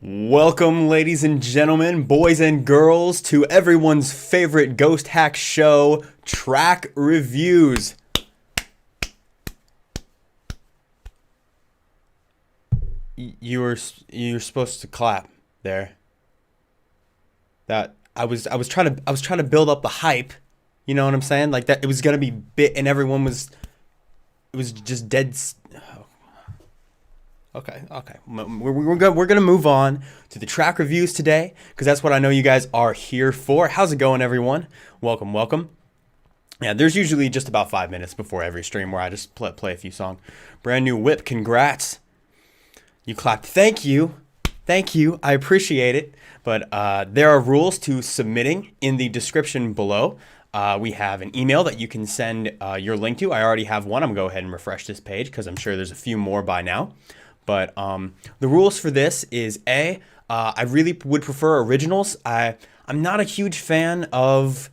Welcome, ladies and gentlemen, boys and girls, to everyone's favorite Ghosthack show, Track Reviews. You're supposed to clap there. That I was trying to build up the hype. You know what I'm saying? Like that it was gonna be bit, and everyone was. It was just dead. Okay. We're gonna move on to the track reviews today, because that's what I know you guys are here for. How's it going, everyone? Welcome. Yeah, there's usually just about 5 minutes before every stream where I just play a few songs. Brand new whip, congrats. You clapped. Thank you. I appreciate it. But there are rules to submitting in the description below. We have an email that you can send your link to. I already have one. I'm gonna go ahead and refresh this page because I'm sure there's a few more by now. But the rules for this is I really would prefer originals. I'm not a huge fan of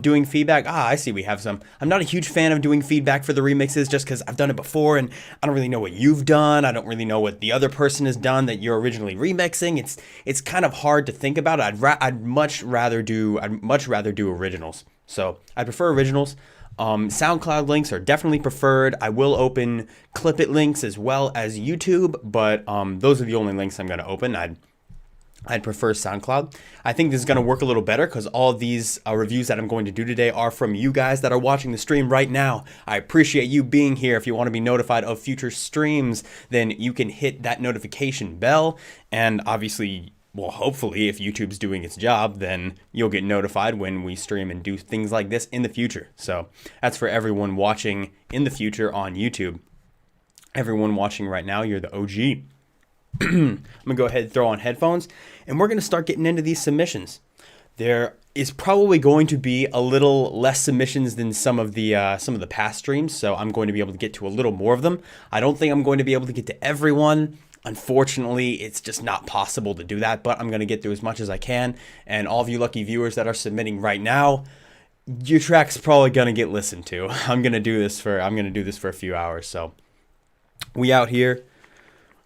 doing feedback. I see we have some. I'm not a huge fan of doing feedback for the remixes just because I've done it before and I don't really know what you've done. I don't really know what the other person has done that you're originally remixing. It's kind of hard to think about. I'd much rather do originals. So I prefer originals. SoundCloud links are definitely preferred. I will open Clip It links as well as YouTube, but those are the only links I'm going to open. I'd prefer SoundCloud. I think this is going to work a little better because all of these reviews that I'm going to do today are from you guys that are watching the stream right now. I appreciate you being here. If you want to be notified of future streams, then you can hit that notification bell. And obviously, well, hopefully, if YouTube's doing its job, then you'll get notified when we stream and do things like this in the future. So that's for everyone watching in the future on YouTube. Everyone watching right now, you're the OG. I'm gonna go ahead and throw on headphones, and we're gonna start getting into these submissions. There is probably going to be a little less submissions than some of the past streams, so I'm going to be able to get to a little more of them. I don't think I'm going to be able to get to everyone. Unfortunately, it's just not possible to do that, but I'm going to get through as much as I can. And all of you lucky viewers that are submitting right now, your track's probably going to get listened to. I'm going to do this for a few hours. So we out here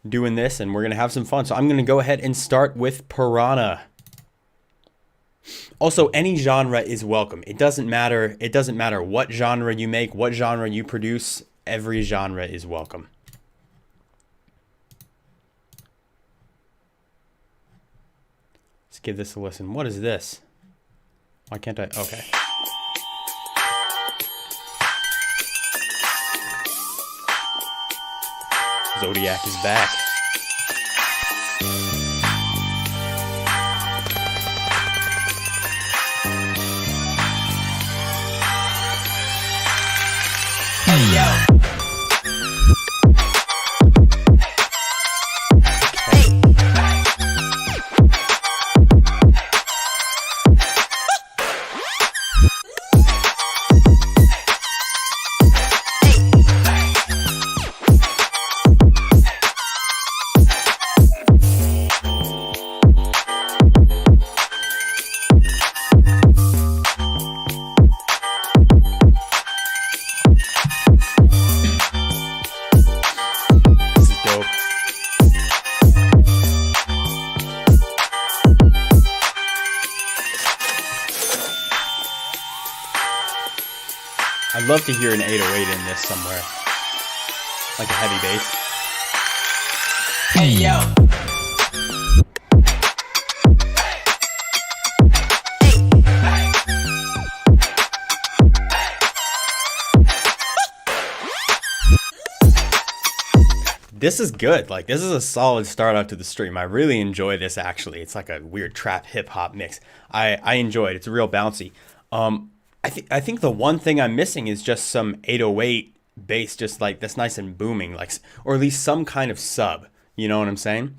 doing this, and we're going to have some fun. So I'm going to go ahead and start with Piranha. Also, any genre is welcome. It doesn't matter what genre you make, what genre you produce. Every genre is welcome. Give this a listen. What is this? Why can't I? Okay. Zodiac is back. Hey, yo. I'd love to hear an 808 in this somewhere. Like a heavy bass. Hey, yo. This is good. Like, this is a solid start out to the stream. I really enjoy this, actually. It's like a weird trap hip-hop mix. I enjoy it. It's real bouncy. I think the one thing I'm missing is just some 808 bass, just like that's nice and booming, like, or at least some kind of sub. You know what I'm saying?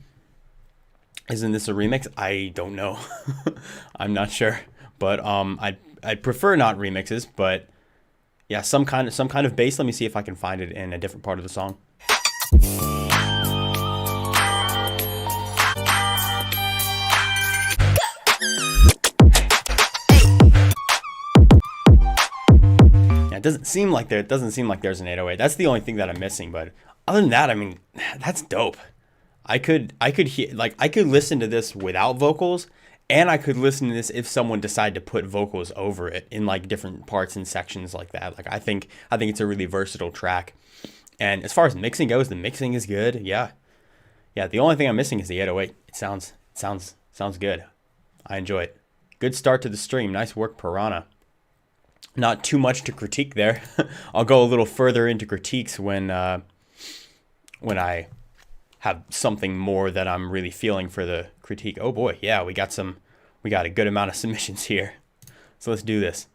Isn't this a remix? I don't know. I'm not sure, but I'd prefer not remixes, but yeah, some kind of bass. Let me see if I can find it in a different part of the song. It doesn't seem like there's an 808. That's the only thing that I'm missing, but other than that, I mean, that's dope. I could hear, like, I could listen to this without vocals, and I could listen to this if someone decided to put vocals over it in like different parts and sections like that. Like I think it's a really versatile track. And as far as mixing goes, the mixing is good. Yeah. Yeah, the only thing I'm missing is the 808. It sounds good. I enjoy it. Good start to the stream. Nice work, Piranha. Not too much to critique there. I'll go a little further into critiques when I have something more that I'm really feeling for the critique. Oh boy, yeah, we got a good amount of submissions here. So let's do this.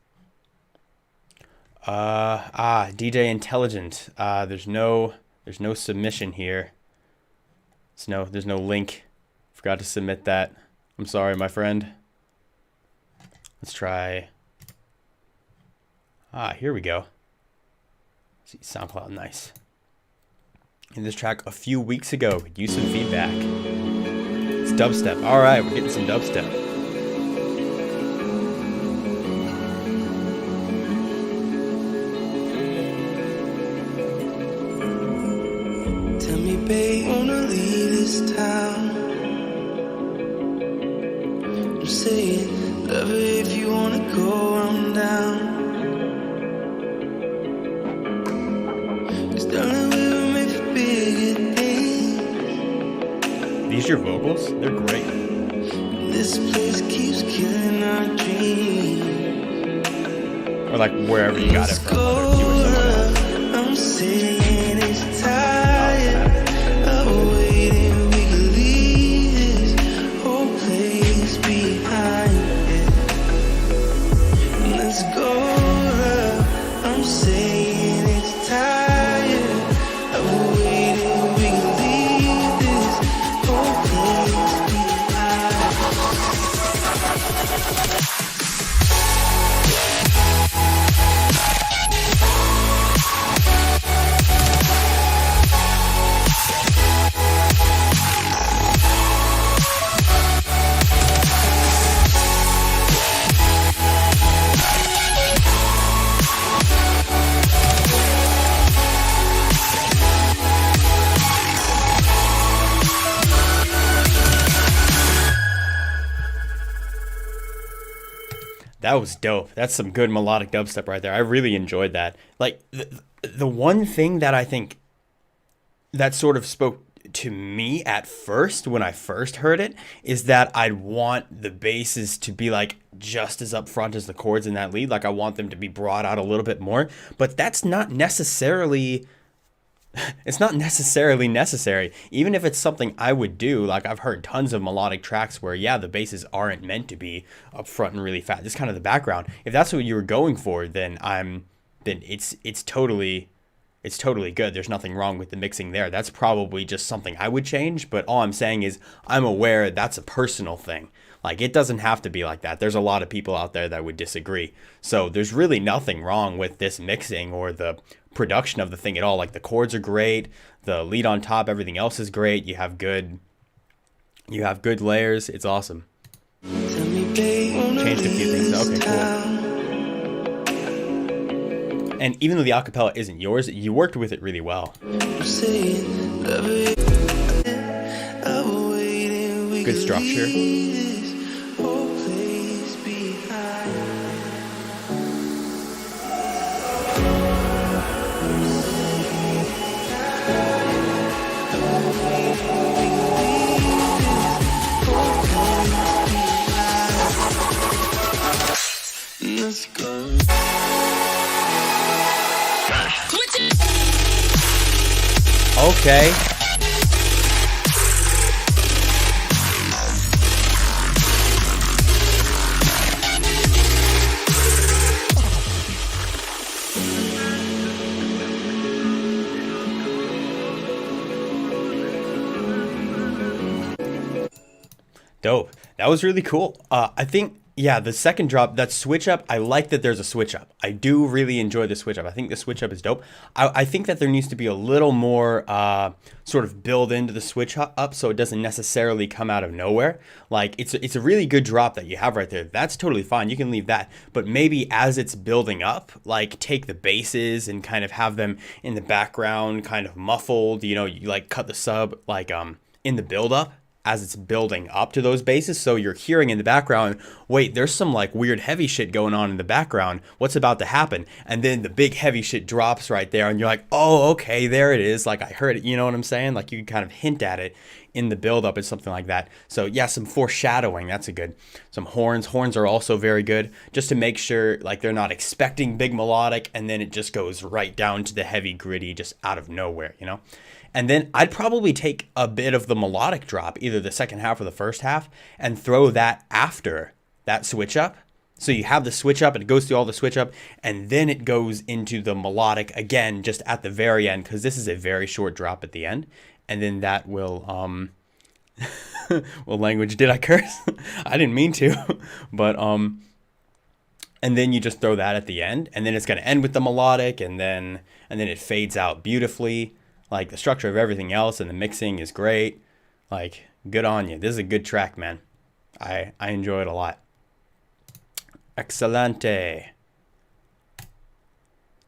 DJ Intelligent. There's no submission here. There's no link. Forgot to submit that. I'm sorry, my friend. Let's try. Here we go. See, SoundCloud, nice. In this track a few weeks ago, could use some feedback. It's dubstep. All right, we're getting some dubstep. Tell me, babe, wanna leave this town? I'm saying, love it if you wanna go, I'm down. These your vocals? They're great. This place keeps killing our dreams. Or like wherever you got it from. I'm saying it's tired of waiting. We can leave this whole place behind. Let's go. I'm saying it's tired of waiting. We can leave this whole place behind. That was dope. That's some good melodic dubstep right there. I really enjoyed that. Like, the one thing that I think that sort of spoke to me at first when I first heard it is that I'd want the basses to be like just as upfront as the chords in that lead. Like, I want them to be brought out a little bit more. But that's not necessarily... It's not necessarily necessary. Even if it's something I would do, like I've heard tons of melodic tracks where, yeah, the basses aren't meant to be up front and really fast. Just kind of the background. If that's what you were going for, then it's totally good. There's nothing wrong with the mixing there. That's probably just something I would change. But all I'm saying is I'm aware that's a personal thing. Like, it doesn't have to be like that. There's a lot of people out there that would disagree. So there's really nothing wrong with this mixing or the production of the thing at all. Like, the chords are great, the lead on top, everything else is great. You have good layers. It's awesome. Changed a few things. Okay, cool. And even though the acapella isn't yours, you worked with it really well. Good structure. Let's go. Okay. Dope. That was really cool. I think, yeah, the second drop, that switch up, I like that there's a switch up. I do really enjoy the switch up. I think the switch up is dope. I think that there needs to be a little more sort of build into the switch up so it doesn't necessarily come out of nowhere. Like, it's a really good drop that you have right there. That's totally fine. You can leave that. But maybe as it's building up, like, take the basses and kind of have them in the background, kind of muffled, you know, you like cut the sub, like, in the build-up as it's building up to those basses. So you're hearing in the background, wait, there's some like weird heavy shit going on in the background. What's about to happen? And then the big heavy shit drops right there and you're like, oh, okay, there it is. Like I heard it, you know what I'm saying? Like you can kind of hint at it in the build-up and something like that. So yeah, some foreshadowing, that's a good. Some horns. Horns are also very good, just to make sure like they're not expecting big melodic and then it just goes right down to the heavy gritty just out of nowhere, you know? And then I'd probably take a bit of the melodic drop, either the second half or the first half, and throw that after that switch up. So you have the switch up and it goes through all the switch up and then it goes into the melodic again just at the very end, because this is a very short drop at the end. And then that will, well, language, did I curse? I didn't mean to, but, and then you just throw that at the end and then it's going to end with the melodic and then it fades out beautifully. Like the structure of everything else and the mixing is great. Like, good on you. This is a good track, man. I enjoy it a lot. Excelente.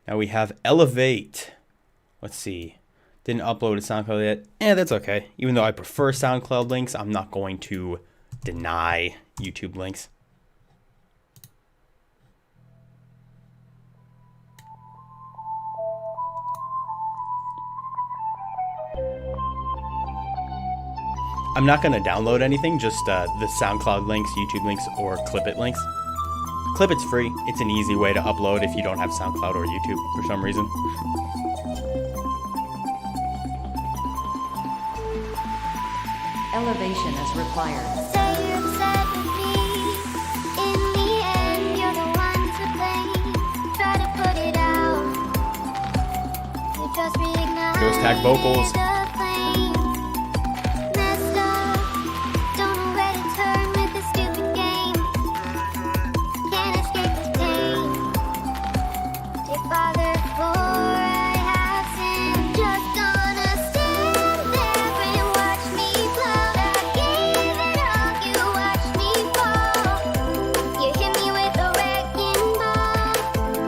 Now we have Elevate. Let's see. Didn't upload to SoundCloud yet. That's okay. Even though I prefer SoundCloud links, I'm not going to deny YouTube links. I'm not going to download anything, just the SoundCloud links, YouTube links, or Clip-It links. Clip-It's free. It's an easy way to upload if you don't have SoundCloud or YouTube for some reason. Elevation is required. Say you're upset with me. In the end, you're the one to blame. Try to put it out. You just reignite Ghosthack vocals. the flame. Messed up. Don't know where to turn with this stupid game. Can't escape this pain. Dear Father, for I have sinned. Just gonna stand there and watch me blow. I gave it all, you watch me fall. You hit me with a wrecking ball.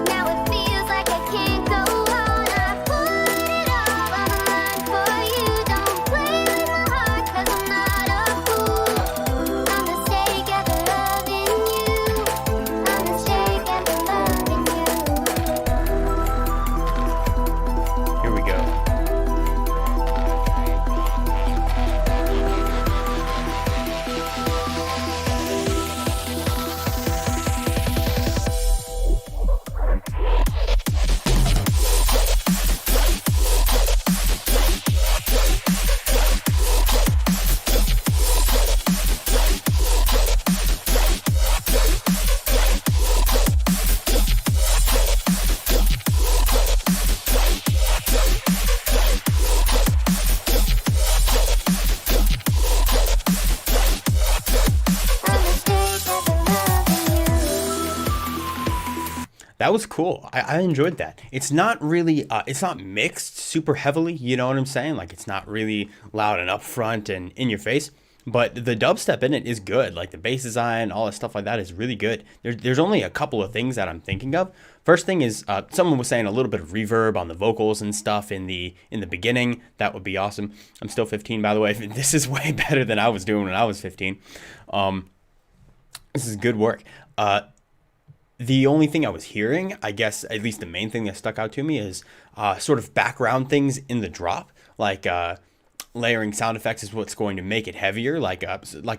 Now it feels like I can't go on. I put it all on the line for you. Don't play with my heart, 'cause I'm not a fool. I'm the mistake after loving you. I'm the mistake after loving you. Here we go. That was cool. I enjoyed that. It's not really, it's not mixed super heavily, you know what I'm saying? Like, it's not really loud and upfront and in your face, but the dubstep in it is good. Like, the bass design, all that stuff like that is really good. There's only a couple of things that I'm thinking of. First thing is, someone was saying a little bit of reverb on the vocals and stuff in the beginning. That would be awesome. I'm still 15, by the way. This is way better than I was doing when I was 15. This is good work. The only thing I was hearing, I guess, at least the main thing that stuck out to me is sort of background things in the drop, like layering sound effects is what's going to make it heavier, like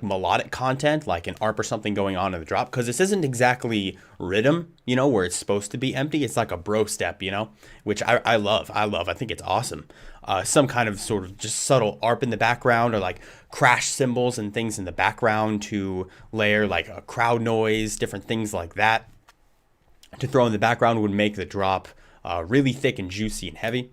melodic content, like an ARP or something going on in the drop, because this isn't exactly rhythm, you know, where it's supposed to be empty. It's like a bro step, you know, which I love. I think it's awesome. Some kind of sort of just subtle ARP in the background, or like crash cymbals and things in the background to layer like a crowd noise, different things like that to throw in the background would make the drop really thick and juicy and heavy.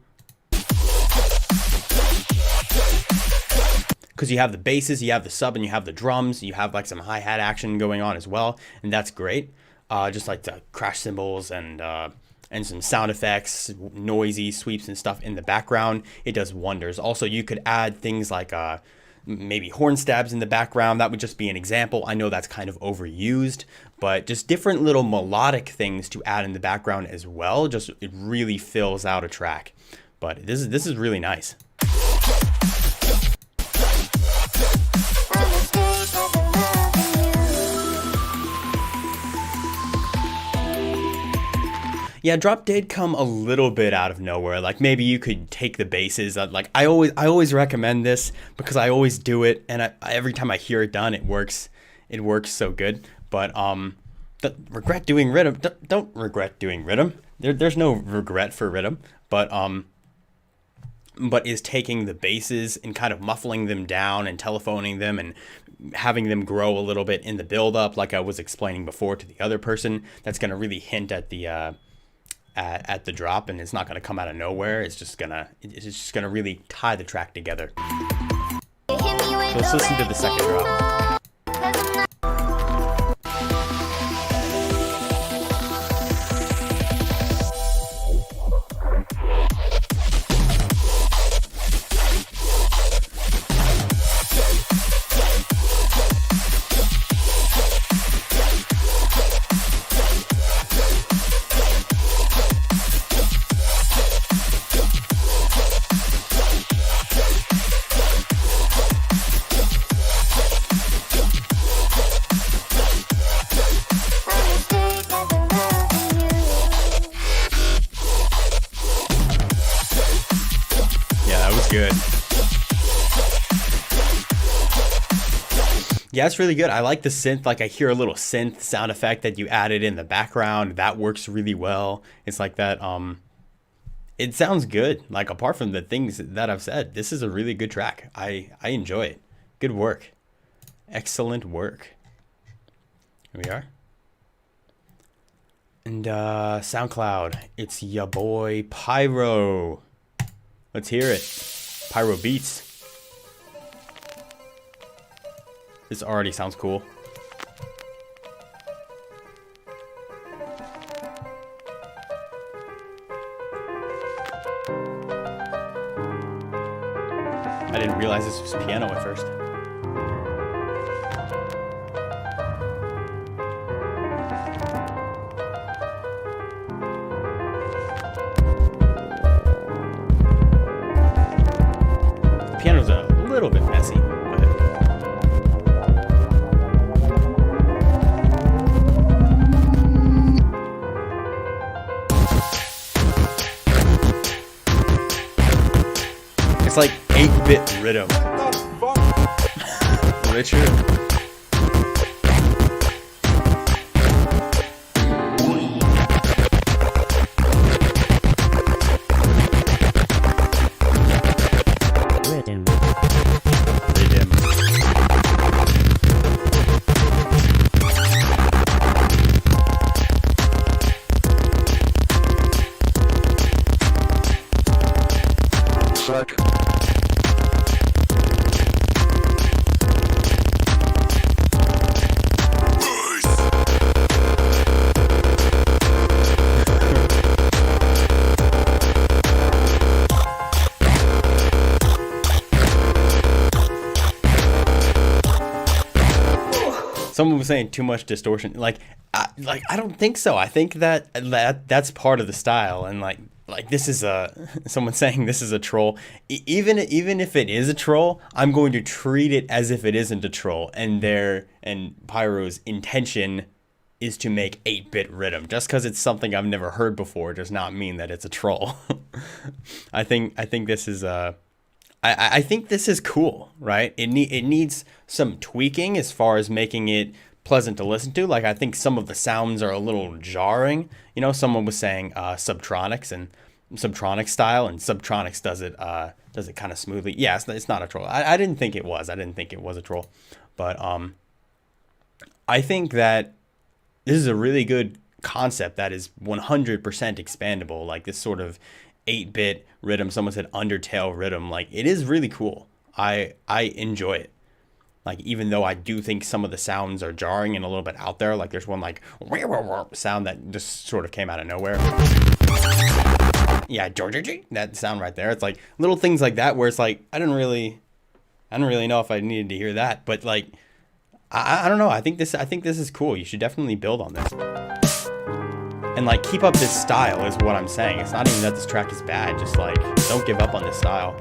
Because you have the basses, you have the sub, and you have the drums. You have like some hi-hat action going on as well, and that's great. Just like the crash cymbals and some sound effects, noisy sweeps and stuff in the background. It does wonders. Also, you could add things like maybe horn stabs in the background. That would just be an example. I know that's kind of overused, but just different little melodic things to add in the background as well. Just, it really fills out a track. But this is really nice. Yeah, drop did come a little bit out of nowhere. Like maybe you could take the basses. Like I always recommend this because I always do it, and every time I hear it done, it works. It works so good. But regret doing rhythm. Don't regret doing rhythm. There's no regret for rhythm. But is taking the basses and kind of muffling them down and telephoning them and having them grow a little bit in the build up, like I was explaining before to the other person. That's going to really hint at the at the drop, and it's not going to come out of nowhere. It's just gonna really tie the track together. So let's listen to the second drop. Good. Yeah, it's really good. I like the synth. Like I hear a little synth sound effect that you added in the background. That works really well. It's like that. It sounds good. Like apart from the things that I've said, this is a really good track. I enjoy it. Good work. Excellent work. Here we are. And SoundCloud, it's ya boy Pyro. Let's hear it. Pyro Beats. This already sounds cool. I didn't realize this was piano at first. Piano's a little bit messy, but it's like 8-bit rhythm. Richard. Someone was saying too much distortion. Like I don't think so. I think that's part of the style. And like this is someone saying this is a troll. Even if it is a troll, I'm going to treat it as if it isn't a troll. And Pyro's intention is to make 8-bit rhythm. Just because it's something I've never heard before does not mean that it's a troll. I think this is I think this is cool, right? It needs some tweaking as far as making it pleasant to listen to. Like I think some of the sounds are a little jarring. You know, someone was saying Subtronics and Subtronic style, and Subtronics does it kind of smoothly. Yeah, it's not a troll. I didn't think it was. I didn't think it was a troll, but I think that this is a really good concept that is 100% expandable. Like this sort of 8-bit rhythm. Someone said Undertale rhythm. Like it is really cool. I enjoy it. Like even though I do think some of the sounds are jarring and a little bit out there. Like there's one like sound that just sort of came out of nowhere. Yeah, that sound right there. It's like little things like that where it's like I didn't really know if I needed to hear that, but like I don't know. I think this is cool. You should definitely build on this. And like keep up this style is what I'm saying. It's not even that this track is bad, just like don't give up on this style.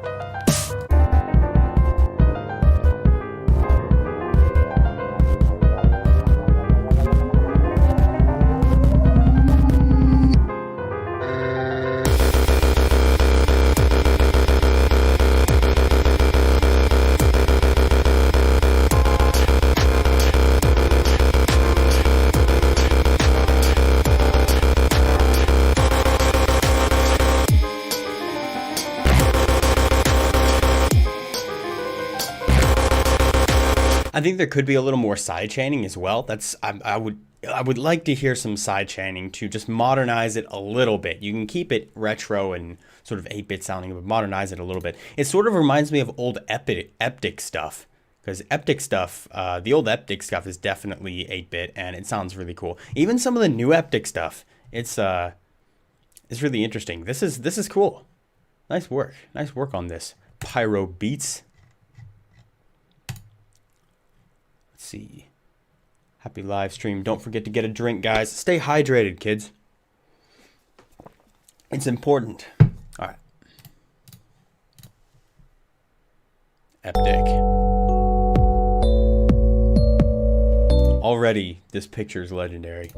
think there could be a little more side chaining as well. I would like to hear some side chaining to just modernize it a little bit. You can keep it retro and sort of 8-bit sounding, but modernize it a little bit. It sort of reminds me of old Eptic stuff, because Eptic stuff, the old Eptic stuff is definitely 8-bit and it sounds really cool. Even some of the new Eptic stuff, it's really interesting. This is cool. Nice work on this. Pyro beats. Let's see. Happy live stream. Don't forget to get a drink, guys. Stay hydrated, kids. It's important. All right. Eptic. Already, this picture is legendary.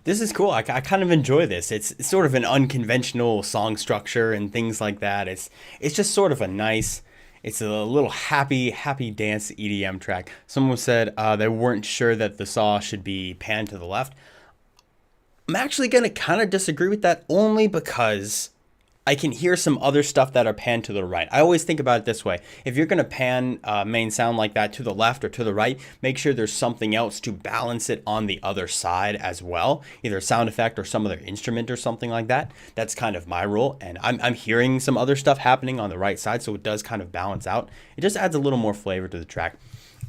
This is cool. I kind of enjoy this. It's sort of an unconventional song structure and things like that. It's just sort of a nice, it's a little happy dance EDM track. Someone said they weren't sure that the saw should be panned to the left. I'm actually going to kind of disagree with that, only because I can hear some other stuff that are panned to the right. I always think about it this way. If you're going to pan main sound like that to the left or to the right, make sure there's something else to balance it on the other side as well. Either a sound effect or some other instrument or something like that. That's kind of my rule. And I'm hearing some other stuff happening on the right side, so it does kind of balance out. It just adds a little more flavor to the track.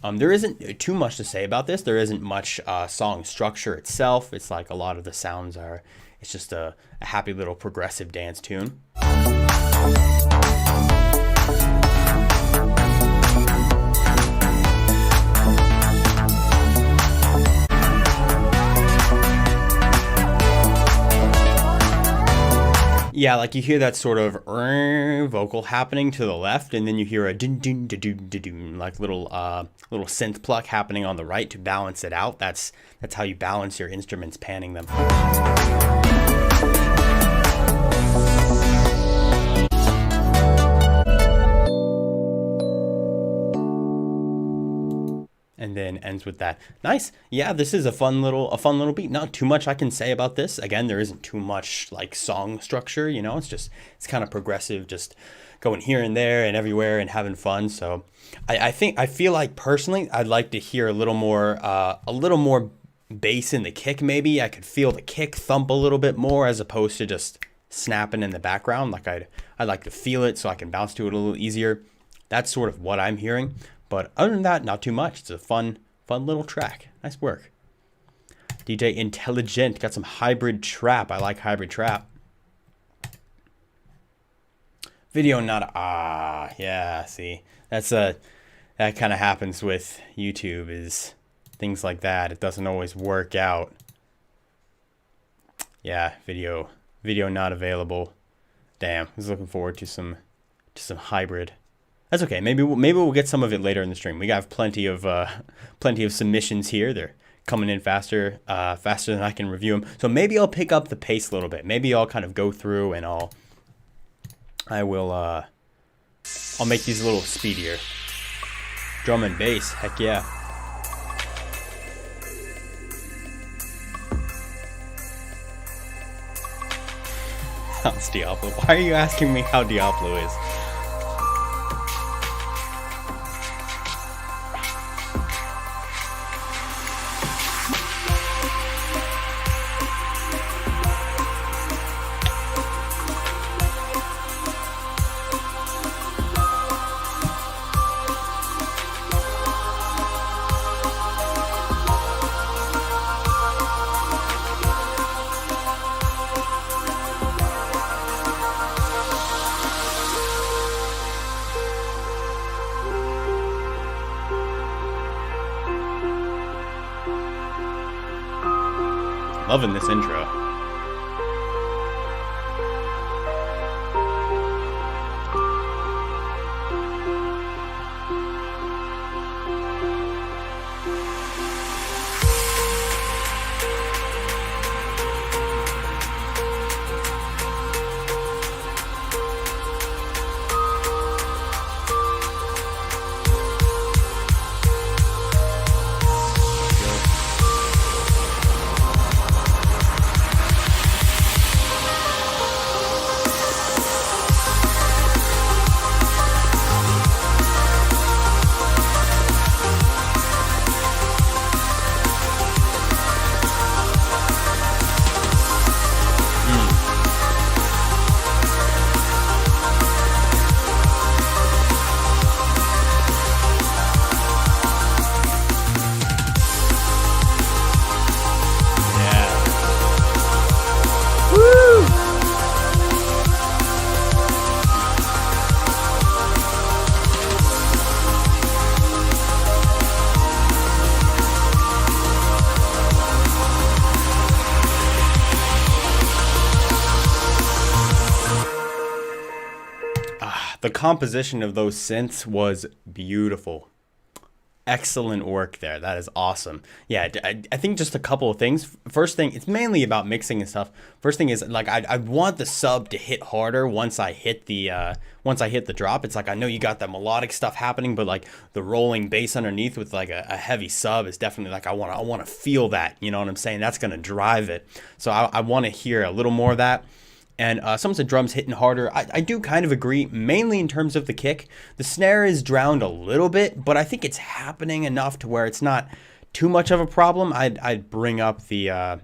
There isn't too much to say about this. There isn't much song structure itself. It's like a lot of the sounds are, it's just a happy little progressive dance tune. Yeah, like you hear that sort of vocal happening to the left, and then you hear a dun dun dun dun dun dun, like little synth pluck happening on the right to balance it out. That's how you balance your instruments, panning them. And then ends with that. Nice. Yeah, this is a fun little beat. Not too much I can say about this. Again, there isn't too much like song structure, you know. It's kind of progressive, just going here and there and everywhere and having fun. So I feel like personally I'd like to hear a little more bass in the kick maybe. I could feel the kick thump a little bit more as opposed to just snapping in the background. Like I'd like to feel it so I can bounce to it a little easier. That's sort of what I'm hearing. But other than that, not too much. It's a fun little track. Nice work. DJ Intelligent got some hybrid trap. I like hybrid trap. Video not yeah, see. That kind of happens with YouTube, is things like that. It doesn't always work out. Yeah, video not available. Damn, I was looking forward to some hybrid. That's okay. Maybe we'll get some of it later in the stream. We got plenty of submissions here. They're coming in faster than I can review them. So maybe I'll pick up the pace a little bit. Maybe I'll kind of go through and I'll make these a little speedier. Drum and bass, heck yeah. How's Diablo? Why are you asking me how Diablo is? Loving this intro. The composition of those synths was beautiful. Excellent work there. That is awesome. Yeah, I think just a couple of things. First thing, it's mainly about mixing and stuff. First thing is, like, I want the sub to hit harder once I hit the drop. It's like, I know you got that melodic stuff happening, but like the rolling bass underneath with like a heavy sub is definitely like, I want to feel that. You know what I'm saying? That's gonna drive it. So I want to hear a little more of that. And some of the drums hitting harder. I do kind of agree, mainly in terms of the kick. The snare is drowned a little bit, but I think it's happening enough to where it's not too much of a problem. I'd bring up the...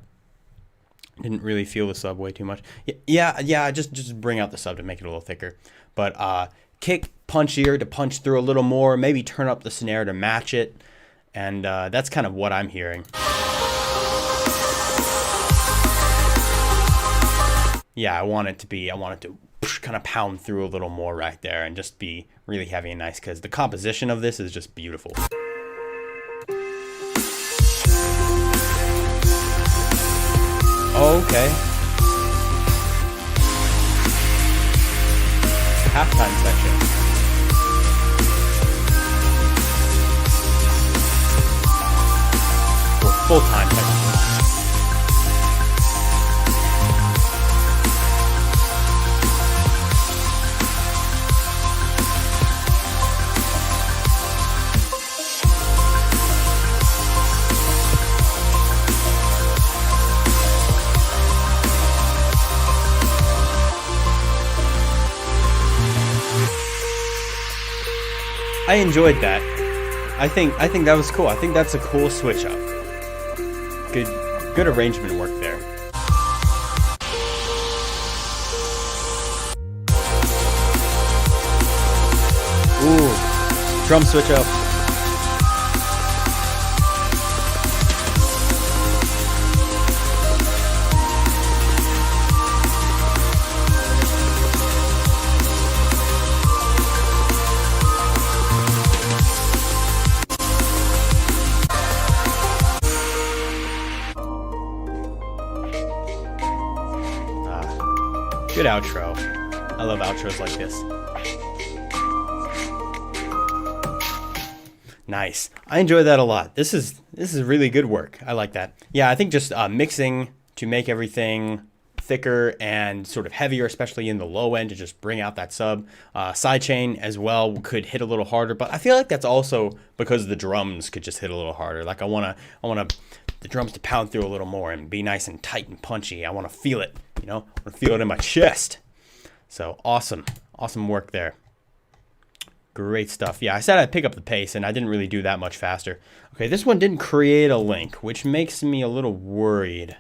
didn't really feel the sub way too much. Yeah, just bring out the sub to make it a little thicker. But kick punchier to punch through a little more. Maybe turn up the snare to match it. And that's kind of what I'm hearing. Yeah, I want it to kind of pound through a little more right there and just be really heavy and nice, because the composition of this is just beautiful. Okay. Halftime section. Or full-time technically. I enjoyed that. I think that was cool. I think that's a cool switch up. Good arrangement work there. Ooh, drum switch up. Good outro. I love outros like this. Nice. I enjoy that a lot. This is really good work. I like that. Yeah, I think just mixing to make everything thicker and sort of heavier, especially in the low end, to just bring out that sub. Sidechain as well could hit a little harder, but I feel like that's also because the drums could just hit a little harder. Like I wanna the drums to pound through a little more and be nice and tight and punchy. I want to feel it, you know? I want to feel it in my chest. So awesome work there. Great stuff. Yeah, I said I'd pick up the pace, and I didn't really do that much faster. Okay, this one didn't create a link, which makes me a little worried,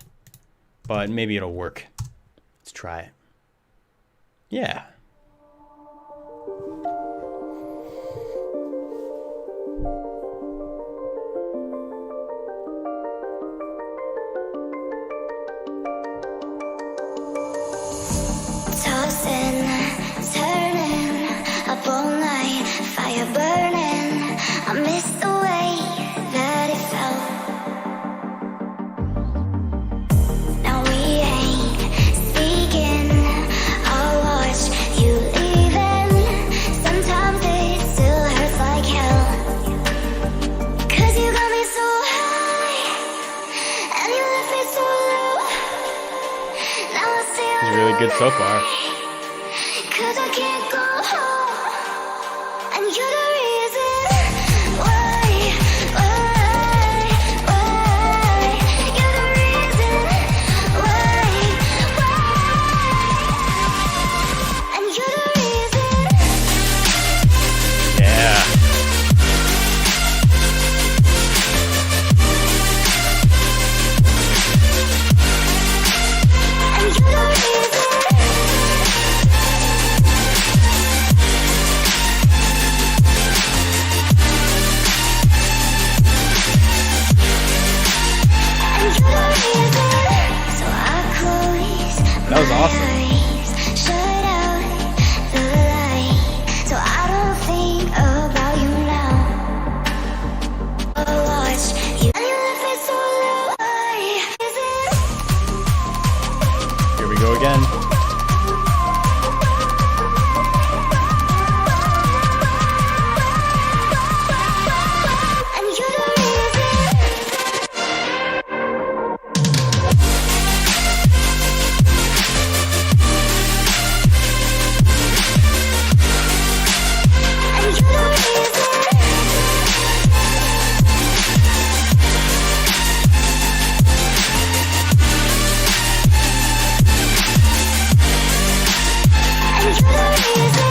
but maybe it'll work. Let's try it. Yeah. Tossing, turning, up all night, fire burning. I miss the way that it felt. This is really good so far. 'Cause I can't go home, and you're the reason why. You're the reason why. And you're the reason. Yeah. And you're the reason. That was awesome. Shut out the light, so I don't think about you now. Watch you and you left me so low. Here we go again. And you're the reason. And you're the reason. And you're the reason. You're the reason.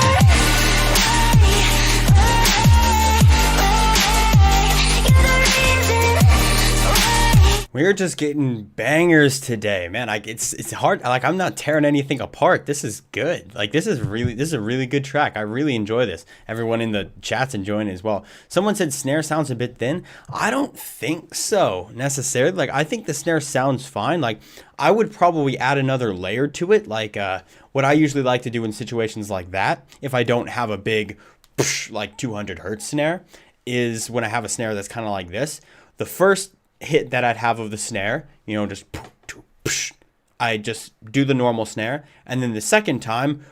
We're just getting bangers today, man. Like it's hard. Like I'm not tearing anything apart. This is good. Like this is a really good track. I really enjoy this. Everyone in the chat's enjoying it as well. Someone said snare sounds a bit thin. I don't think so necessarily. Like I think the snare sounds fine. Like I would probably add another layer to it. Like what I usually like to do in situations like that, if I don't have a big like 200 hertz snare, is when I have a snare that's kind of like this. The first hit that I'd have of the snare, you know, just I just do the normal snare, and then the second time,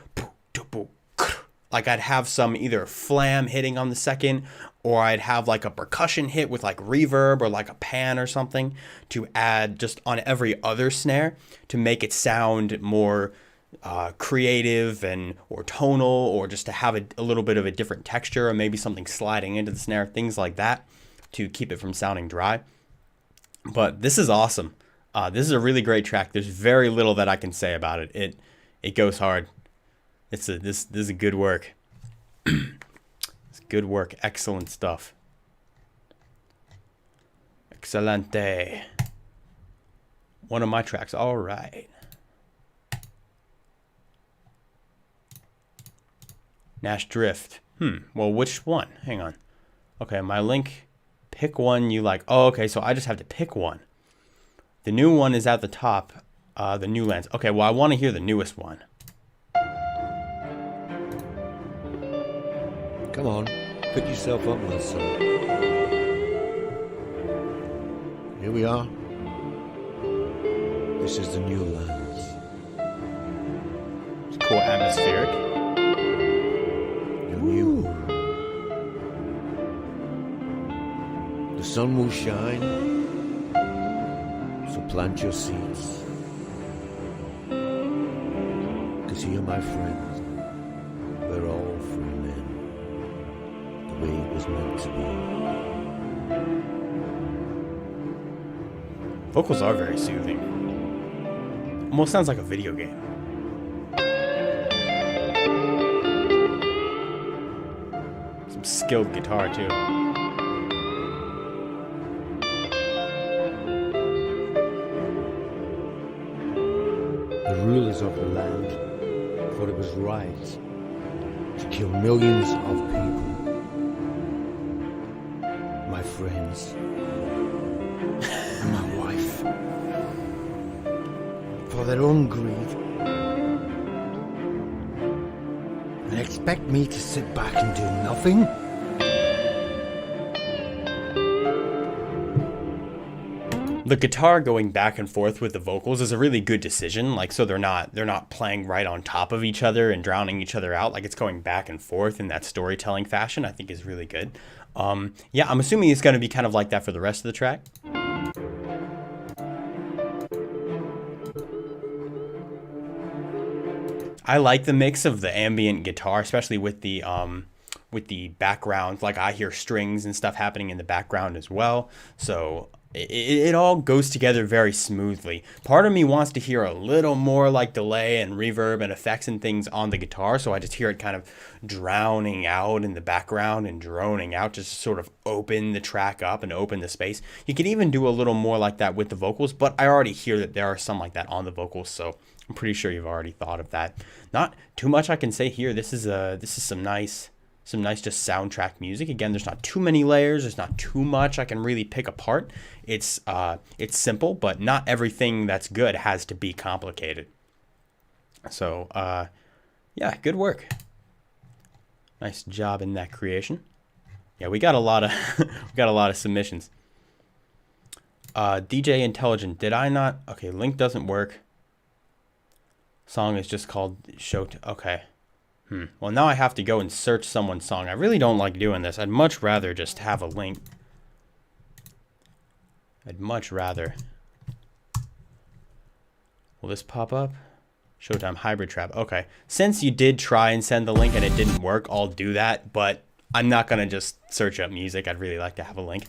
like I'd have some either flam hitting on the second, or I'd have like a percussion hit with like reverb or like a pan or something to add just on every other snare to make it sound more creative and or tonal, or just to have a little bit of a different texture, or maybe something sliding into the snare, things like that, to keep it from sounding dry. But this is awesome. This is a really great track. There's very little that I can say about it. It goes hard. This is a good work. It's good work. Excellent stuff. Excelente. One of my tracks. All right. Nash Drift. Well, which one? Hang on. Okay, my link. Pick one you like. Oh, okay, so I just have to pick one. The new one is at the top. The new lands. Okay, well, I want to hear the newest one. Come on, pick yourself up, my son. Here we are. This is the new lands. It's cool, atmospheric. You're new. The sun will shine, so plant your seeds. 'Cause here, my friends, we're all free men, the way it was meant to be. Vocals are very soothing. Almost sounds like a video game. Some skilled guitar too. The rulers of the land thought it was right to kill millions of people. My friends and my wife. For their own greed. And expect me to sit back and do nothing? The guitar going back and forth with the vocals is a really good decision. Like, so they're not playing right on top of each other and drowning each other out. Like, it's going back and forth in that storytelling fashion, I think is really good. Yeah, I'm assuming it's going to be kind of like that for the rest of the track. I like the mix of the ambient guitar, especially with the background. Like I hear strings and stuff happening in the background as well. So it all goes together very smoothly. Part of me wants to hear a little more like delay and reverb and effects and things on the guitar, so I just hear it kind of drowning out in the background and droning out, just to sort of open the track up and open the space. You can even do a little more like that with the vocals, but I already hear that there are some like that on the vocals, so I'm pretty sure you've already thought of that. Not too much I can say here. This is some nice just soundtrack music. Again, there's not too many layers. There's not too much I can really pick apart. It's simple, but not everything that's good has to be complicated. So, yeah, good work. Nice job in that creation. Yeah, we got a lot of submissions. DJ Intelligent, did I not? Okay, link doesn't work. Song is just called Show. Okay. Well, now I have to go and search someone's song. I really don't like doing this. I'd much rather just have a link. I'd much rather. Will this pop up? Showtime Hybrid Trap. Okay. Since you did try and send the link and it didn't work, I'll do that. But I'm not going to just search up music. I'd really like to have a link.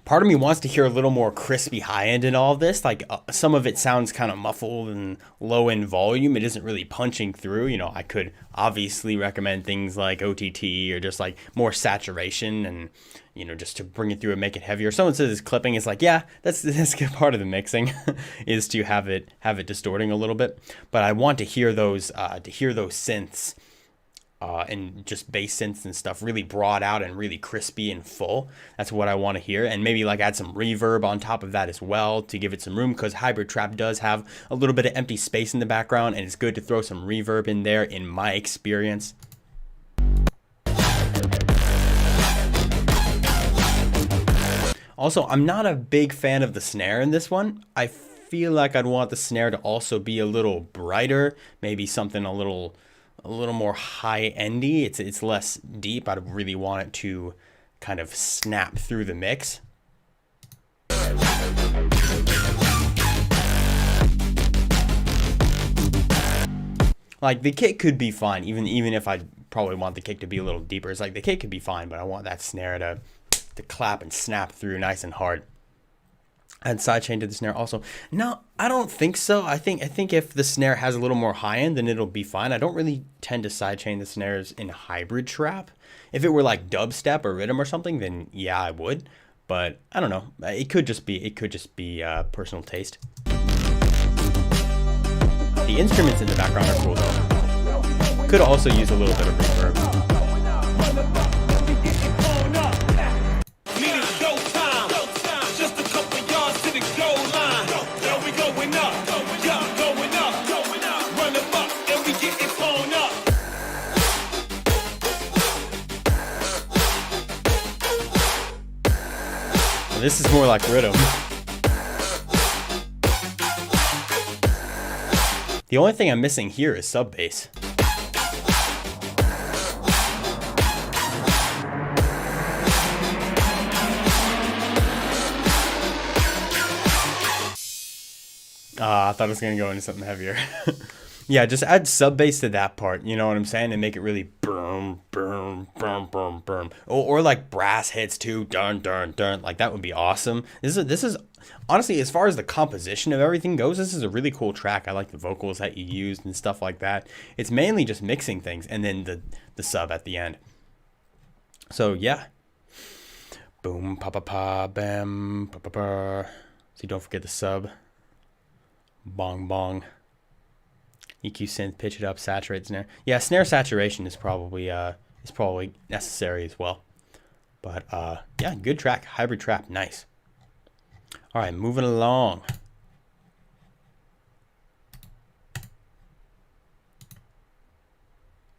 Part of me wants to hear a little more crispy high end in all of this. Like some of it sounds kind of muffled and low in volume. It isn't really punching through. You know, I could obviously recommend things like OTT or just like more saturation and, you know, just to bring it through and make it heavier. Someone says it's clipping. It's like, yeah, that's part of the mixing is to have it distorting a little bit. But I want to hear those synths. And just bass synths and stuff really brought out and really crispy and full. That's what I want to hear. And maybe like add some reverb on top of that as well to give it some room, because Hybrid Trap does have a little bit of empty space in the background, and it's good to throw some reverb in there in my experience. Also, I'm not a big fan of the snare in this one. I feel like I'd want the snare to also be a little brighter, maybe something a little more high-endy. It's less deep. I'd really want it to kind of snap through the mix. Like the kick could be fine, even if I probably want the kick to be a little deeper. It's like the kick could be fine, but I want that snare to clap and snap through nice and hard. Add sidechain to the snare also. No, I don't think so. I think if the snare has a little more high end, then it'll be fine. I don't really tend to sidechain the snares in Hybrid Trap. If it were like dubstep or rhythm or something, then yeah, I would. But I don't know. It could just be personal taste. The instruments in the background are cool though. Could also use a little bit of reverb. This is more like rhythm. The only thing I'm missing here is sub bass. I thought it was gonna go into something heavier. Yeah, just add sub bass to that part, you know what I'm saying, and make it really boom, boom, boom, boom, boom, or like brass hits too, dun, dun, dun. Like that would be awesome. This is honestly, as far as the composition of everything goes, this is a really cool track. I like the vocals that you used and stuff like that. It's mainly just mixing things and then the sub at the end. So yeah, boom, pa pa pa, bam, pa pa pa. See, don't forget the sub. Bong bong. EQ synth, pitch it up, saturate snare. Yeah, snare saturation is probably necessary as well. But yeah, good track, hybrid trap, nice. All right, moving along.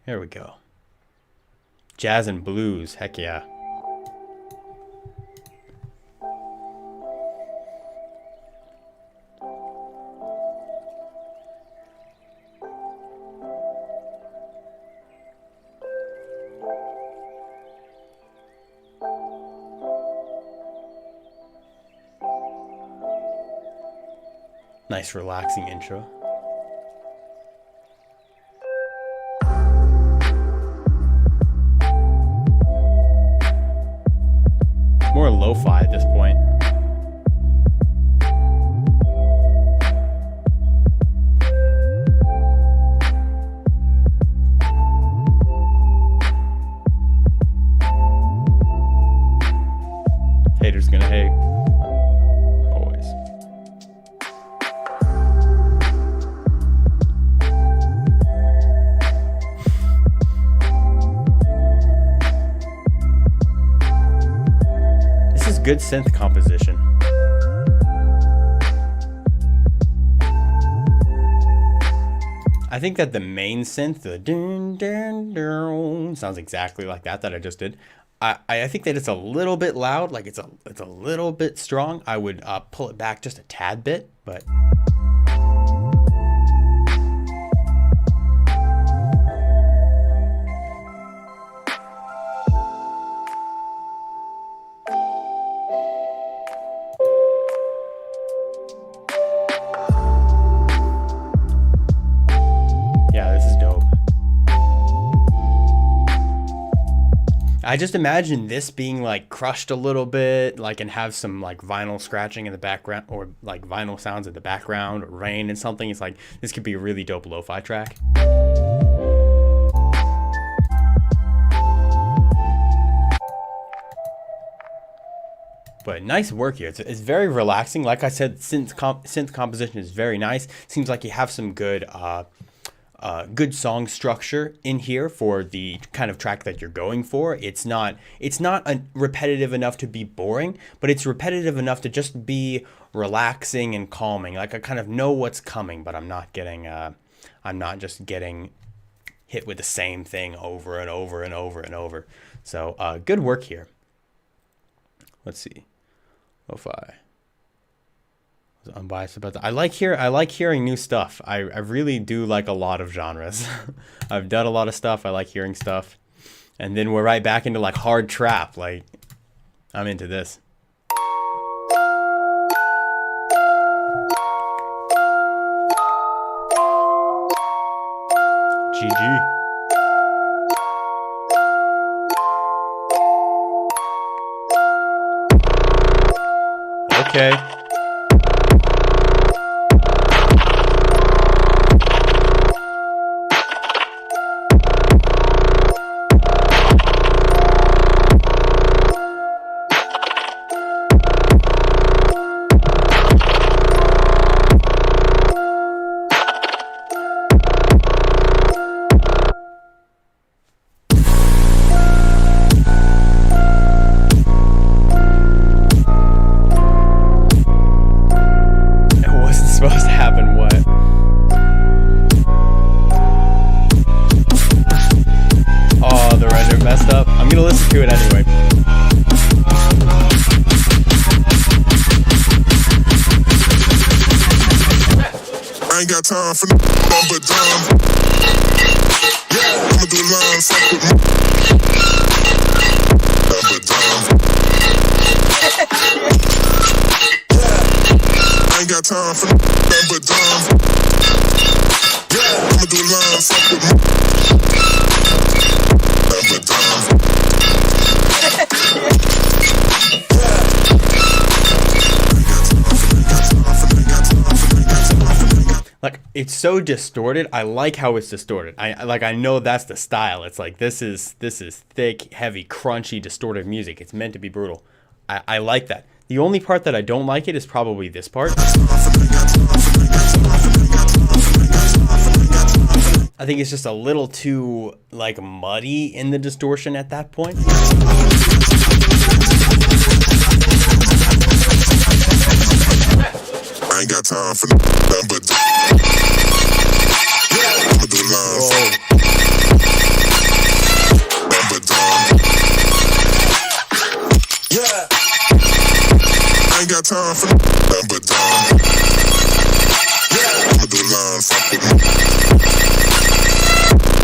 Here we go. Jazz and blues, heck yeah. Nice relaxing intro. More lo-fi at this point. Haters gonna hate. Always. This is good synth composition. I think that the main synth, the dun, dun, dun, sounds exactly like that I just did. I think that it's a little bit loud, like it's a little bit strong. I would pull it back just a tad bit, but yeah, this is dope. I just imagine this being like crushed a little bit, like, and have some like vinyl scratching in the background, or like vinyl sounds in the background, or rain and something. It's like, this could be a really dope lo-fi track. But nice work here. It's very relaxing. Like I said, synth composition is very nice. Seems like you have some good good song structure in here for the kind of track that you're going for. It's not repetitive enough to be boring, but it's repetitive enough to just be relaxing and calming. Like, I kind of know what's coming, but I'm not just getting hit with the same thing over and over and over and over. So good work here. Let's see. Lo-fi. Unbiased about that. I like hearing new stuff. I really do like a lot of genres. I've done a lot of stuff. I like hearing stuff. And then we're right back into like hard trap. Like, I'm into this. GG. Okay. Supposed to happen what? Oh, the render messed up. I'm gonna listen to it anyway. I ain't got time for number dumb. Yeah, I'ma do lines fuck with number dumb. I ain't got time for number dumb. Yeah. I'ma do a line, fuck with me. Number dime. Like, it's so distorted. I like how it's distorted. I know that's the style. It's like this is thick, heavy, crunchy, distorted music. It's meant to be brutal. I like that. The only part that I don't like it is probably this part. I think it's just a little too like muddy in the distortion at that point. I ain't got time for number dime. I'ma do a line, fuck. Number dime. Yeah. I ain't got time for number dime. Yeah. I'ma do a line, fuck with me.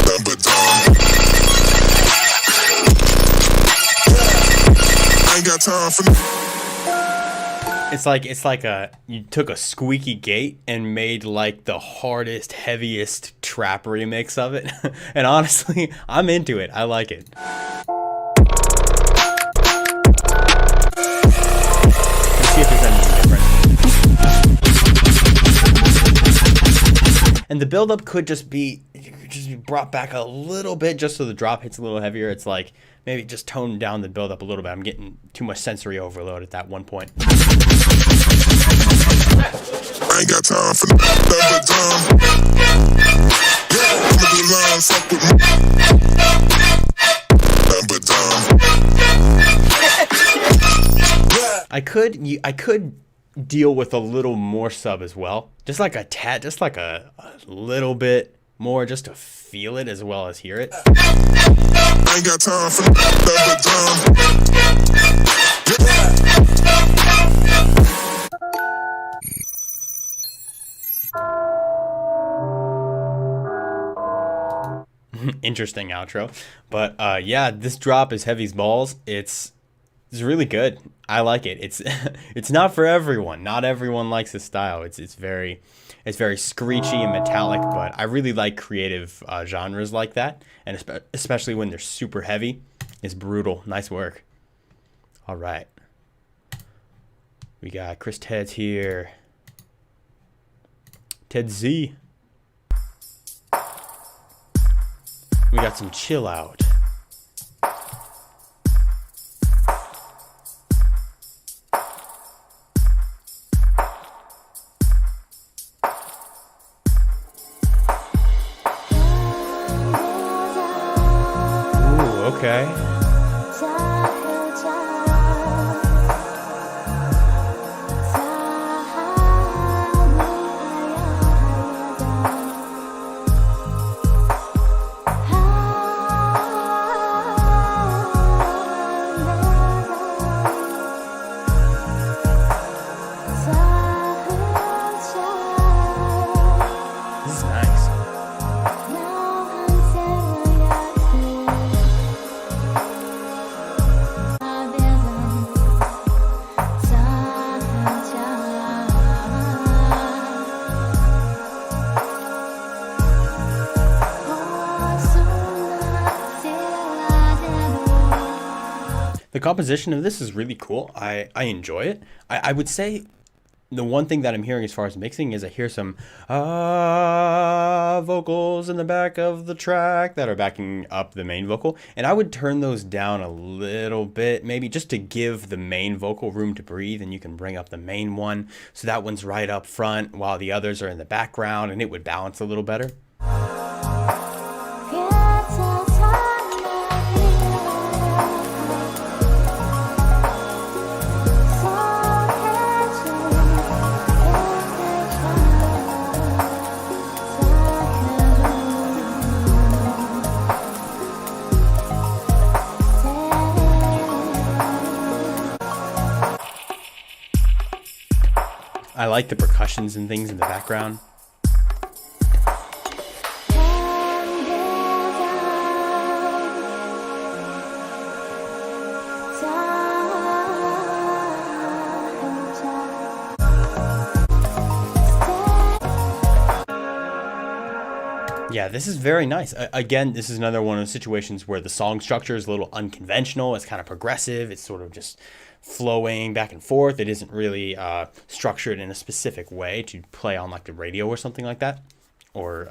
Number dime. Yeah. I ain't got time for. It's like you took a squeaky gate and made like the hardest, heaviest trap remix of it. And honestly, I'm into it. I like it. Let's see if there's anything different. And the buildup could just be brought back a little bit just so the drop hits a little heavier. It's like maybe just tone down the buildup a little bit. I'm getting too much sensory overload at that one point. I ain't got time for number dime. Yeah, I'ma do a line, fuck with me. Number dime. Yeah. I could deal with a little more sub as well. Just like a tad, just like a little bit more just to feel it as well as hear it. I ain't got time for number dime. Interesting outro, but yeah, this drop is heavy as balls. It's really good. I like it. It's not for everyone. Not everyone likes this style. It's very screechy and metallic, but I really like creative genres like that, and especially when they're super heavy. It's brutal. Nice work. All right, we got Chris Ted's here. Ted Z. We got some chill out. Ooh, okay. The composition of this is really cool. I enjoy it. I would say the one thing that I'm hearing as far as mixing is I hear some vocals in the back of the track that are backing up the main vocal. And I would turn those down a little bit, maybe just to give the main vocal room to breathe, and you can bring up the main one. So that one's right up front while the others are in the background, and it would balance a little better. I like the percussions and things in the background. Yeah, this is very nice. Again, this is another one of the situations where the song structure is a little unconventional. It's kind of progressive. It's sort of just flowing back and forth. It isn't really structured in a specific way to play on like the radio or something like that, or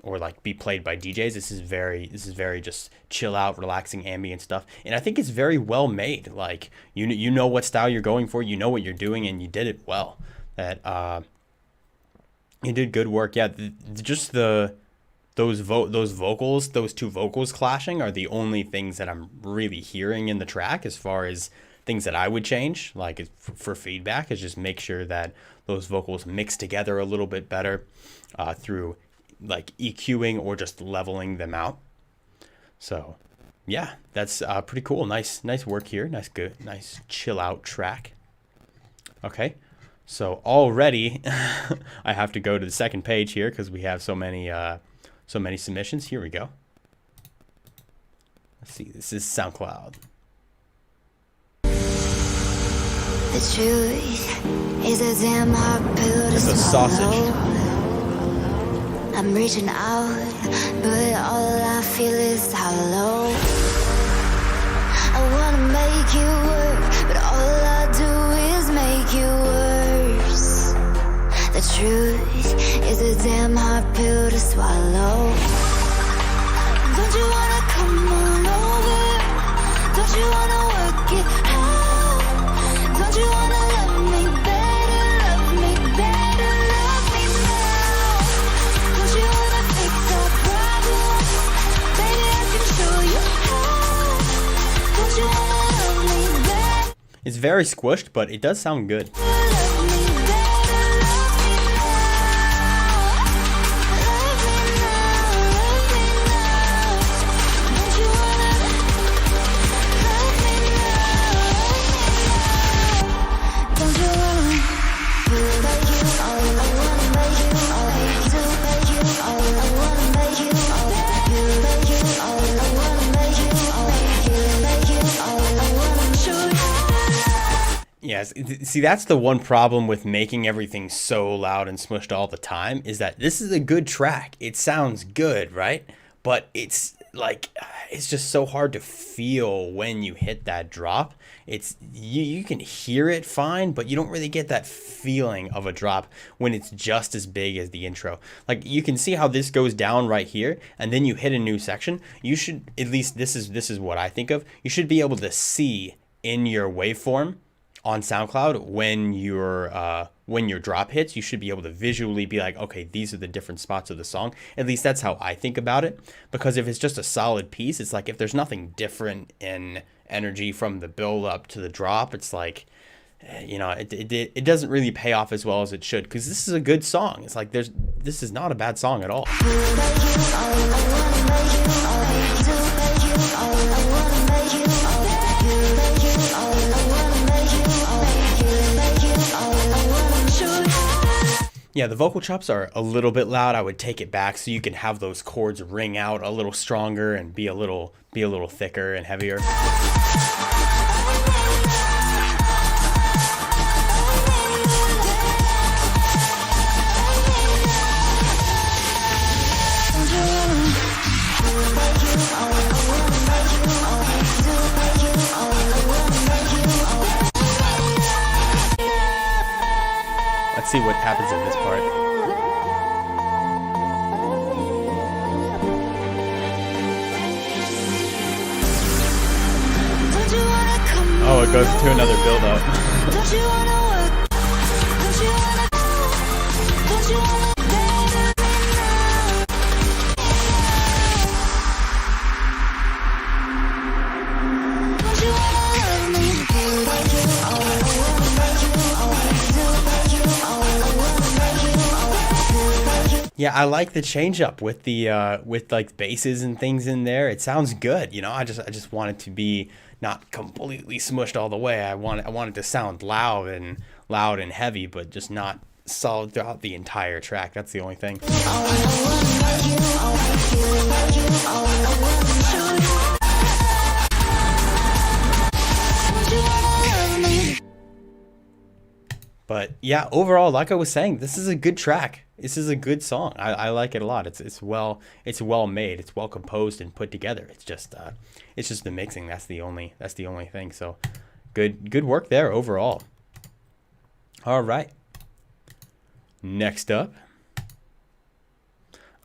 like be played by DJs. This is very just chill out, relaxing, ambient stuff, and I think it's very well made. Like you know what style you're going for, you know what you're doing, and you did it well. That you did good work. Yeah, just those vocals, those two vocals clashing are the only things that I'm really hearing in the track as far as things that I would change, like for feedback, is just make sure that those vocals mix together a little bit better through like EQing or just leveling them out. So yeah, that's pretty cool. Nice work here. Nice chill out track. Okay, so already I have to go to the second page here because we have so many submissions. Here we go. Let's see, this is SoundCloud. The truth is a damn hard pill to It's a sausage. swallow. I'm reaching out, but all I feel is hollow. I wanna make you work, but all I do is make you worse. The truth is a damn hard pill to swallow. Don't you wanna come on over? Don't you wanna work it out? Don't you wanna love me better, love me better, love me now? Don't you wanna fix our problems? Baby, I can show you how. Don't you wanna love me better? It's very squished, but it does sound good. Love me better, love me now. Love me now, love me now. Don't you wanna love me now? Don't you wanna make you all I wanna make you all to make you all I wanna make you all you make you all I wanna make you all you make you all I wanna show you. Yes, see, that's the one problem with making everything so loud and smushed all the time, is that this is a good track. It sounds good, right? But it's like, it's just so hard to feel when you hit that drop. It's you can hear it fine, but you don't really get that feeling of a drop when it's just as big as the intro. Like, you can see how this goes down right here, and then you hit a new section. You should, at least this is what I think of, you should be able to see in your waveform on SoundCloud when your drop hits. You should be able to visually be like, okay, these are the different spots of the song. At least that's how I think about it, because if it's just a solid piece, it's like if there's nothing different in energy from the build up to the drop, it's like, you know, it doesn't really pay off as well as it should, because this is a good song. It's like this is not a bad song at all. Yeah, the vocal chops are a little bit loud. I would take it back so you can have those chords ring out a little stronger and be a little thicker and heavier. Let's see what happens in this part. Oh, it goes to another build up. Don't you wanna work? Don't you wanna? Don't you wanna better me now? Don't you wanna love me? Make you all I wanna make you all to make you all I wanna make you all make you. Yeah, I like the change up with the with like basses and things in there. It sounds good, you know. I just want it to be not completely smushed all the way. I want it to sound loud and heavy, but just not solid throughout the entire track. That's the only thing. But yeah, overall, like I was saying, this is a good track. a good song. I like it a lot. It's well made. It's well composed and put together. It's just the mixing. That's the only thing. So good work there overall. All right. Next up.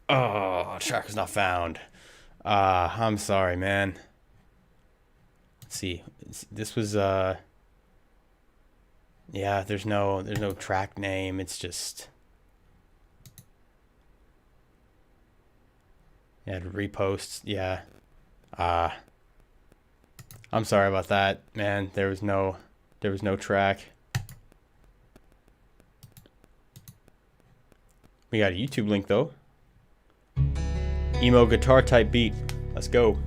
Oh, track was not found. I'm sorry, man. Let's see. This was yeah, there's no track name. It's just yeah, reposts. Yeah. I'm sorry about that, man. There was no track. We got a YouTube link though. Emo guitar type beat. Let's go.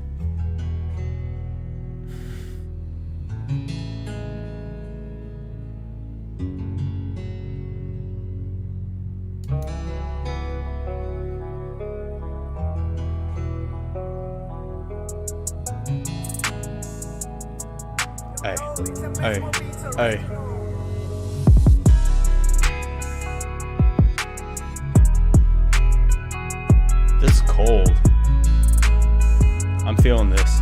Hey. This is cold. I'm feeling this.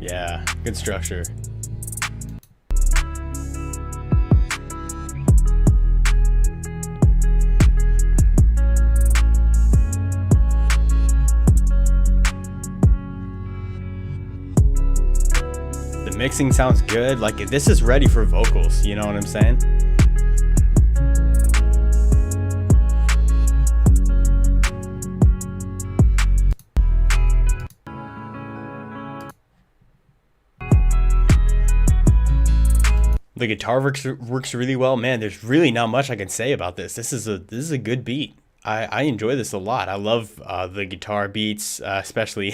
Yeah, good structure. The mixing sounds good. Like, this is ready for vocals, you know what I'm saying? The guitar works really well, man. There's really not much I can say about this. This is a good beat. I enjoy this a lot. I love the guitar beats, especially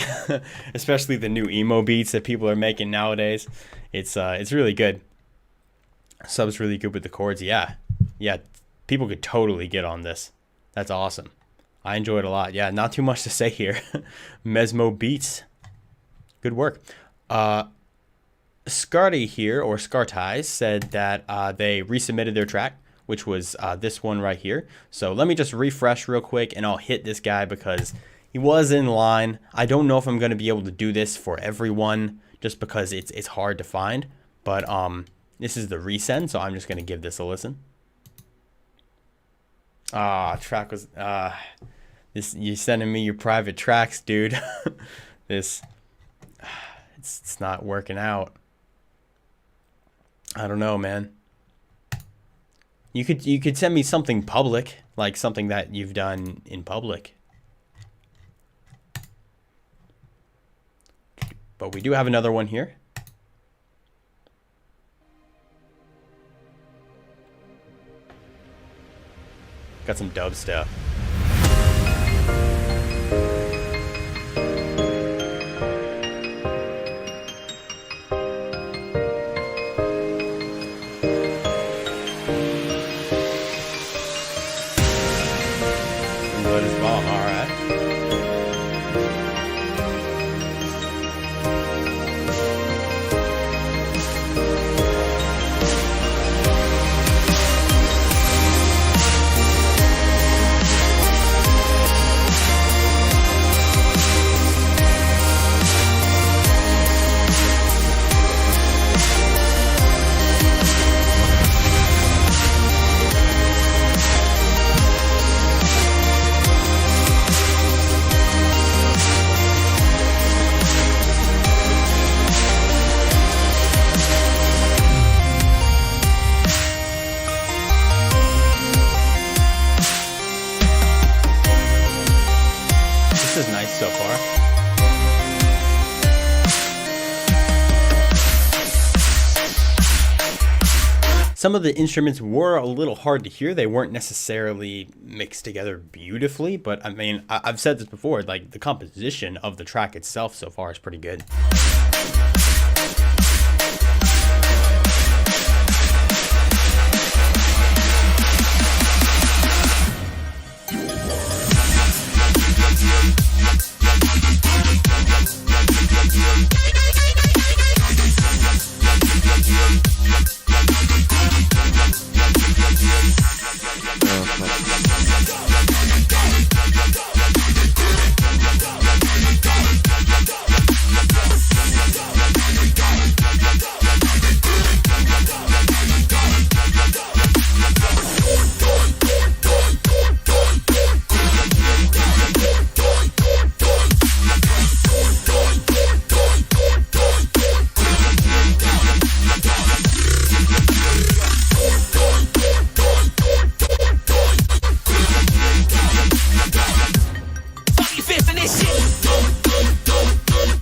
especially the new emo beats that people are making nowadays. It's really good. Sub's really good with the chords. Yeah, people could totally get on this. That's awesome. I enjoy it a lot. Yeah, not too much to say here. Mesmo Beats, good work. Scarty here, or Scarties, said that they resubmitted their track, which was this one right here. So let me just refresh real quick and I'll hit this guy because he was in line. I don't know if I'm going to be able to do this for everyone just because it's hard to find. But this is the resend, so I'm just going to give this a listen. Track was... you sending me your private tracks, dude. It's not working out. I don't know, man. You could send me something public, like something that you've done in public. But we do have another one here. Got some dubstep. This is nice so far. Some of the instruments were a little hard to hear. They weren't necessarily mixed together beautifully, but I mean, I've said this before, like the composition of the track itself so far is pretty good.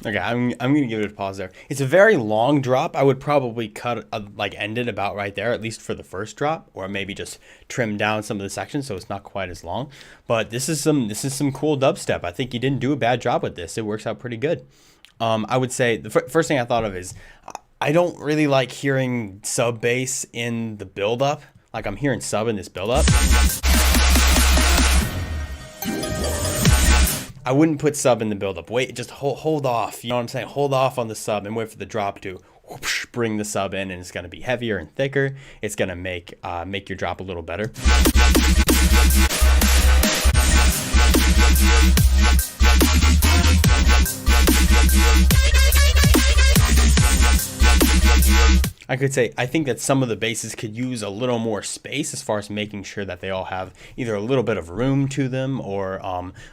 Okay, I'm gonna give it a pause there. It's a very long drop. I would probably cut like end it about right there, at least for the first drop, or maybe just trim down some of the sections so it's not quite as long. But this is some cool dubstep. I think you didn't do a bad job with this. It works out pretty good. I would say the first thing I thought of is I don't really like hearing sub bass in the build-up. Like I'm hearing sub in this build-up. I wouldn't put sub in the build-up. Wait, just hold off. You know what I'm saying? Hold off on the sub and wait for the drop to whoosh, bring the sub in, and it's going to be heavier and thicker. It's going to make your drop a little better. I could say I think that some of the basses could use a little more space as far as making sure that they all have either a little bit of room to them or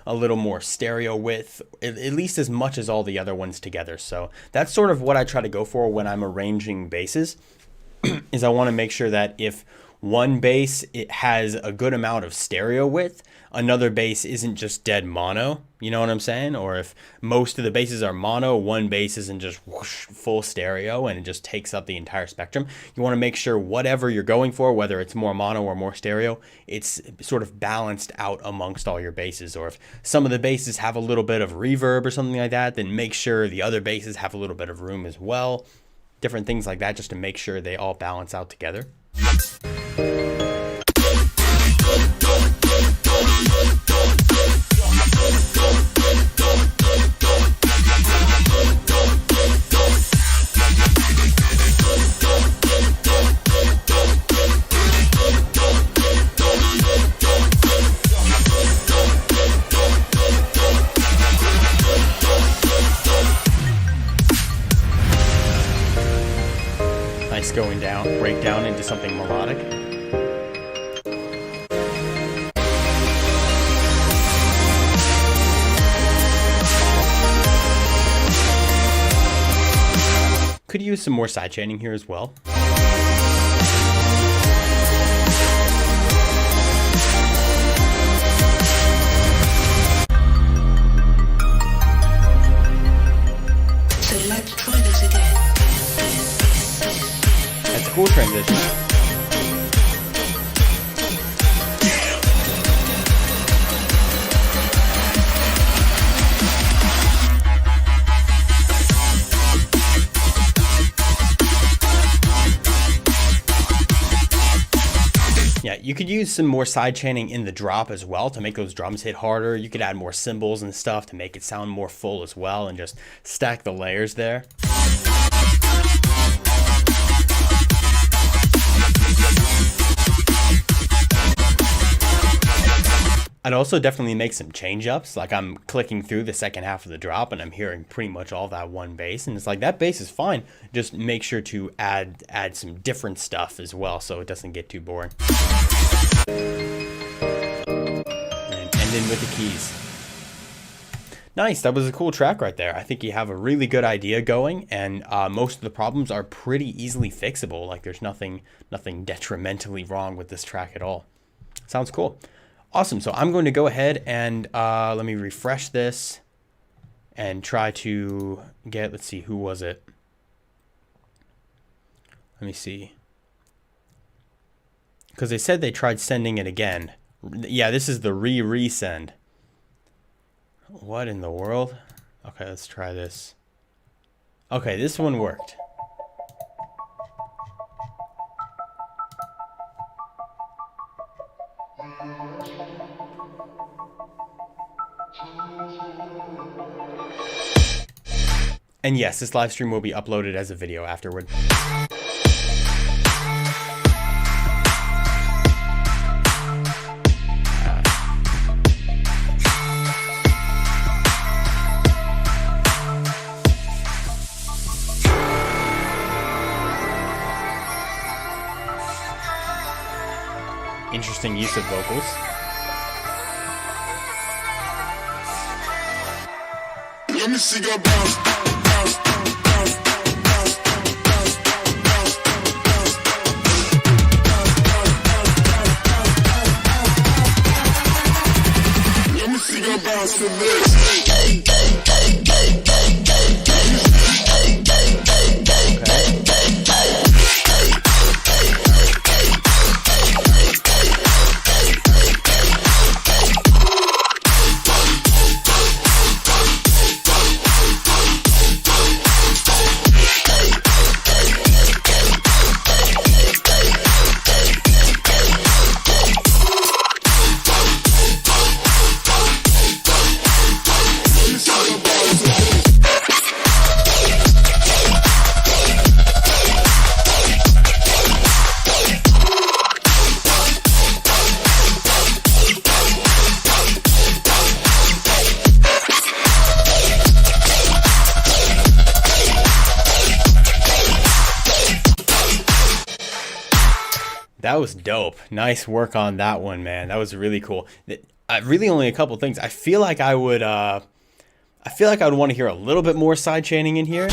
a little more stereo width, at least as much as all the other ones together. So that's sort of what I try to go for when I'm arranging basses is I want to make sure that if one bass it has a good amount of stereo width, another bass isn't just dead mono, you know what I'm saying? Or if most of the basses are mono, one bass isn't just whoosh, full stereo and it just takes up the entire spectrum. You want to make sure whatever you're going for, whether it's more mono or more stereo, it's sort of balanced out amongst all your basses. Or if some of the basses have a little bit of reverb or something like that, then make sure the other basses have a little bit of room as well. Different things like that just to make sure they all balance out together. Nice going down, break down into something melodic. Could use some more sidechaining here as well. So I'd like to try this again. That's a cool transition. Yeah, you could use some more sidechaining in the drop as well to make those drums hit harder. You could add more cymbals and stuff to make it sound more full as well and just stack the layers there. I'd also definitely make some change ups. Like I'm clicking through the second half of the drop and I'm hearing pretty much all that one bass, and it's like that bass is fine. Just make sure to add some different stuff as well so it doesn't get too boring. And end in with the keys. Nice, that was a cool track right there. I think you have a really good idea going, and most of the problems are pretty easily fixable. Like there's nothing detrimentally wrong with this track at all. Sounds cool. Awesome, so I'm going to go ahead and let me refresh this and try to get, let's see, who was it? Let me see. Because they said they tried sending it again. Yeah, this is the resend. What in the world? Okay, let's try this. Okay, this one worked. And yes, this live stream will be uploaded as a video afterward. Interesting use of vocals. Let me see your bounce, bounce, bounce, bounce, bounce, bounce, bounce, bounce. Let me see your bounce to this. That was dope. Nice work on that one, man. That was really cool. Really only a couple things. I feel like I would want to hear a little bit more side chaining in here.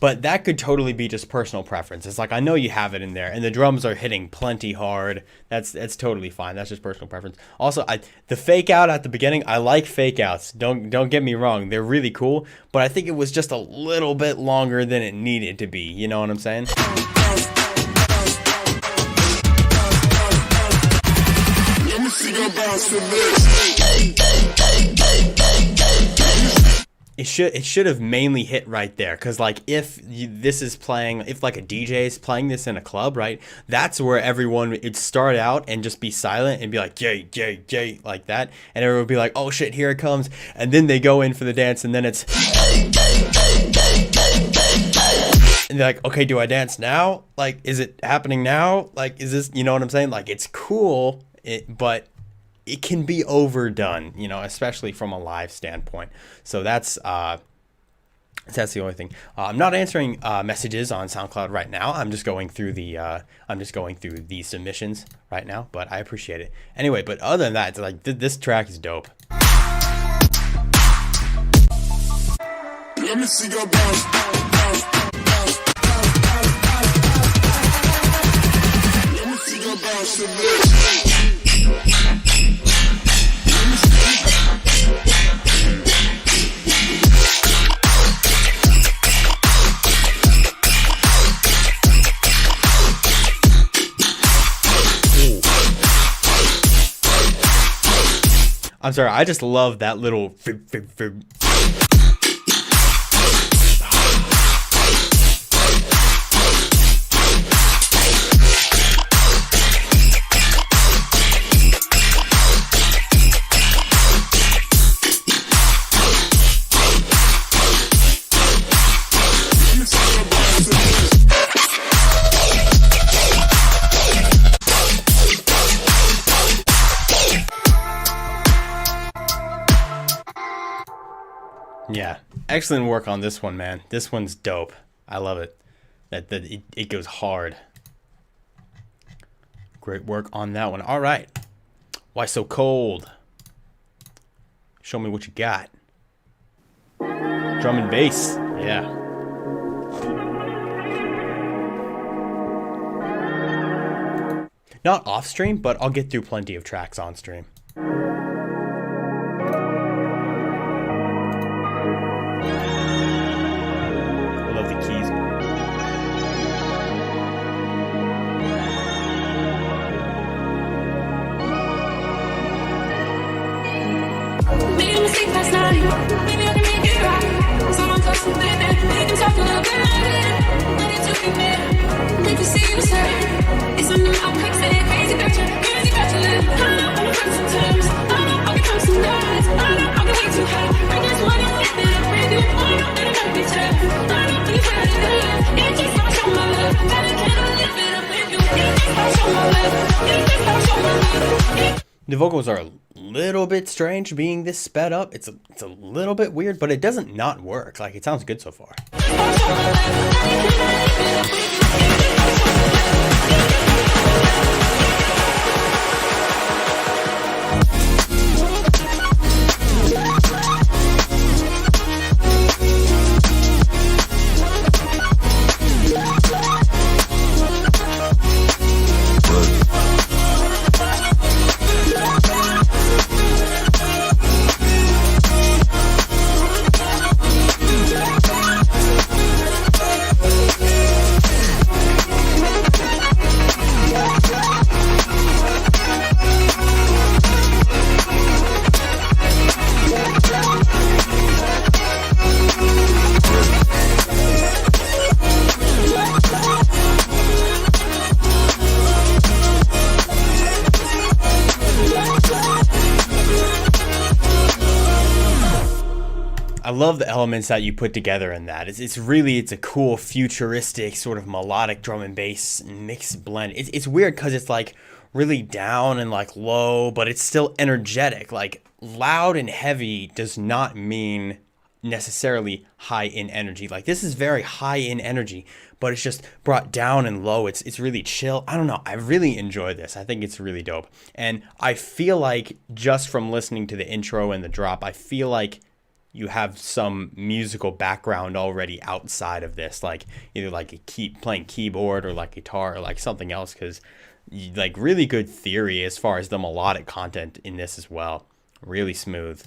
But that could totally be just personal preference. It's like, I know you have it in there and the drums are hitting plenty hard. That's totally fine. That's just personal preference. Also, the fake out at the beginning, I like fake outs. Don't get me wrong. They're really cool, but I think it was just a little bit longer than it needed to be. You know what I'm saying? Let me see your bounce for this. It should have mainly hit right there, because like if like a DJ is playing this in a club, right, that's where everyone would start out and just be silent and be like yay yay yay like that, and everyone would be like, oh shit, here it comes, and then they go in for the dance, and then it's and they're like, okay, do I dance now? Like, is it happening now? Like, is this, you know what I'm saying? Like, it's cool, but it can be overdone, you know, especially from a live standpoint. So that's the only thing. I'm not answering messages on SoundCloud right now. I'm just going through the submissions right now, but I appreciate it anyway. But other than that, it's like this track is dope. Let me see your bounce. Let me see your bounce for this. I'm sorry, I just love that little Yeah, excellent work on this one, man. This one's dope. I love it. It goes hard. Great work on that one. All right. Why so cold? Show me what you got. Drum and bass. Yeah. Not off stream, but I'll get through plenty of tracks on stream. The vocals are a little bit strange being this sped up. It's a little bit weird, but it doesn't not work. Like, it sounds good so far. I love the elements that you put together in that. It's a cool futuristic sort of melodic drum and bass mixed blend. It's weird because it's like really down and like low, but it's still energetic. Like, loud and heavy does not mean necessarily high in energy. Like this is very high in energy, but it's just brought down and low. It's really chill. I don't know. I really enjoy this. I think it's really dope. And I feel like just from listening to the intro and the drop, I feel like you have some musical background already outside of this, like either like playing keyboard or like guitar or like something else, because like really good theory as far as the melodic content in this as well. Really smooth.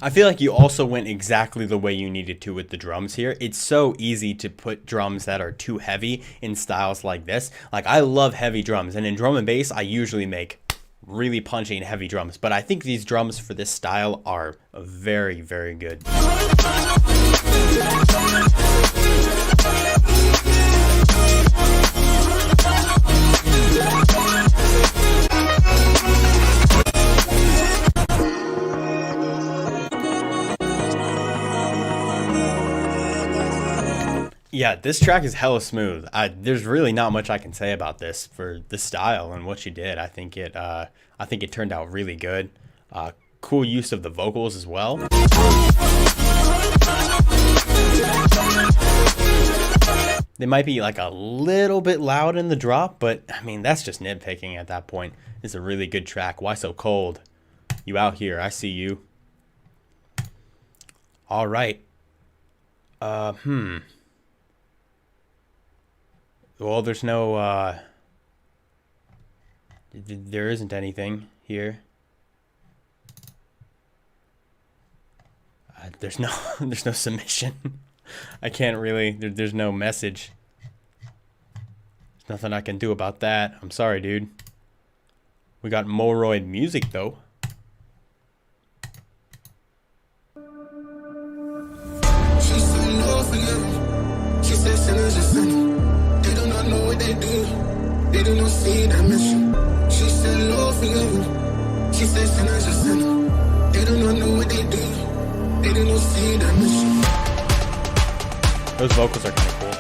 I feel like you also went exactly the way you needed to with the drums here. It's so easy to put drums that are too heavy in styles like this. Like I love heavy drums, and in drum and bass I usually make really punchy and heavy drums, but I think these drums for this style are very, very good. Yeah, this track is hella smooth. There's really not much I can say about this for the style and what she did. I think it turned out really good. Cool use of the vocals as well. They might be like a little bit loud in the drop, but I mean that's just nitpicking at that point. It's a really good track. Why so cold? You out here? I see you. All right. Well, there's no, there isn't anything here. There's no submission. I can't really, there's no message. There's nothing I can do about that. I'm sorry, dude. We got Moroid music, though. She's so low for you. She said sinners are sinning. They do not know what they do. They do not see that mission. She said low for you. She said sinners are sinning. They do not know what they do. They do not see that mission. Those vocals are kind of cool.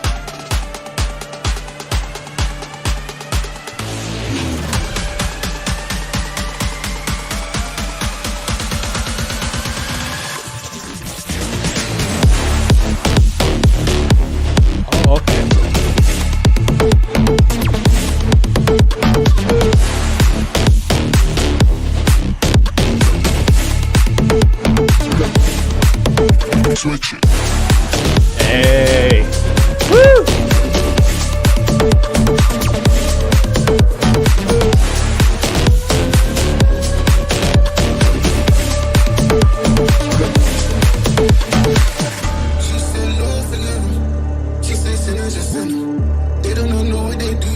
Switch it. Hey. Woo! She said low for you. She said sinners are sinning. They don't know what they do.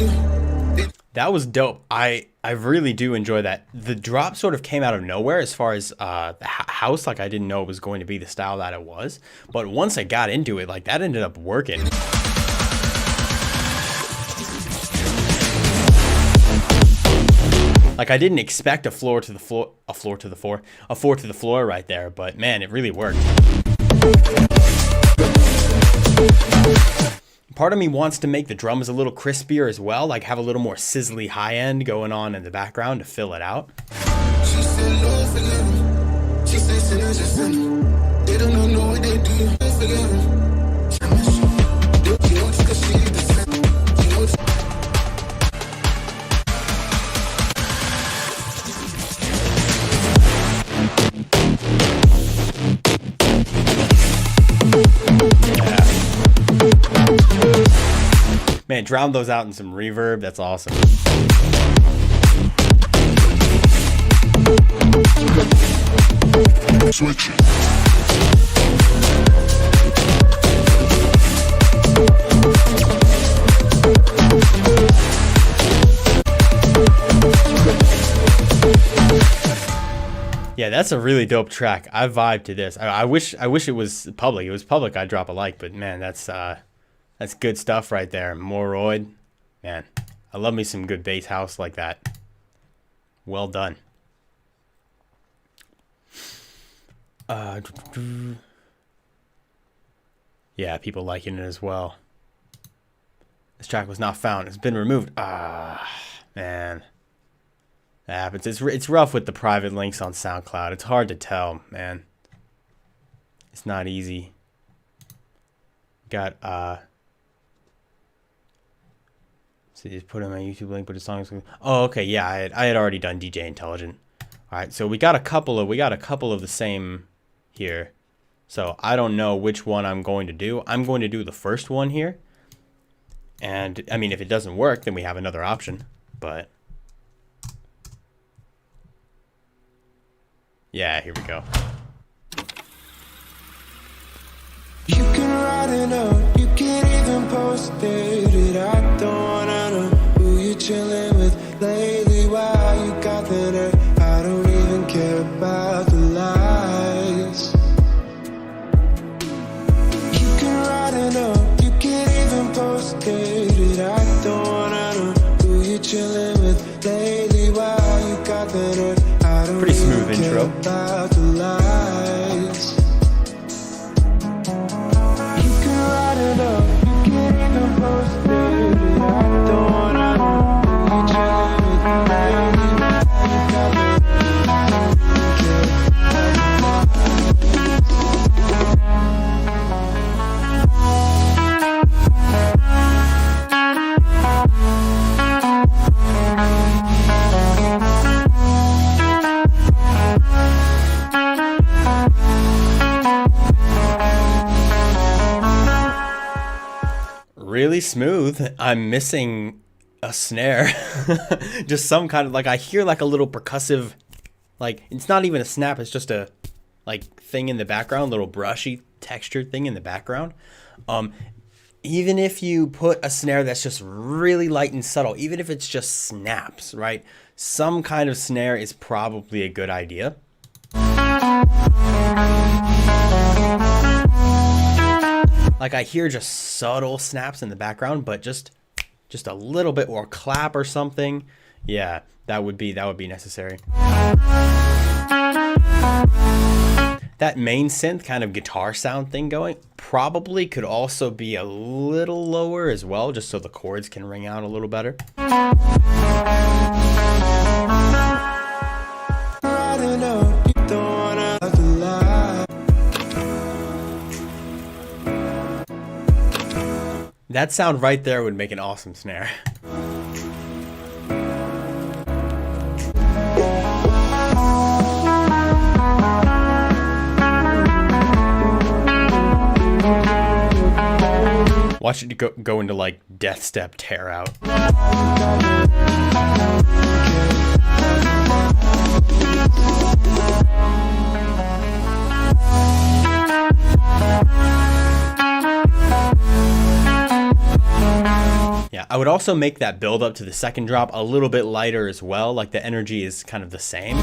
That was dope. I really do enjoy that. The drop sort of came out of nowhere as far as the house. Like I didn't know it was going to be the style that it was. But once I got into it, like that ended up working. Like I didn't expect a four to the floor right there. But man, it really worked. Part of me wants to make the drums a little crispier as well, like have a little more sizzly high end going on in the background to fill it out. She said low for you. She said sinners are sinning. They don't know what they do. Low for you. You know it's 'cause she the sin. You know it's Man, drown those out in some reverb. That's awesome. switch it. Yeah, that's a really dope track. I vibe to this. I wish it was public. It was public, I'd drop a like. But man, that's good stuff right there. Moroid, man, I love me some good bass house like that. Well done. Yeah, people liking it as well. This track was not found. It's been removed. Man. That happens. It's rough with the private links on SoundCloud. It's hard to tell, man. It's not easy. Got, so just put in my YouTube link, put a song. Oh, okay, yeah, I had already done DJ Intelligent. All right, so we got a couple of the same here. So I don't know which one I'm going to do. I'm going to do the first one here. And I mean, if it doesn't work, then we have another option. But yeah, here we go. You can write it up, you can even post it. I don't wanna know who you're chilling with lately. Why you got that nerve? I don't even care about the lies. You can write it up, you can even post it. I don't wanna know who you're chilling with lately. Why you got that nerve? I don't Pretty smooth even intro. care about the lies. Really smooth. I'm missing a snare. Just some kind of, like, I hear like a little percussive, like, it's not even a snap, it's just a like thing in the background, little brushy textured thing in the background. Even if you put a snare that's just really light and subtle, even if it's just snaps, right? Some kind of snare is probably a good idea. Like, I hear just subtle snaps in the background, but just a little bit, or clap or something. Yeah, that would be necessary. That main synth kind of guitar sound thing going probably could also be a little lower as well, just so the chords can ring out a little better. That sound right there would make an awesome snare. Watch it go into like death step tear out. Yeah, I would also make that build up to the second drop a little bit lighter as well. Like, the energy is kind of the same.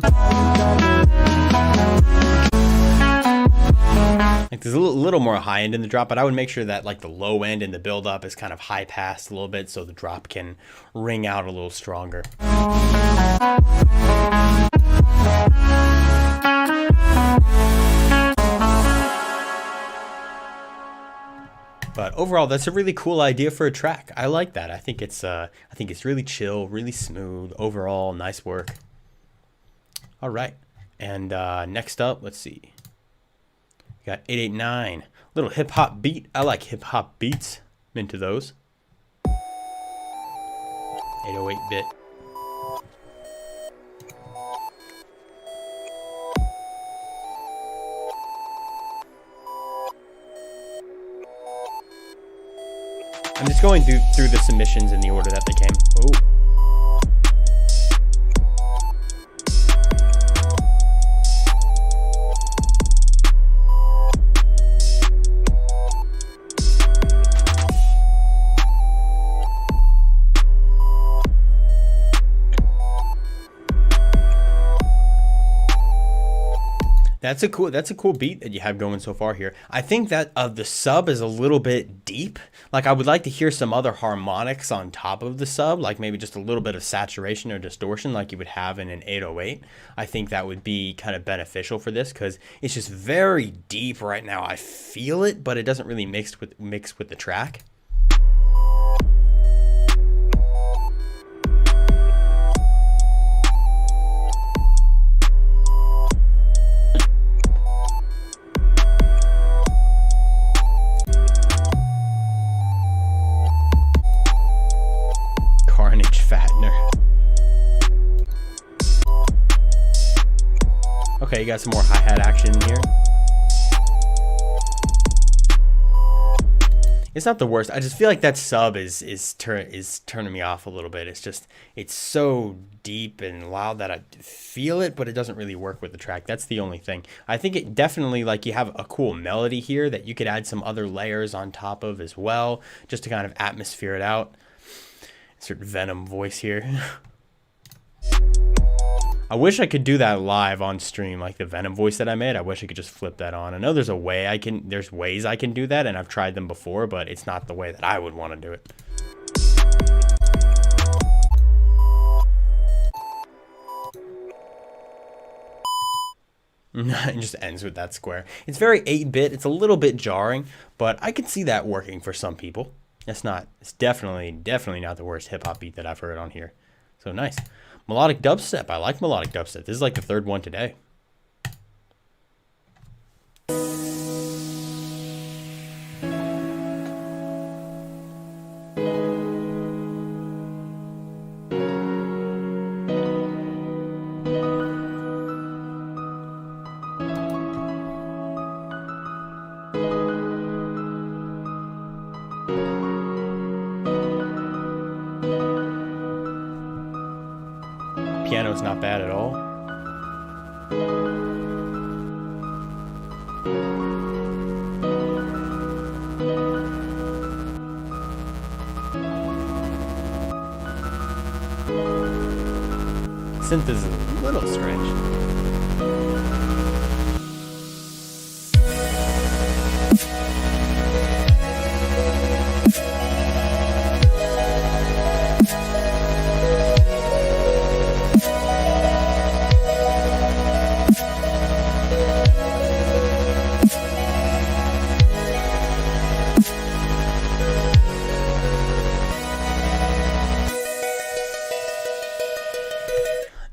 Like, there's a little more high end in the drop, but I would make sure that like the low end in the build up is kind of high passed a little bit, so the drop can ring out a little stronger. But overall, that's a really cool idea for a track. I like that. I think it's really chill, really smooth. Overall, nice work. All right, and next up, let's see. We got 889, little hip hop beat. I like hip hop beats. I'm into those. 808-bit. I'm just going through the submissions in the order that they came. Oh. that's a cool beat that you have going so far here. I think that the sub is a little bit deep. Like I would like to hear some other harmonics on top of the sub, like maybe just a little bit of saturation or distortion like you would have in an 808. I think that would be kind of beneficial for this because it's just very deep right now. I feel it, but it doesn't really mix with the track. Okay, you got some more hi-hat action here. It's not the worst. I just feel like that sub is turning me off a little bit. It's so deep and loud that I feel it, but it doesn't really work with the track. That's the only thing. I think it definitely, like, you have a cool melody here that you could add some other layers on top of as well, just to kind of atmosphere it out. Insert Venom voice here. I wish I could do that live on stream, like the Venom voice that I made. I wish I could just flip that on. I know there's ways I can do that, and I've tried them before, but it's not the way that I would want to do it. It just ends with that square. It's very 8-bit. It's a little bit jarring, but I can see that working for some people. It's definitely not the worst hip hop beat that I've heard on here. So nice. Melodic dubstep. I like melodic dubstep. This is like the third one today. Piano's not bad at all. Synth is a little strange.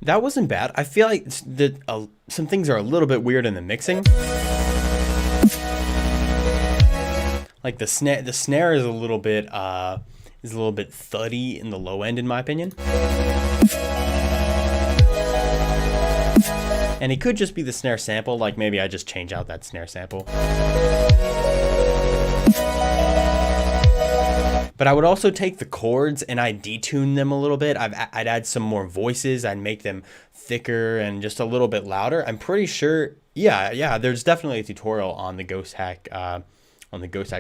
That wasn't bad. I feel like some things are a little bit weird in the mixing. Like the snare is a little bit thuddy in the low end, in my opinion. And it could just be the snare sample. Like maybe I just change out that snare sample. But I would also take the chords and I'd detune them a little bit. I'd add some more voices. I'd make them thicker and just a little bit louder. I'm pretty sure, yeah. There's definitely a tutorial on the Ghosthack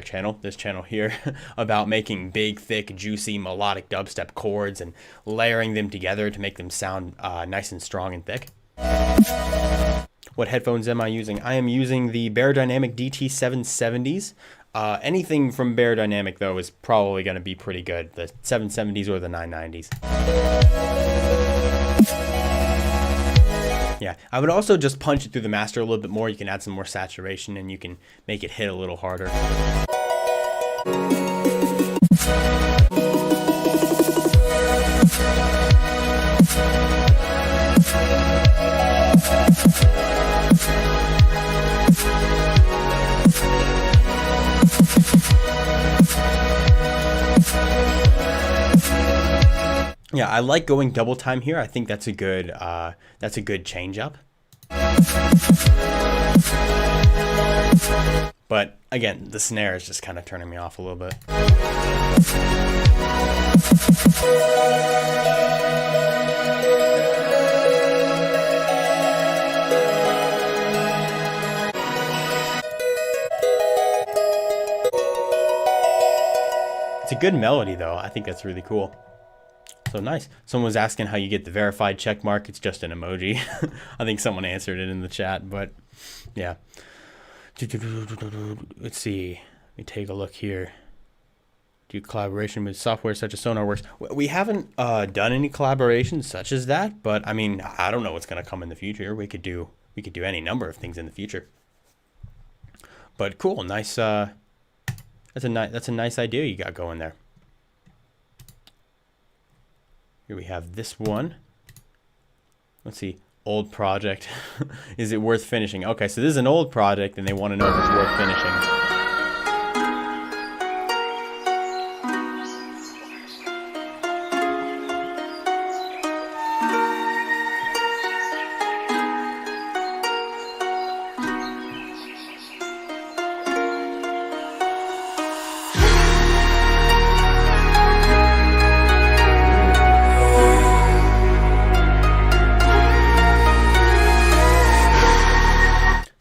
channel, this channel here, about making big, thick, juicy, melodic dubstep chords and layering them together to make them sound nice and strong and thick. What headphones am I using? I am using the Beyerdynamic DT770s. Anything from Beyerdynamic, though, is probably going to be pretty good. The 770s or the 990s. Yeah, I would also just punch it through the master a little bit more. You can add some more saturation and you can make it hit a little harder. Yeah, I like going double time here. I think that's a good change up. But again, the snare is just kind of turning me off a little bit. It's a good melody though. I think that's really cool. So nice. Someone was asking how you get the verified check mark. It's just an emoji. I think someone answered it in the chat, but Yeah. Let's see. Let me take a look here. Do collaboration with software such as SonarWorks. We haven't done any collaborations such as that, but I mean, I don't know what's going to come in the future. We could do any number of things in the future. But cool, nice. That's a nice idea you got going there. Here we have this one. Let's see. Old project. Is it worth finishing? Okay, so this is an old project and they want to know if it's worth finishing.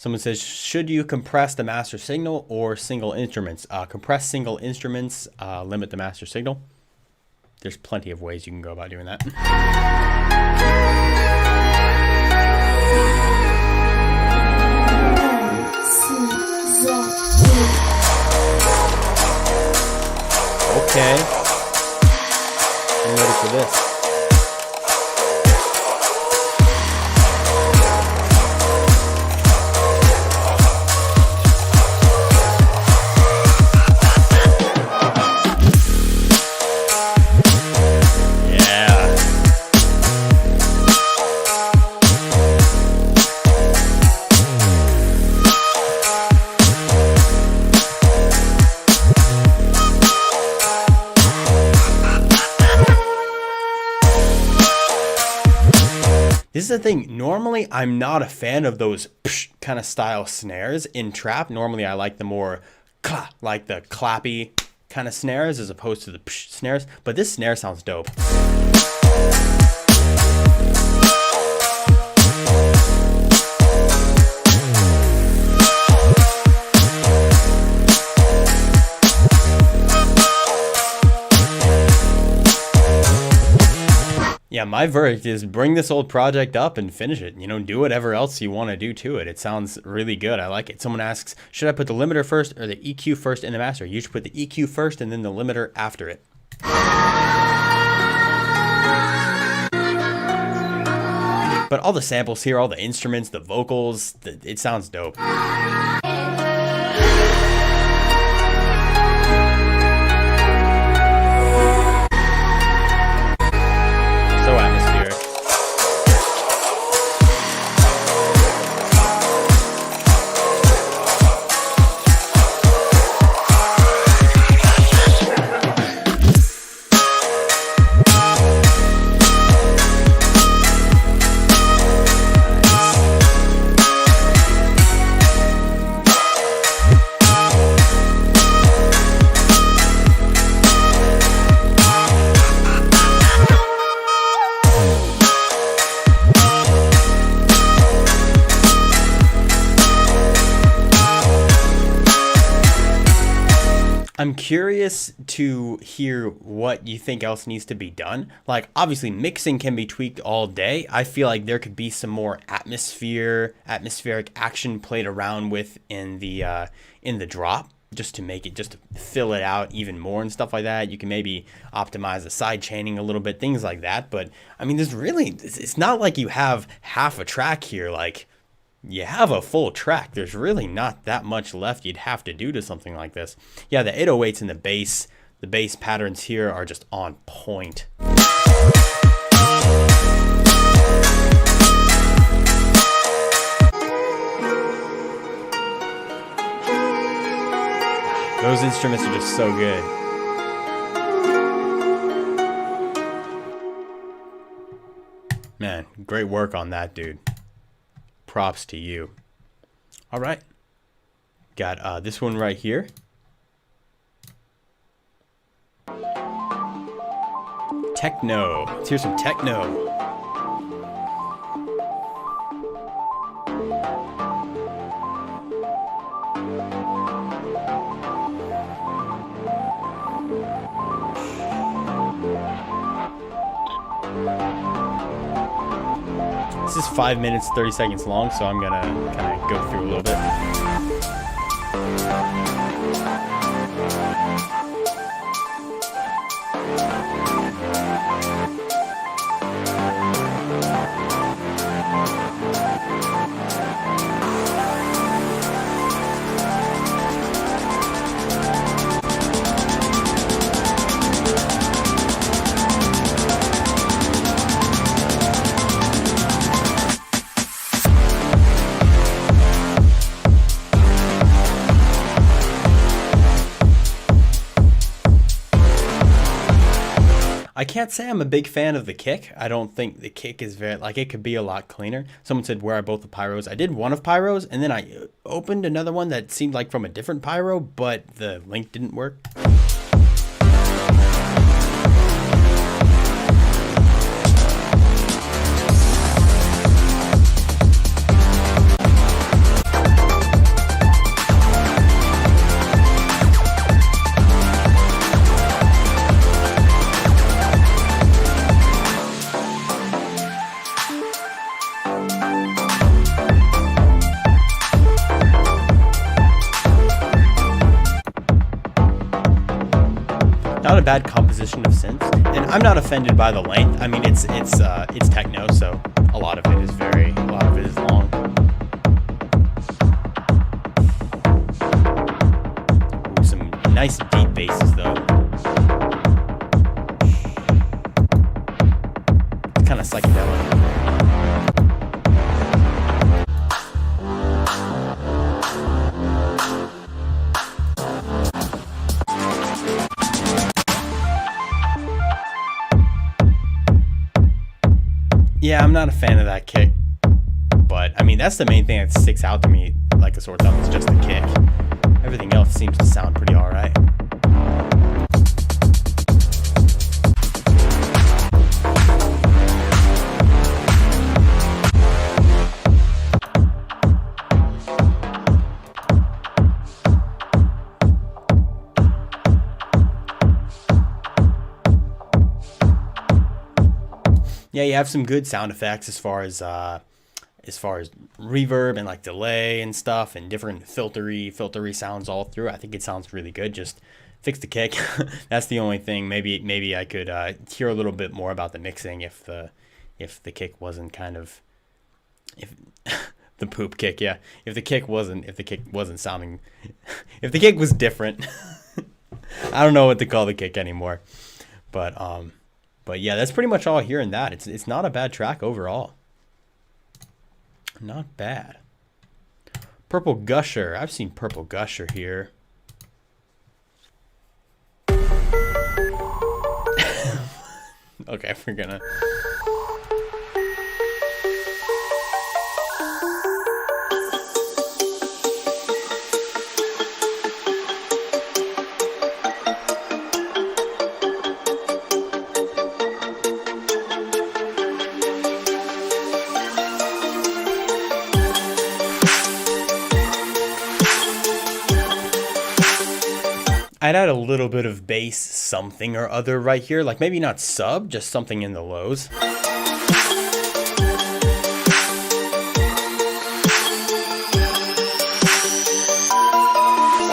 Someone says, should you compress the master signal or single instruments? Compress single instruments, limit the master signal. There's plenty of ways you can go about doing that. Okay. I'm ready for this. This is the thing. Normally, I'm not a fan of those kind of style snares in trap. Normally, I like the more like the clappy kind of snares as opposed to the snares. But this snare sounds dope. Yeah, my verdict is bring this old project up and finish it. You know, do whatever else you want to do to it. It sounds really good. I like it. Someone asks, should I put the limiter first or the EQ first in the master? You should put the EQ first and then the limiter after it. But all the samples here, all the instruments, the vocals, it sounds dope. I'm curious to hear what you think else needs to be done. Like, obviously, mixing can be tweaked all day. I feel like there could be some more atmospheric action played around with in the drop, just to fill it out even more and stuff like that. You can maybe optimize the side chaining a little bit, things like that. But I mean, it's not like you have half a track here. Like, you have a full track. There's really not that much left you'd have to do to something like this. Yeah, the 808s and the bass patterns here are just on point. Those instruments are just so good. Man, great work on that, dude. Props to you. All right. Got this one right here. Techno. Let's hear some techno. This is 5 minutes 30 seconds long, so I'm gonna kind of go through a little bit. I can't say I'm a big fan of the kick. I don't think the kick is very, like, it could be a lot cleaner. Someone said, where are both the Pyros? I did one of Pyros, and then I opened another one that seemed like from a different Pyro, but the link didn't work. Not a bad composition of synths, and I'm not offended by the length. I mean, it's techno, so a lot of it is long. Ooh, some nice deep basses though. It's kind of psychedelic. Yeah, I'm not a fan of that kick, but I mean, that's the main thing that sticks out to me like a sore thumb is just the kick. Everything else seems to sound pretty alright. Yeah, you have some good sound effects as far as reverb and like delay and stuff, and different filtery sounds all through. I think it sounds really good. Just fix the kick. That's the only thing. Maybe I could hear a little bit more about the mixing if the kick wasn't kind of, if the poop kick. Yeah, if the kick wasn't sounding, if the kick was different. I don't know what to call the kick anymore, but yeah, that's pretty much all here in that. It's not a bad track overall. Not bad. Purple Gusher. I've seen Purple Gusher here. Okay, we're gonna... I'd add a little bit of bass something or other right here, like maybe not sub, just something in the lows. Check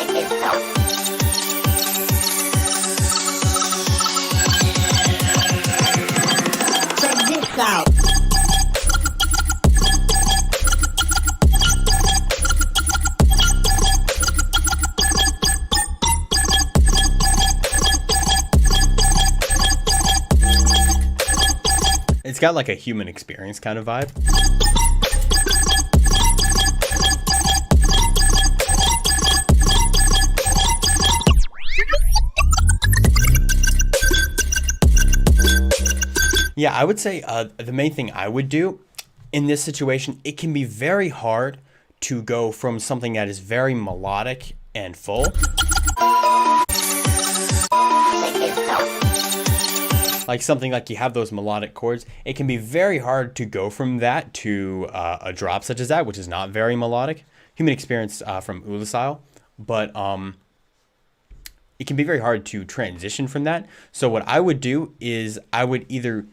this out. It's got like a human experience kind of vibe. Yeah, I would say the main thing I would do in this situation, it can be very hard to go from something that is very melodic and full, like something like you have those melodic chords. It can be very hard to go from that to a drop such as that, which is not very melodic. Human experience from Ulasile, but it can be very hard to transition from that. So what I would do is I would either,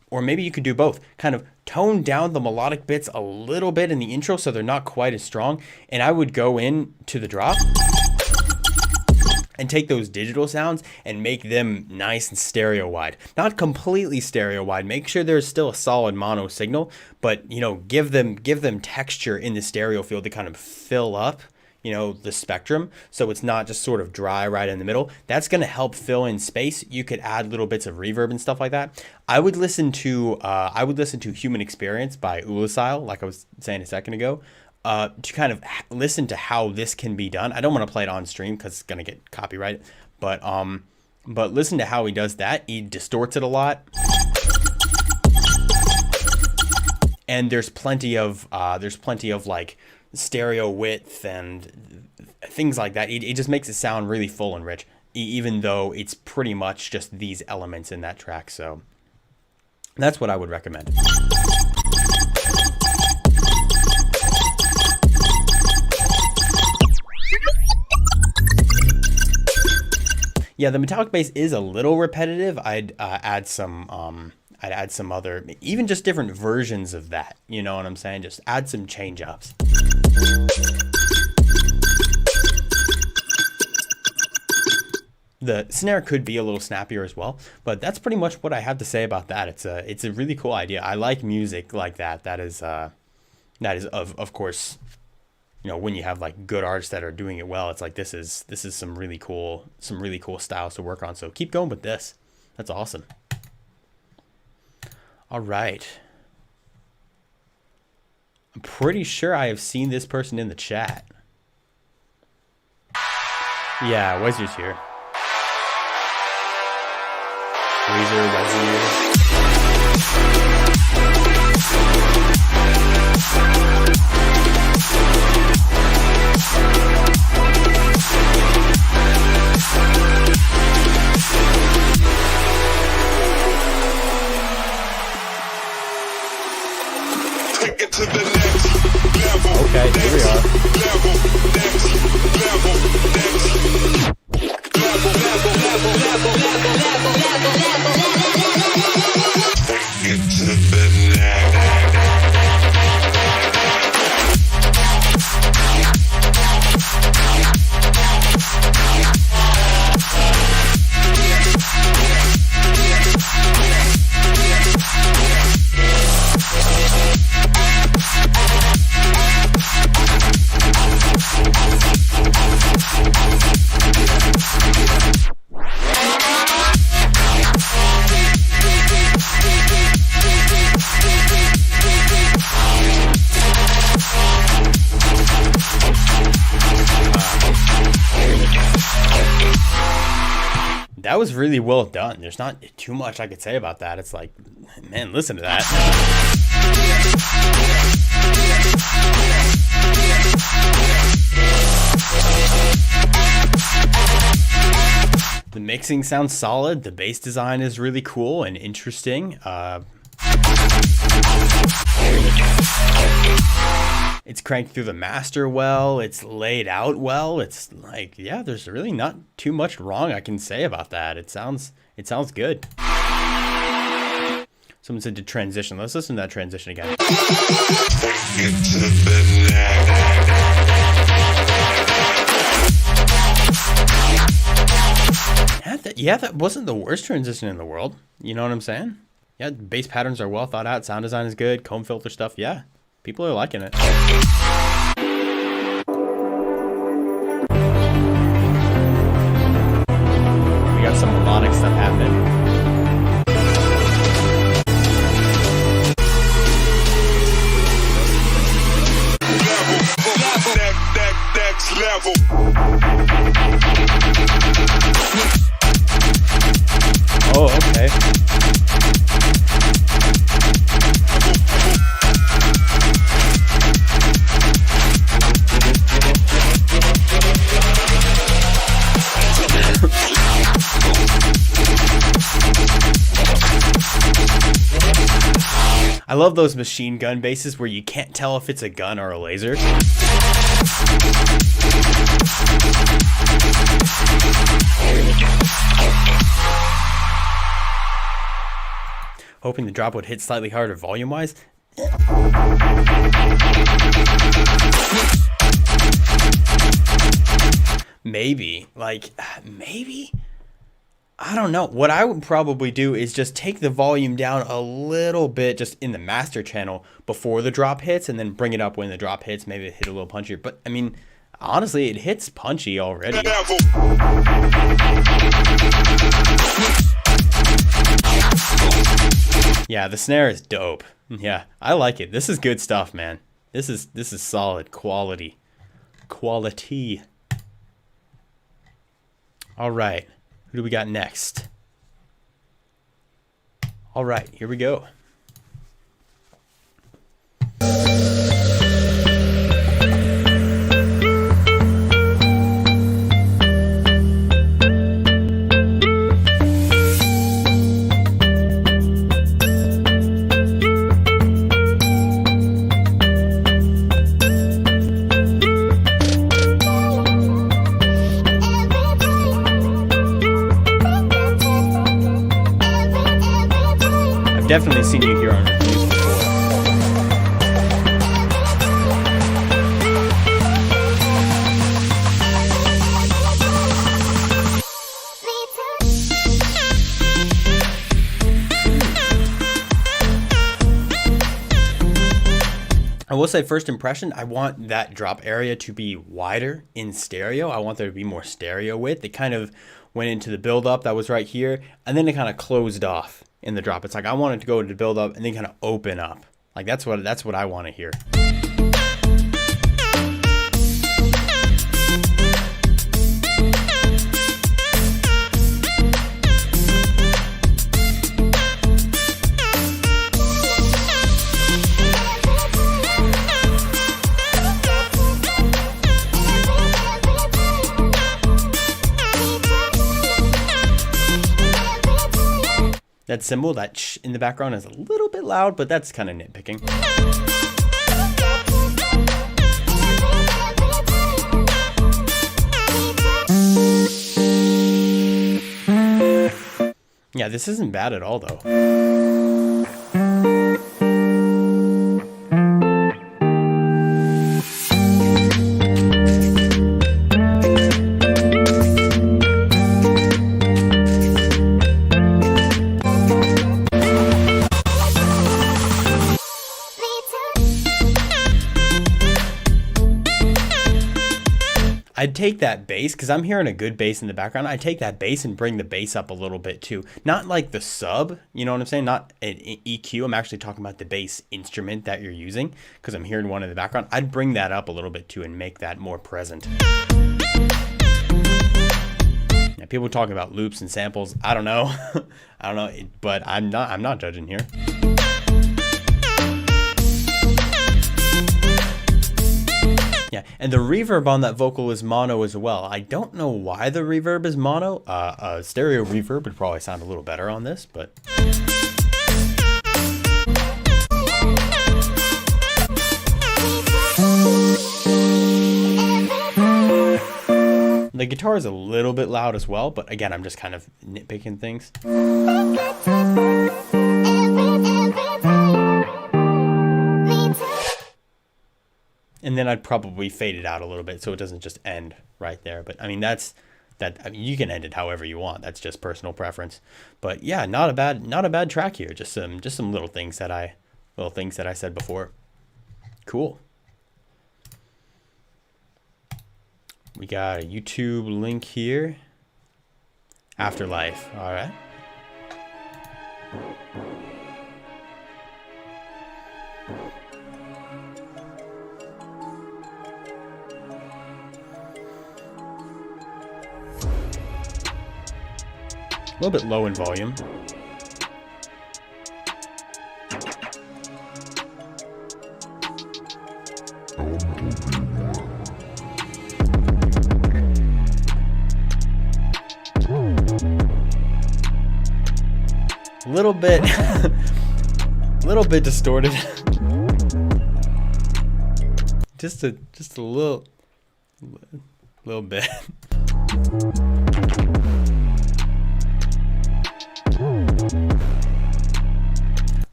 or maybe you could do both, kind of tone down the melodic bits a little bit in the intro so they're not quite as strong. And I would go in to the drop and take those digital sounds and make them nice and stereo wide. Not completely stereo wide. Make sure there's still a solid mono signal, but you know, give them texture in the stereo field to kind of fill up, you know, the spectrum, so it's not just sort of dry right in the middle. That's going to help fill in space. You could add little bits of reverb and stuff like that. I would listen to Human Experience by Ulasile, like I was saying a second ago, to kind of listen to how this can be done. I don't want to play it on stream because it's going to get copyrighted, but listen to how he does that. He distorts it a lot. And there's plenty of like stereo width and things like that. It just makes it sound really full and rich, even though it's pretty much just these elements in that track. So that's what I would recommend. Yeah, the metallic bass is a little repetitive. I'd add some other, even just different versions of that. You know what I'm saying? Just add some change ups. The snare could be a little snappier as well, but that's pretty much what I have to say about that. It's a really cool idea. I like music like that. That is of course, you know, when you have like good artists that are doing it well, it's like this is some really cool styles to work on. So keep going with this. That's awesome. All right. I'm pretty sure I have seen this person in the chat. Yeah, Wizard's here. Wizard. Take it to the next level. Okay, here we are. Take it to the next. That was really well done. There's not too much I could say about that. It's like, man, listen to that. The mixing sounds solid. The bass design is really cool and interesting. It's cranked through the master well. It's laid out well. It's like, yeah, there's really not too much wrong I can say about that. It sounds good. Someone said to transition. Let's listen to that transition again. Yeah, that wasn't the worst transition in the world. You know what I'm saying? Yeah, bass patterns are well thought out. Sound design is good. Comb filter stuff. Yeah, people are liking it. We got some melodic stuff happening. Next level. Oh, okay. I love those machine gun basses where you can't tell if it's a gun or a laser. Hoping the drop would hit slightly harder volume-wise. Maybe, I don't know. What I would probably do is just take the volume down a little bit just in the master channel before the drop hits, and then bring it up when the drop hits. Maybe it hit a little punchier. But I mean, honestly, it hits punchy already. Yeah, the snare is dope. Yeah, I like it. This is good stuff, man. This is solid quality. All right. Who do we got next? All right, here we go. Definitely seen you here on reviews before. I will say, first impression, I want that drop area to be wider in stereo. I want there to be more stereo width. It kind of went into the build up that was right here, and then it kind of closed off in the drop. It's like I want it to go to build up and then kind of open up. Like that's what I want to hear. That cymbal, that shh in the background is a little bit loud, but that's kind of nitpicking. Yeah, this isn't bad at all, though. I'd take that bass, because I'm hearing a good bass in the background. I'd take that bass and bring the bass up a little bit too. Not like the sub, you know what I'm saying? Not an EQ. I'm actually talking about the bass instrument that you're using, because I'm hearing one in the background. I'd bring that up a little bit too and make that more present. Yeah, people talk about loops and samples. I don't know. I don't know, but I'm not judging here. Yeah, and the reverb on that vocal is mono as well. I don't know why the reverb is mono. Stereo reverb would probably sound a little better on this, but... The guitar is a little bit loud as well, but again, I'm just kind of nitpicking things. And then I'd probably fade it out a little bit so it doesn't just end right there. But I mean, I mean, you can end it however you want. That's just personal preference. But yeah, not a bad track here. Just some little things that I said before. Cool. We got a YouTube link here. Afterlife. All right. A little bit low in volume. Little bit distorted. just a little bit.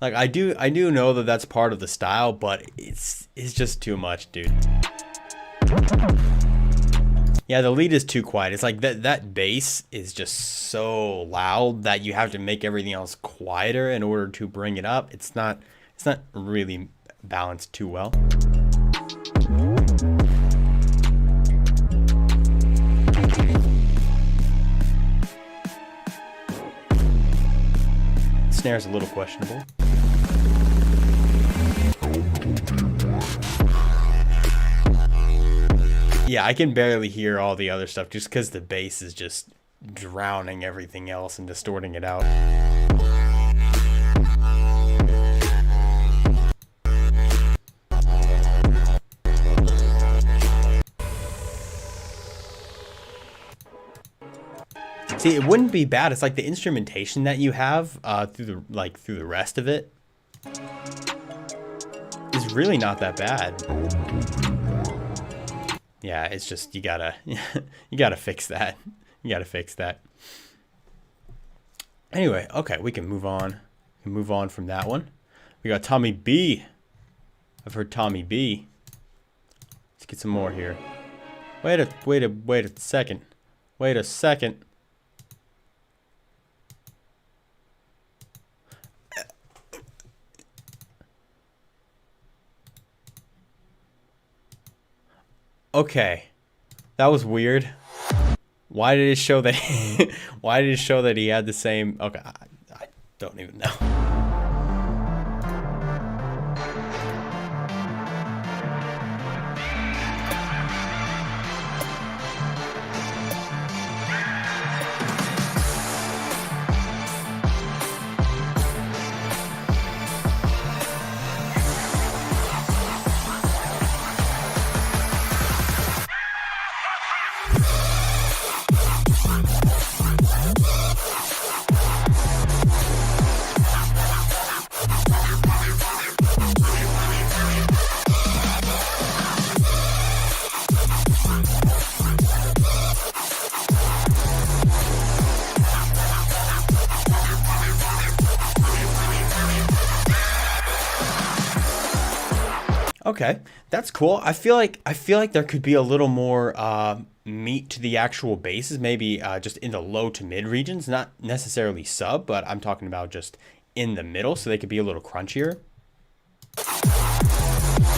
Like I do know that that's part of the style, but it's just too much, dude. Yeah, the lead is too quiet. It's like that bass is just so loud that you have to make everything else quieter in order to bring it up. It's not really balanced too well. Snare's a little questionable. Yeah, I can barely hear all the other stuff just because the bass is just drowning everything else and distorting it out. See, it wouldn't be bad. It's like the instrumentation that you have through the rest of it is really not that bad. Yeah, it's just you gotta fix that. You gotta fix that. Anyway, okay, we can move on. We can move on from that one. We got Tommy B. I've heard Tommy B. Let's get some more here. Wait a second. Wait a second. Okay, that was weird. Why did it show that? Why did it show that he had the same? Okay, I don't even know. Okay, that's cool. I feel like there could be a little more meat to the actual basses, maybe just in the low to mid regions, not necessarily sub, but I'm talking about just in the middle, so they could be a little crunchier.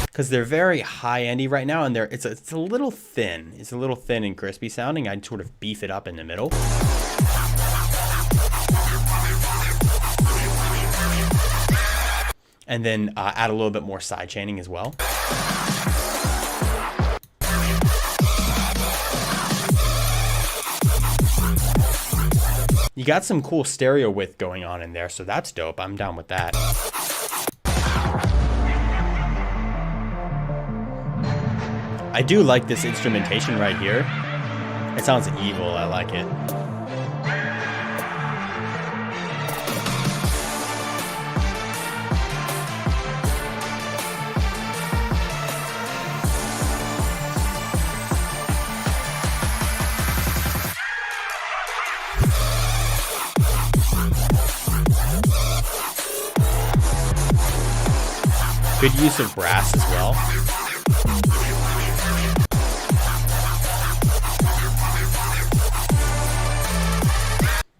Because they're very high-endy right now, and it's a little thin. It's a little thin and crispy sounding. I'd sort of beef it up in the middle. And then add a little bit more side chaining as well. You got some cool stereo width going on in there, so that's dope. I'm down with that. I do like this instrumentation right here. It sounds evil. I like it. Good use of brass as well.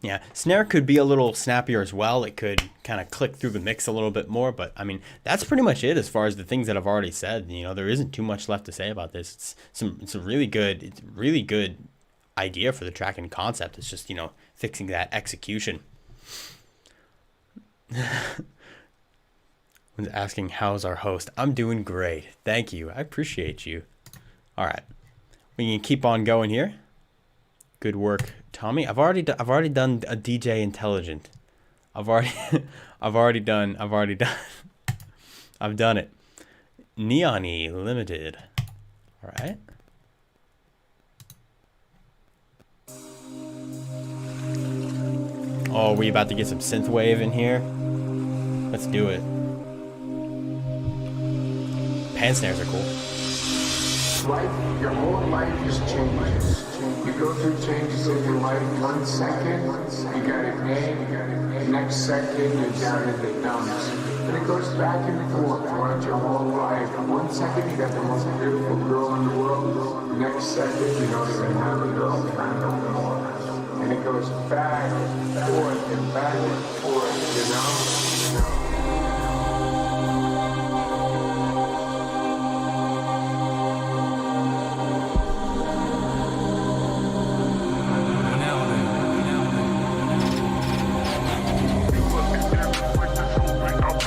Yeah, snare could be a little snappier as well. It could kind of click through the mix a little bit more, but I mean, that's pretty much it as far as the things that I've already said. You know, there isn't too much left to say about this. It's a really good idea for the track and concept. It's just, you know, fixing that execution. Was asking how's our host. I'm doing great, thank you. I appreciate you. All right, we can keep on going here. Good work, Tommy. I've already done a DJ Intelligent. I've done it. Neon-y Limited. All right. Oh, we about to get some synthwave in here? Let's do it. Pan snares are cool. Life, your whole life is changes. You go through changes in your life. 1 second, you got it A. Next second, you're down in the dumps. And it goes back and forth throughout your whole life. 1 second you got the most beautiful girl in the world. Next second you don't even have a girlfriend. And it goes back and forth and back and forth, you know?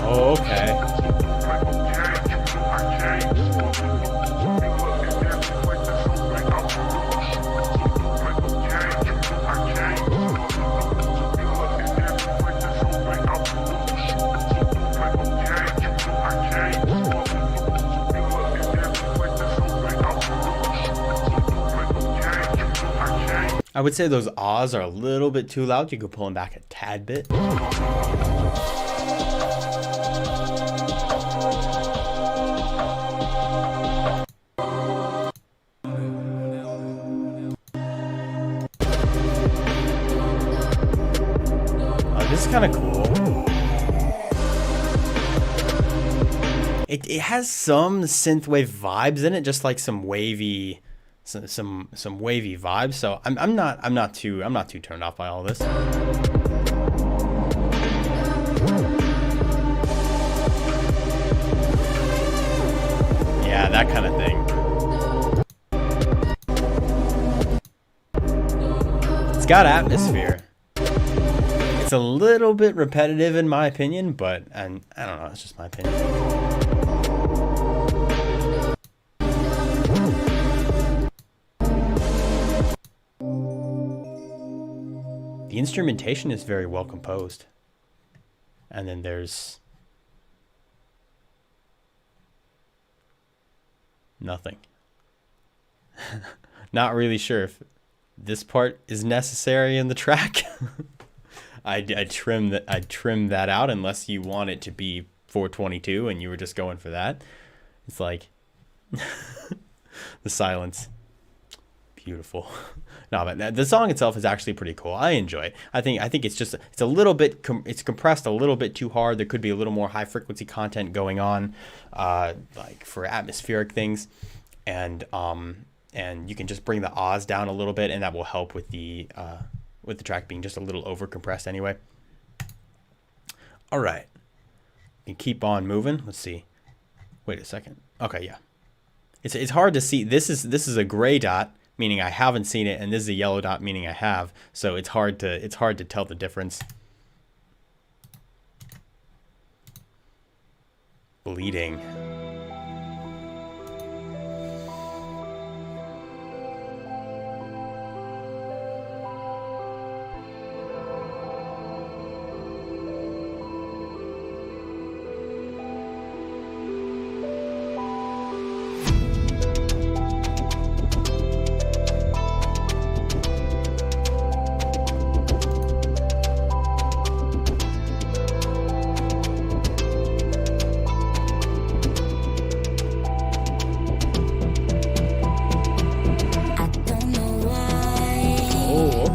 Oh, okay. I would say those ahs are a little bit too loud. You could pull them back a tad bit. This is kind of cool. It has some synthwave vibes in it, just like some wavy, some wavy vibes. So I'm not too turned off by all this. Yeah, that kind of thing. It's got atmosphere. It's a little bit repetitive in my opinion, but I don't know, it's just my opinion. The instrumentation is very well composed. And then there's nothing. Not really sure if this part is necessary in the track. I'd trim that out unless you want it to be 422 and you were just going for that. It's like the silence, beautiful. No, but the song itself is actually pretty cool. I enjoy it. I think it's a little bit it's compressed a little bit too hard. There could be a little more high frequency content going on, like for atmospheric things, and you can just bring the ahs down a little bit, and that will help with the track being just a little over compressed anyway. All right, you keep on moving. Let's see. Wait a second. Okay, yeah. It's hard to see. This is a gray dot, meaning I haven't seen it, and this is a yellow dot, meaning I have. So it's hard to tell the difference. Bleeding.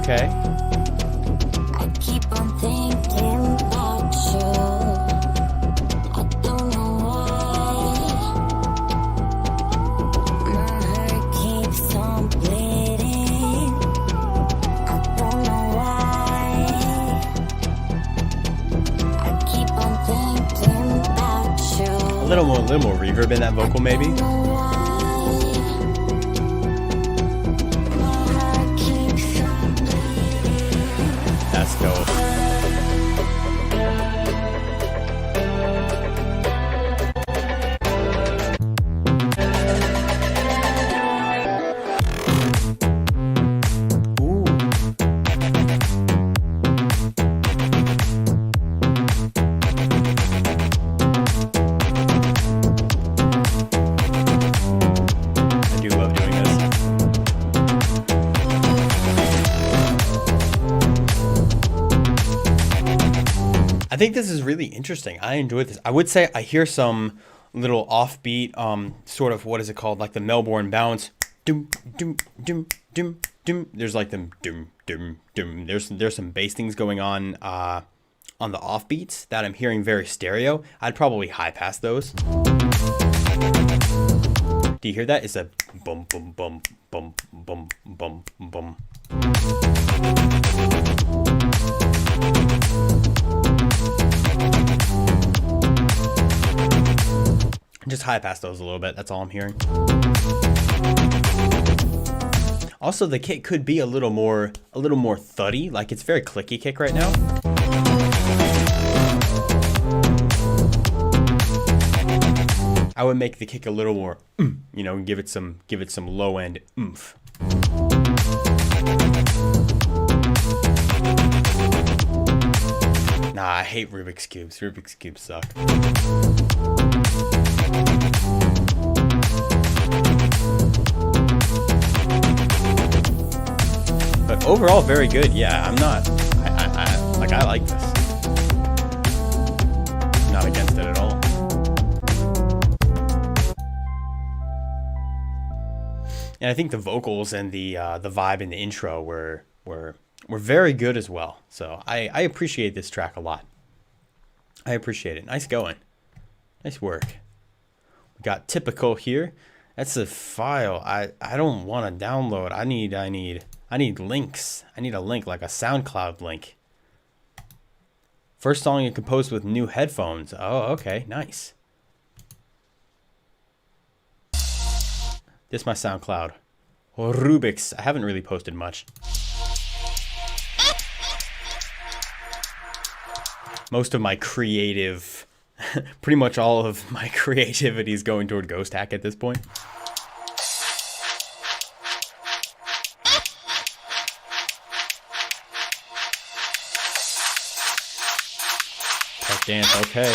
Okay. I keep on thinking about you. I don't know why. My heart keeps on bleeding. I don't know why. I keep on thinking about you. A little more reverb in that vocal, maybe. That's dope. I do love doing this. I think this is really interesting. I enjoy this. I would say I hear some little offbeat, sort of, what is it called? Like the Melbourne bounce. Doom, doom, doom, doom, doom. There's like them doom, doom, doom. There's some bass things going on on the offbeats that I'm hearing very stereo, I'd probably high pass those. Do you hear that? It's a boom, boom, boom, boom, boom, boom, boom. Just high pass those a little bit. That's all I'm hearing. Also, the kick could be a little more thuddy. Like, it's very clicky kick right now. I would make the kick a little more, you know, give it some low end oomph. Nah, I hate Rubik's cubes. Rubik's cubes suck. But overall, very good. Yeah, I'm not. I like this. I'm not against it at all. And I think the vocals and the vibe in the intro were very good as well. So I appreciate this track a lot. I appreciate it. Nice going. Nice work. We got Typical here. That's a file I don't want to download. I need links. I need a link, like a SoundCloud link. First song you composed with new headphones. Oh, okay, nice. This is my SoundCloud. RUBICS. I haven't really posted much. Most of my creative, pretty much all of my creativity is going toward Ghosthack at this point. Tech dance, okay.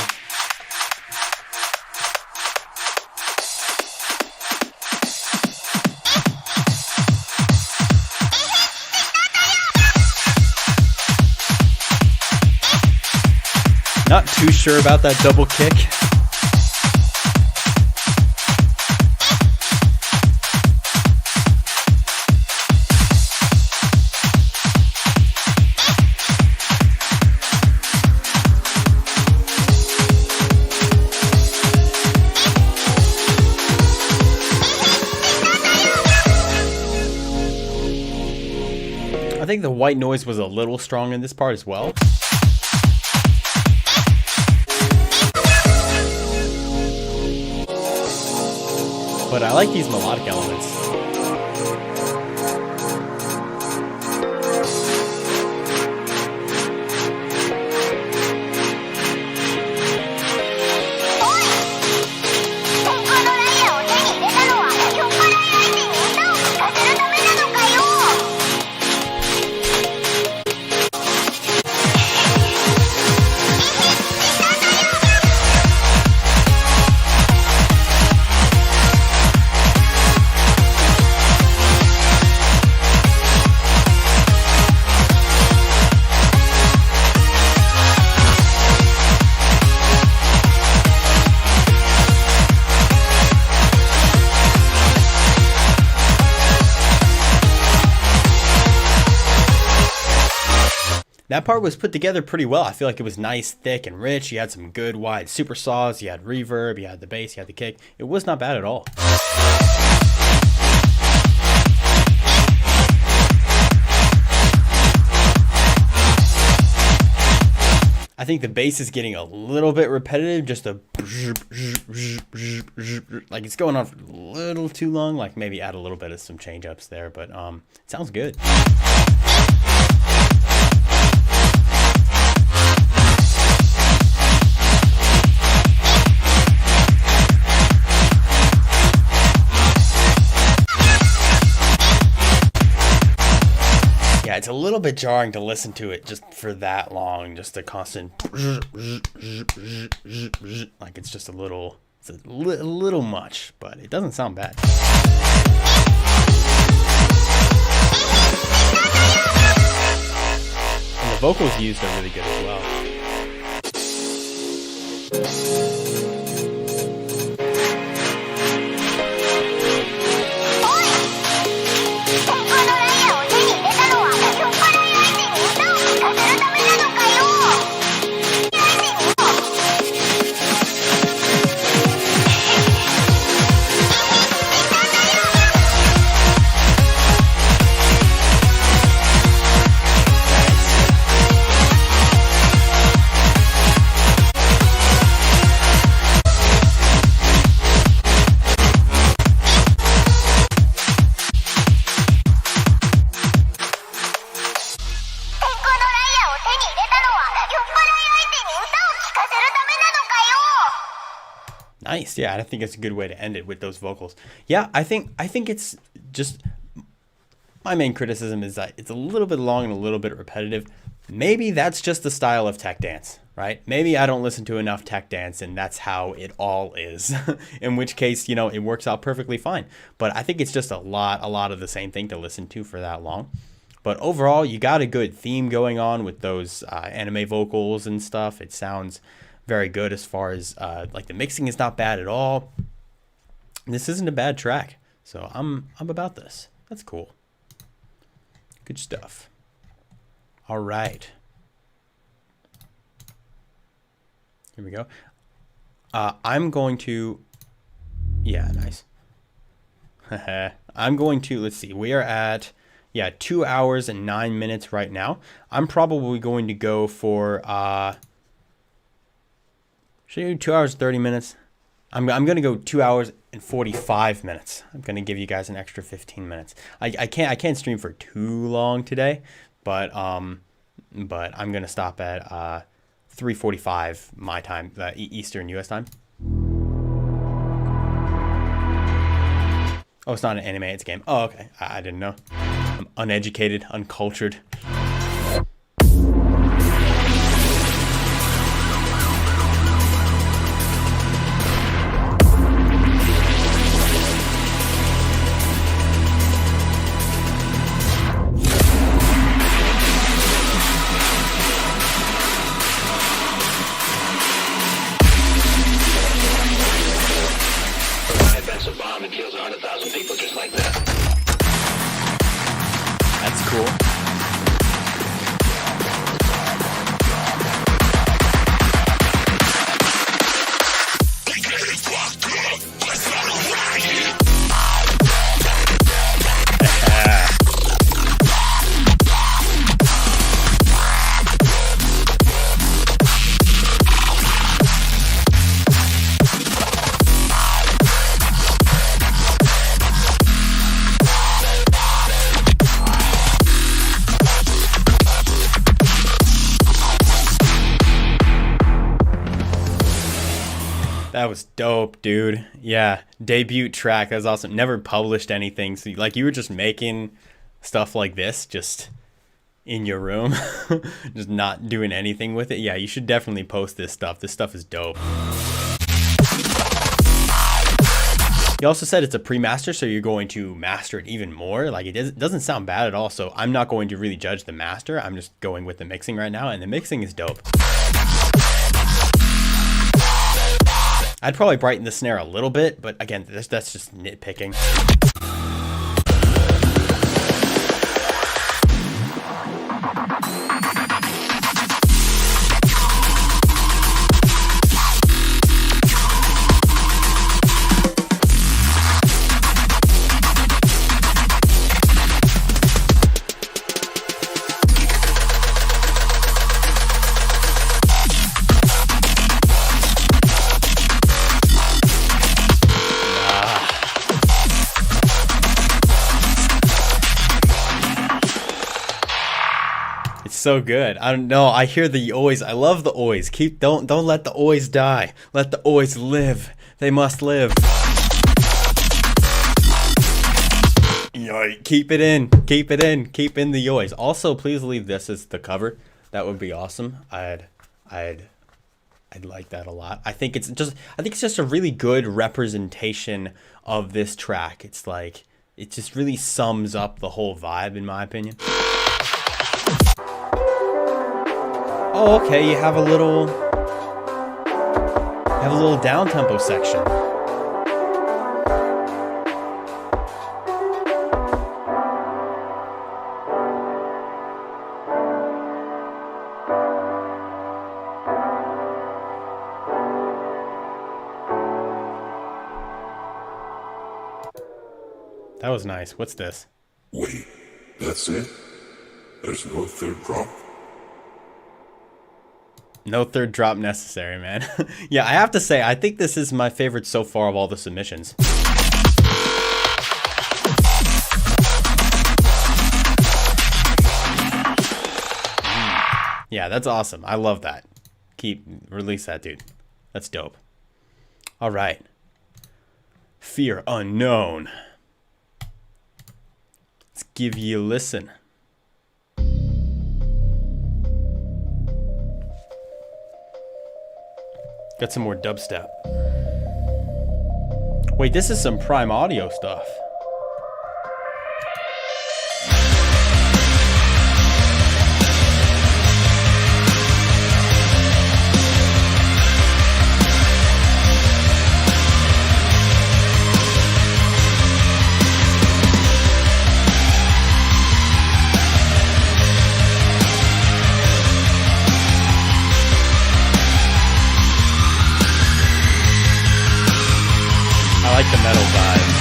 Not too sure about that double kick. I think the white noise was a little strong in this part as well. But I like these melodic elements. That part was put together pretty well. I feel like it was nice, thick, and rich. You had some good wide super saws. You had reverb. You had the bass. You had the kick. It was not bad at all. I think the bass is getting a little bit repetitive. Just a like it's going on for a little too long. Like maybe add a little bit of some change ups there, but it sounds good. Yeah, it's a little bit jarring to listen to it just for that long, just a constant like it's just a little much, but it doesn't sound bad. And the vocals used are really good as well. Nice. Yeah, I think it's a good way to end it with those vocals. Yeah, I think it's just, my main criticism is that it's a little bit long and a little bit repetitive. Maybe that's just the style of tech dance, right? Maybe I don't listen to enough tech dance and that's how it all is. In which case, it works out perfectly fine. But I think it's just a lot of the same thing to listen to for that long. But overall, you got a good theme going on with those anime vocals and stuff. It sounds very good as far as like the mixing is not bad at all. This isn't a bad track. So I'm about this. That's cool. Good stuff. All right. Here we go. I'm going to, yeah, nice. I'm going to, let's see, we are at, 2 hours and 9 minutes right now. I'm probably going to go for, should I do 2 hours, 30 minutes? I'm going to go 2 hours and 45 minutes. I'm going to give you guys an extra 15 minutes. I can't stream for too long today, but I'm going to stop at 3:45 my time, Eastern US time. Oh, it's not an anime, it's a game. Oh, okay. I didn't know. I'm uneducated, uncultured. That's cool. That was dope, dude. Yeah, debut track. That was awesome. Never published anything. So, like, you were just making stuff like this just in your room, just not doing anything with it. Yeah, you should definitely post this stuff. This stuff is dope. You also said it's a pre-master, so you're going to master it even more. Like, it doesn't sound bad at all. So I'm not going to really judge the master. I'm just going with the mixing right now, and the mixing is dope. I'd probably brighten the snare a little bit, but again, that's just nitpicking. So good. I don't know. I hear the ois. I love the ois. Don't let the ois die. Let the ois live. They must live. Yoy. Keep it in. Keep it in. Keep in the ois. Also, please leave this as the cover. That would be awesome. I'd like that a lot. I think it's just a really good representation of this track. It's like it just really sums up the whole vibe, in my opinion. Oh, okay, you have a little down tempo section. That was nice. What's this? Wait, that's it? There's no third drop? No third drop necessary, man. Yeah, I have to say, I think this is my favorite so far of all the submissions. Yeah, that's awesome. I love that. Release that, dude. That's dope. All right. Fear Unknown. Let's give you a listen. Got some more dubstep. Wait, this is some Prime Audio stuff. I like the metal vibes.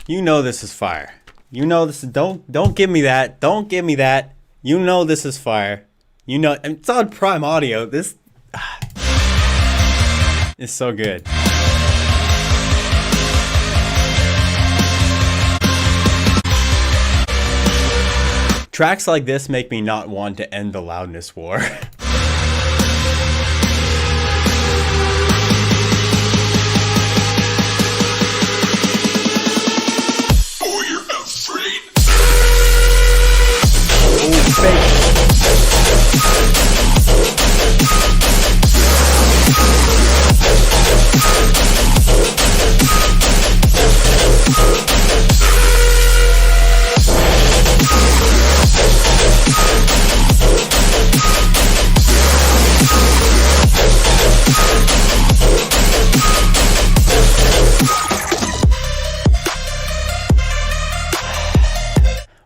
You know this is fire. You know this is don't give me that. Don't give me that. You know this is fire. You know it's on Prime Audio. This is so good. Tracks like this make me not want to end the loudness war.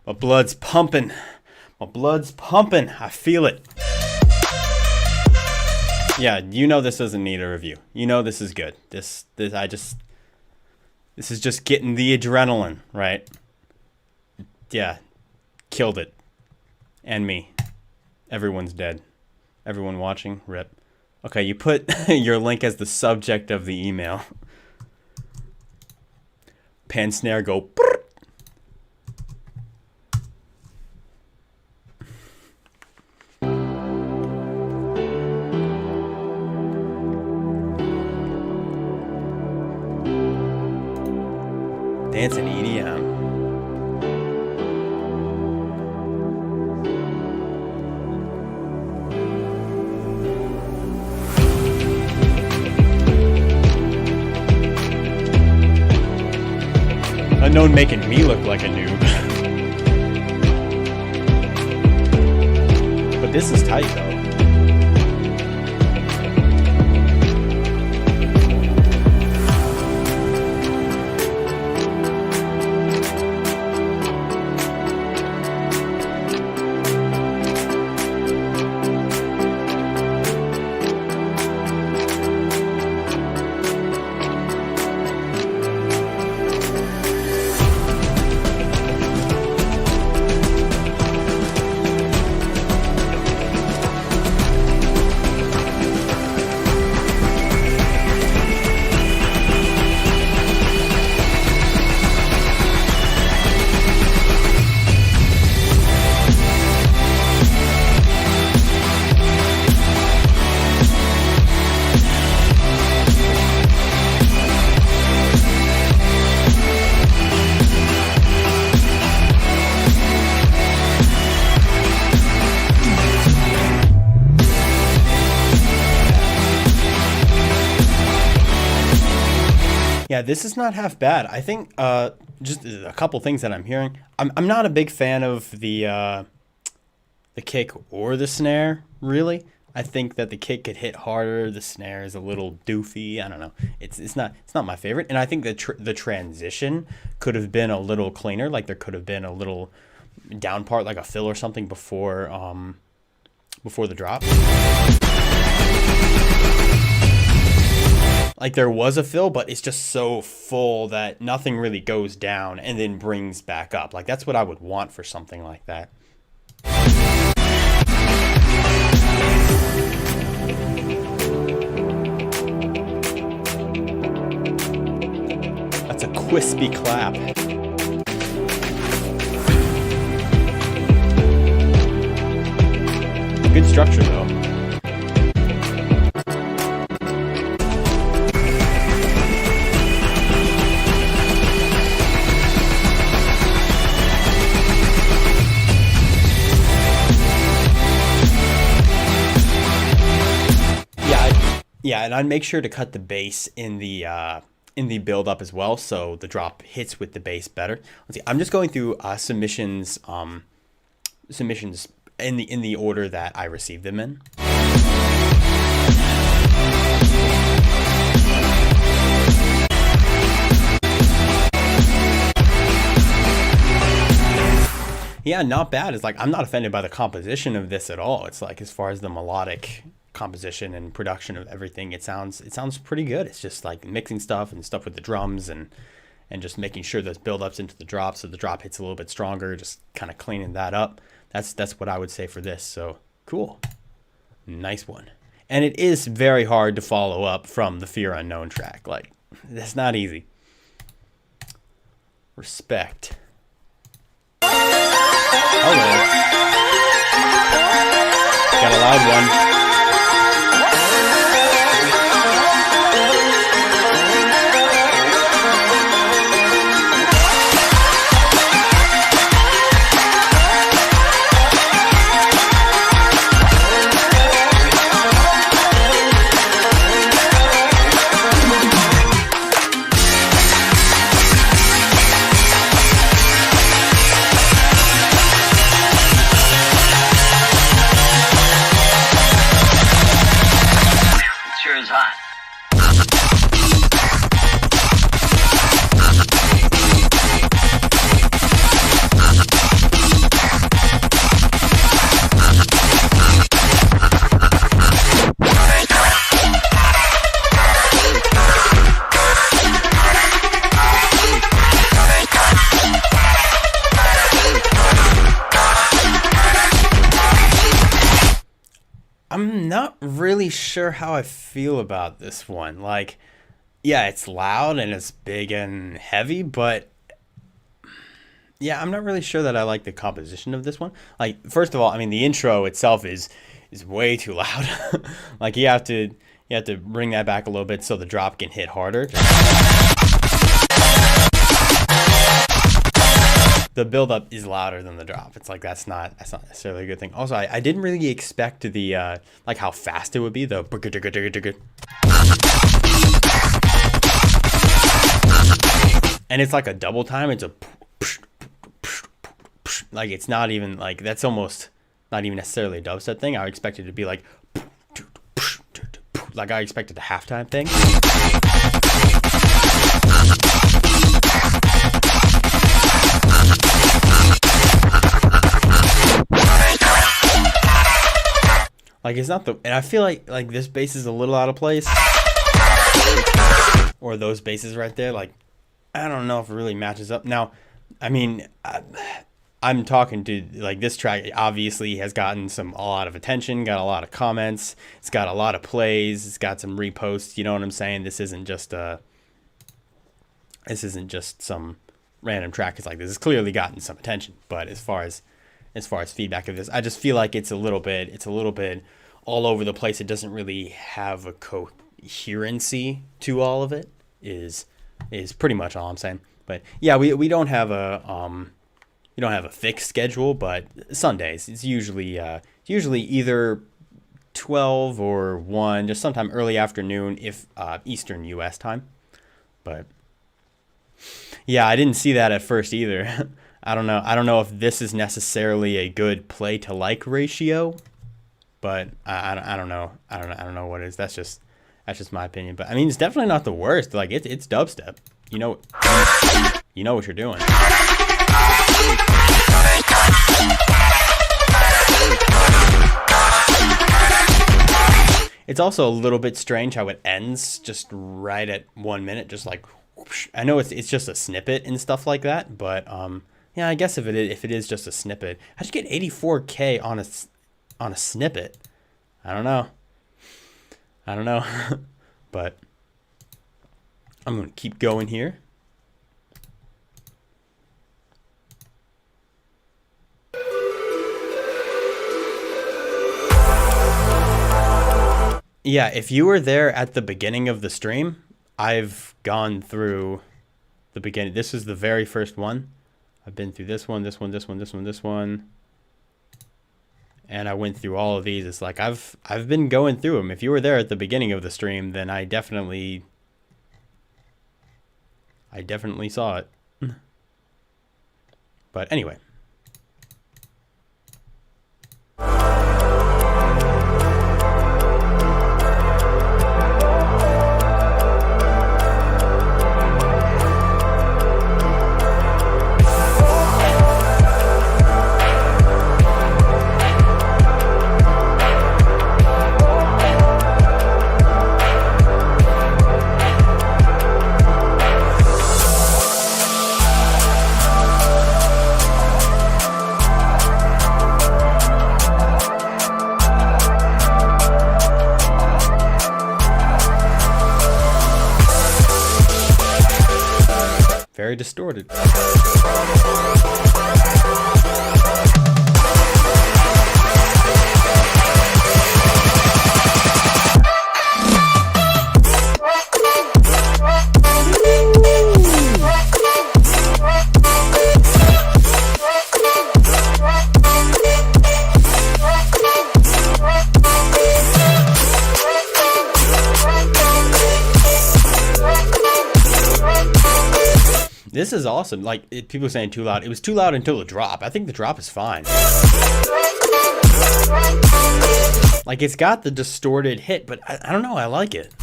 My blood's pumping. My blood's pumping. I feel it. Yeah, you know this doesn't need a review. You know this is good. This is just getting the adrenaline, right? Yeah. Killed it. And me. Everyone's dead. Everyone watching, rip. Okay, you put your link as the subject of the email. Pan snare go brrr. Dancing EDM. Unknown making me look like a noob. But this is tight though. Yeah, this is not half bad. I think just a couple things that I'm hearing. I'm not a big fan of the kick or the snare, really. I think that the kick could hit harder. The snare is a little doofy. I don't know. It's not my favorite. And I think the transition could have been a little cleaner. Like there could have been a little down part, like a fill or something before the drop. Like there was a fill, but it's just so full that nothing really goes down and then brings back up. Like that's what I would want for something like that. That's a crispy clap. Good structure though. Yeah, and I'd make sure to cut the bass in the build up as well, so the drop hits with the bass better. Let's see. I'm just going through submissions in the order that I received them in. Yeah, not bad. It's like I'm not offended by the composition of this at all. It's like as far as the melodic composition and production of everything, it sounds pretty good. It's just like mixing stuff and stuff with the drums and just making sure there's build-ups into the drop so the drop hits a little bit stronger, just kind of cleaning that up. That's what I would say for this. So cool. Nice one. And it is very hard to follow up from the Fear Unknown track. Like that's not easy. Respect. Hello. Got a loud one. I'm not really sure how I feel about this one. Like, yeah, it's loud and it's big and heavy, but yeah, I'm not really sure that I like the composition of this one. Like, first of all, I mean, the intro itself is way too loud. Like, you have to bring that back a little bit so the drop can hit harder. The buildup is louder than the drop. It's like that's not necessarily a good thing. Also, I didn't really expect the like how fast it would be. The and it's like a double time. It's a like it's not even like that's almost not even necessarily a dubstep thing. I expected it to be like I expected a halftime thing. Like it's not the, and I feel like this bass is a little out of place, or those basses right there. Like I don't know if it really matches up. Now, I mean, I'm talking to like this track. Obviously, has gotten a lot of attention, got a lot of comments. It's got a lot of plays. It's got some reposts. You know what I'm saying? This isn't just some random track. It's like this has clearly gotten some attention. But as far as feedback of this, I just feel like it's a little bit all over the place. It doesn't really have a coherency to all of it. Is pretty much all I'm saying. But yeah, we don't have a fixed schedule, but Sundays it's usually either 12 or 1, just sometime early afternoon if Eastern U.S. time. But yeah, I didn't see that at first either. I don't know if this is necessarily a good play to like ratio, but I don't know. I don't know what it is. That's just my opinion. But I mean, it's definitely not the worst. Like it's dubstep. You know what you're doing. It's also a little bit strange how it ends just right at 1 minute, just like whoosh. I know it's just a snippet and stuff like that, but yeah, I guess if it is just a snippet, how'd you get 84K on a snippet? I don't know, but I'm gonna keep going here. Yeah, if you were there at the beginning of the stream, I've gone through the beginning. This is the very first one. I've been through this one, and I went through all of these. It's like I've been going through them. If you were there at the beginning of the stream, then I definitely saw it. But anyway. Very distorted. This is awesome. Like, people are saying too loud. It was too loud until the drop. I think the drop is fine. Like, it's got the distorted hit, but I don't know. I like it.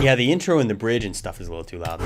Yeah, the intro and the bridge and stuff is a little too loud.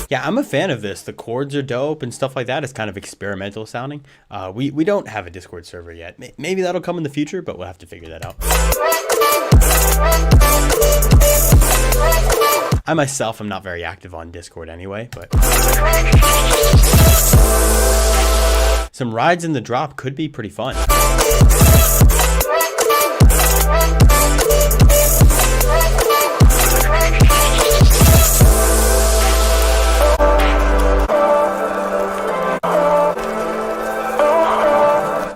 Yeah, I'm a fan of this. The chords are dope and stuff like that. It's kind of experimental sounding. We don't have a Discord server yet. Maybe that'll come in the future, but we'll have to figure that out. I myself am not very active on Discord anyway, but some rides in the drop could be pretty fun.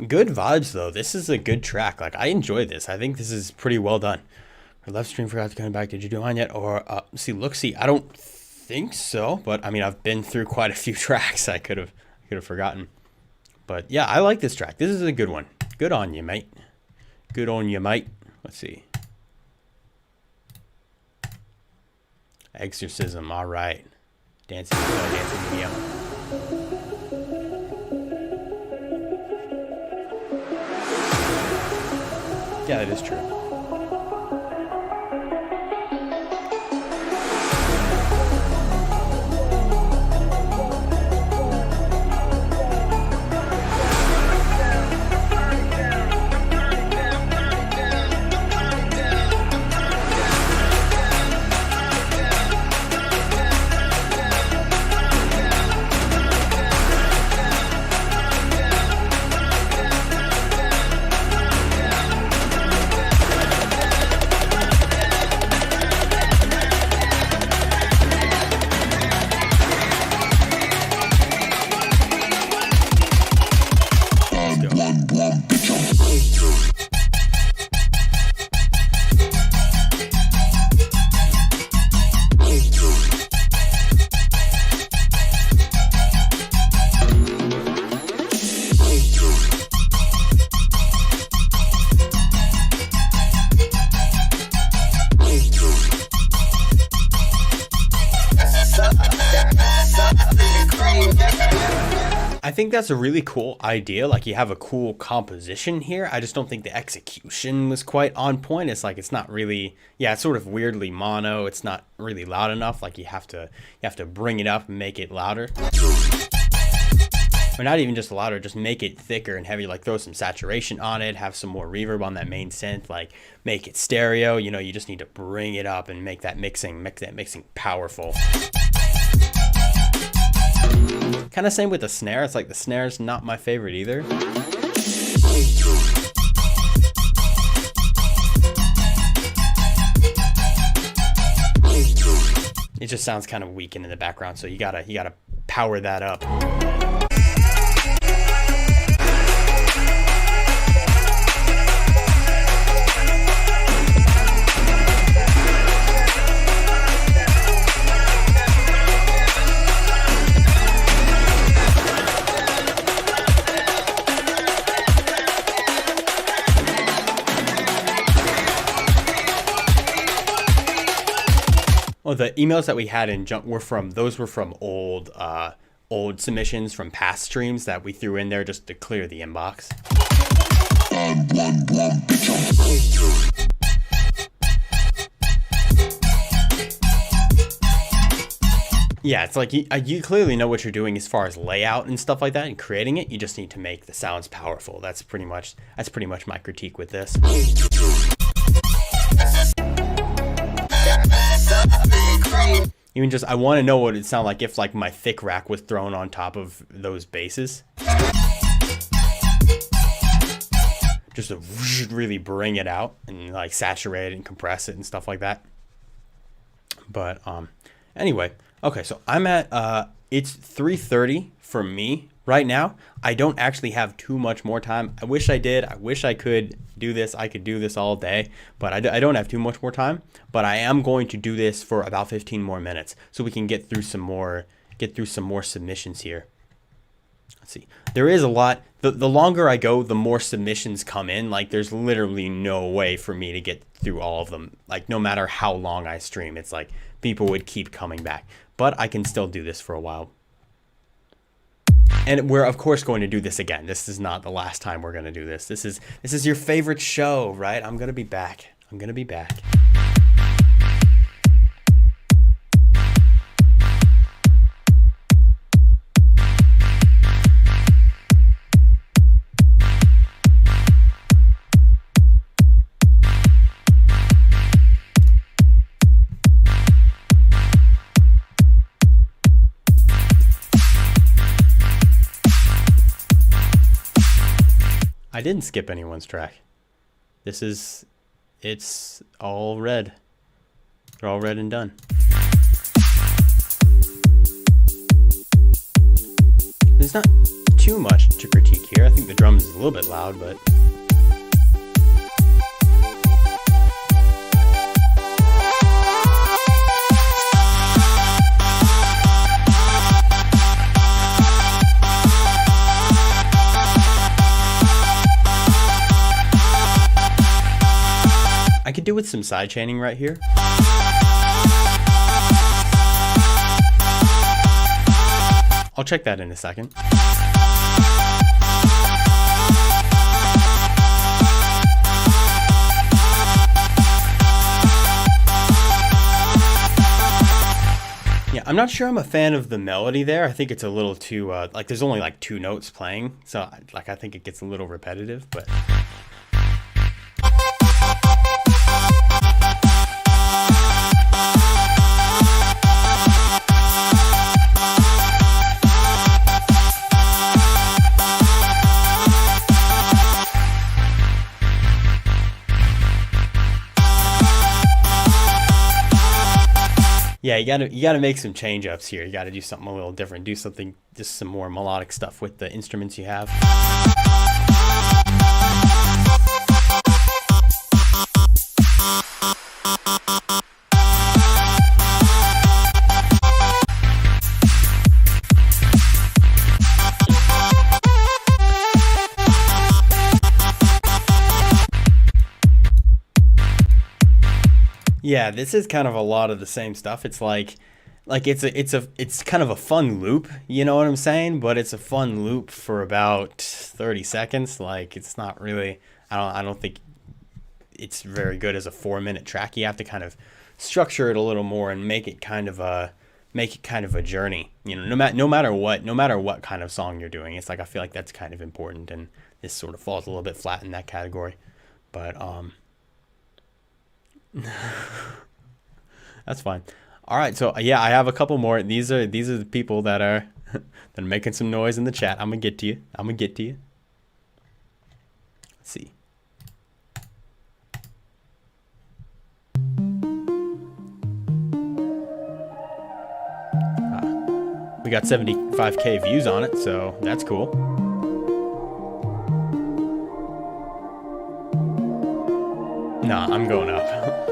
Good vibes though. This is a good track. Like, I enjoy this. I think this is pretty well done. Our left stream forgot to come back. Did you do mine yet? Or see, I don't think so. But I mean, I've been through quite a few tracks. I could have forgotten. But yeah, I like this track. This is a good one. Good on you, mate. Good on you, mate. Let's see. Exorcism. All right. Dancing video. Yeah, that is true. I think that's a really cool idea. Like, you have a cool composition here. I just don't think the execution was quite on point. It's like, it's not really, yeah, it's sort of weirdly mono. It's not really loud enough. Like, you have to bring it up and make it louder. Or not even just louder, just make it thicker and heavy. Like, throw some saturation on it, have some more reverb on that main synth, like make it stereo. You know, you just need to bring it up and make that mixing powerful. Kind of same with the snare. It's like the snare's not my favorite either. It just sounds kind of weakened in the background, so you gotta power that up. Oh, the emails that we had in junk were from old submissions from past streams that we threw in there just to clear the inbox. Yeah, it's like you clearly know what you're doing as far as layout and stuff like that and creating it. You just need to make the sounds powerful. That's pretty much my critique with this. Even just, I want to know what it'd sound like if like my thick rack was thrown on top of those basses. Just to really bring it out and like saturate it and compress it and stuff like that. But anyway, okay, so I'm at it's 3:30 for me right now. I don't actually have too much more time. I wish I did. I wish I could do this. I could do this all day, but I don't have too much more time. But I am going to do this for about 15 more minutes so we can get through some more submissions here. Let's see. There is a lot. The longer I go, the more submissions come in. Like, there's literally no way for me to get through all of them. Like, no matter how long I stream, it's like people would keep coming back. But I can still do this for a while. And we're, of course, going to do this again. This is not the last time we're going to do this. This is your favorite show, right? I'm going to be back. I'm going to be back. I didn't skip anyone's track. It's all red. They're all red and done. There's not too much to critique here. I think the drums is a little bit loud, but I could do with some side chaining right here. I'll check that in a second. Yeah, I'm not sure I'm a fan of the melody there. I think it's a little too, like there's only like 2 notes playing. So like I think it gets a little repetitive, but... Yeah, you gotta make some change ups here. You gotta do something a little different. Do something, just some more melodic stuff with the instruments you have. Yeah, this is kind of a lot of the same stuff. It's like it's kind of a fun loop, you know what I'm saying? But it's a fun loop for about 30 seconds. Like it's not really, I don't think it's very good as a 4-minute track. You have to kind of structure it a little more and make it kind of a journey. You know, no matter what kind of song you're doing, it's like I feel like that's kind of important, and this sort of falls a little bit flat in that category. But that's fine. All right, so yeah, I have a couple more. These are the people that are making some noise in the chat. I'm gonna get to you. Let's see. We got 75K views on it, so that's cool. Nah, I'm going up.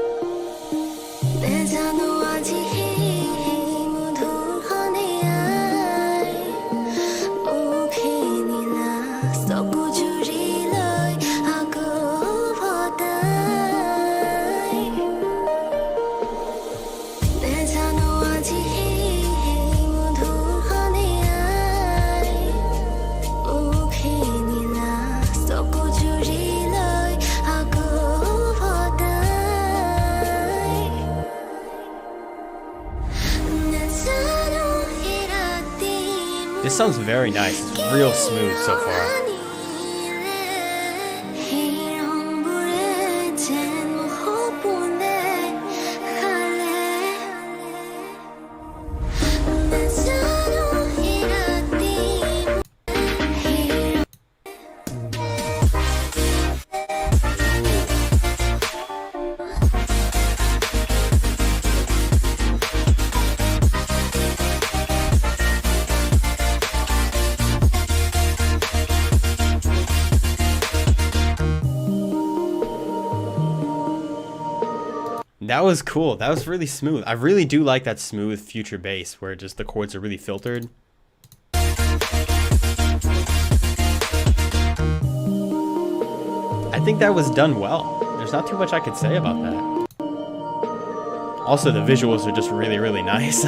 This sounds very nice. It's real smooth so far. That was cool. That was really smooth. I really do like that smooth future bass where just the chords are really filtered. I think that was done well. There's not too much I could say about that. Also, the visuals are just really, really nice.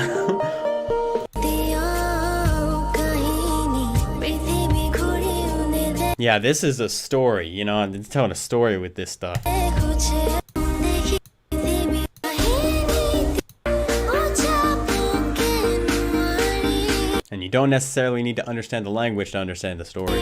Yeah, this is a story, you know, I'm telling a story with this stuff. And you don't necessarily need to understand the language to understand the story.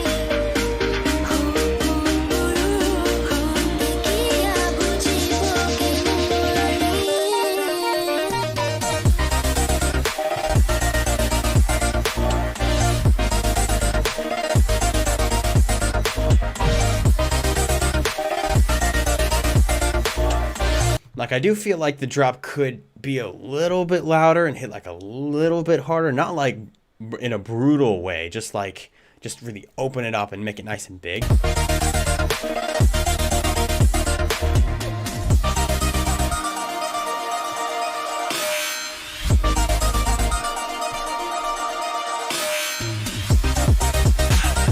Like, I do feel like the drop could be a little bit louder and hit like a little bit harder, not like in a brutal way, just really open it up and make it nice and big.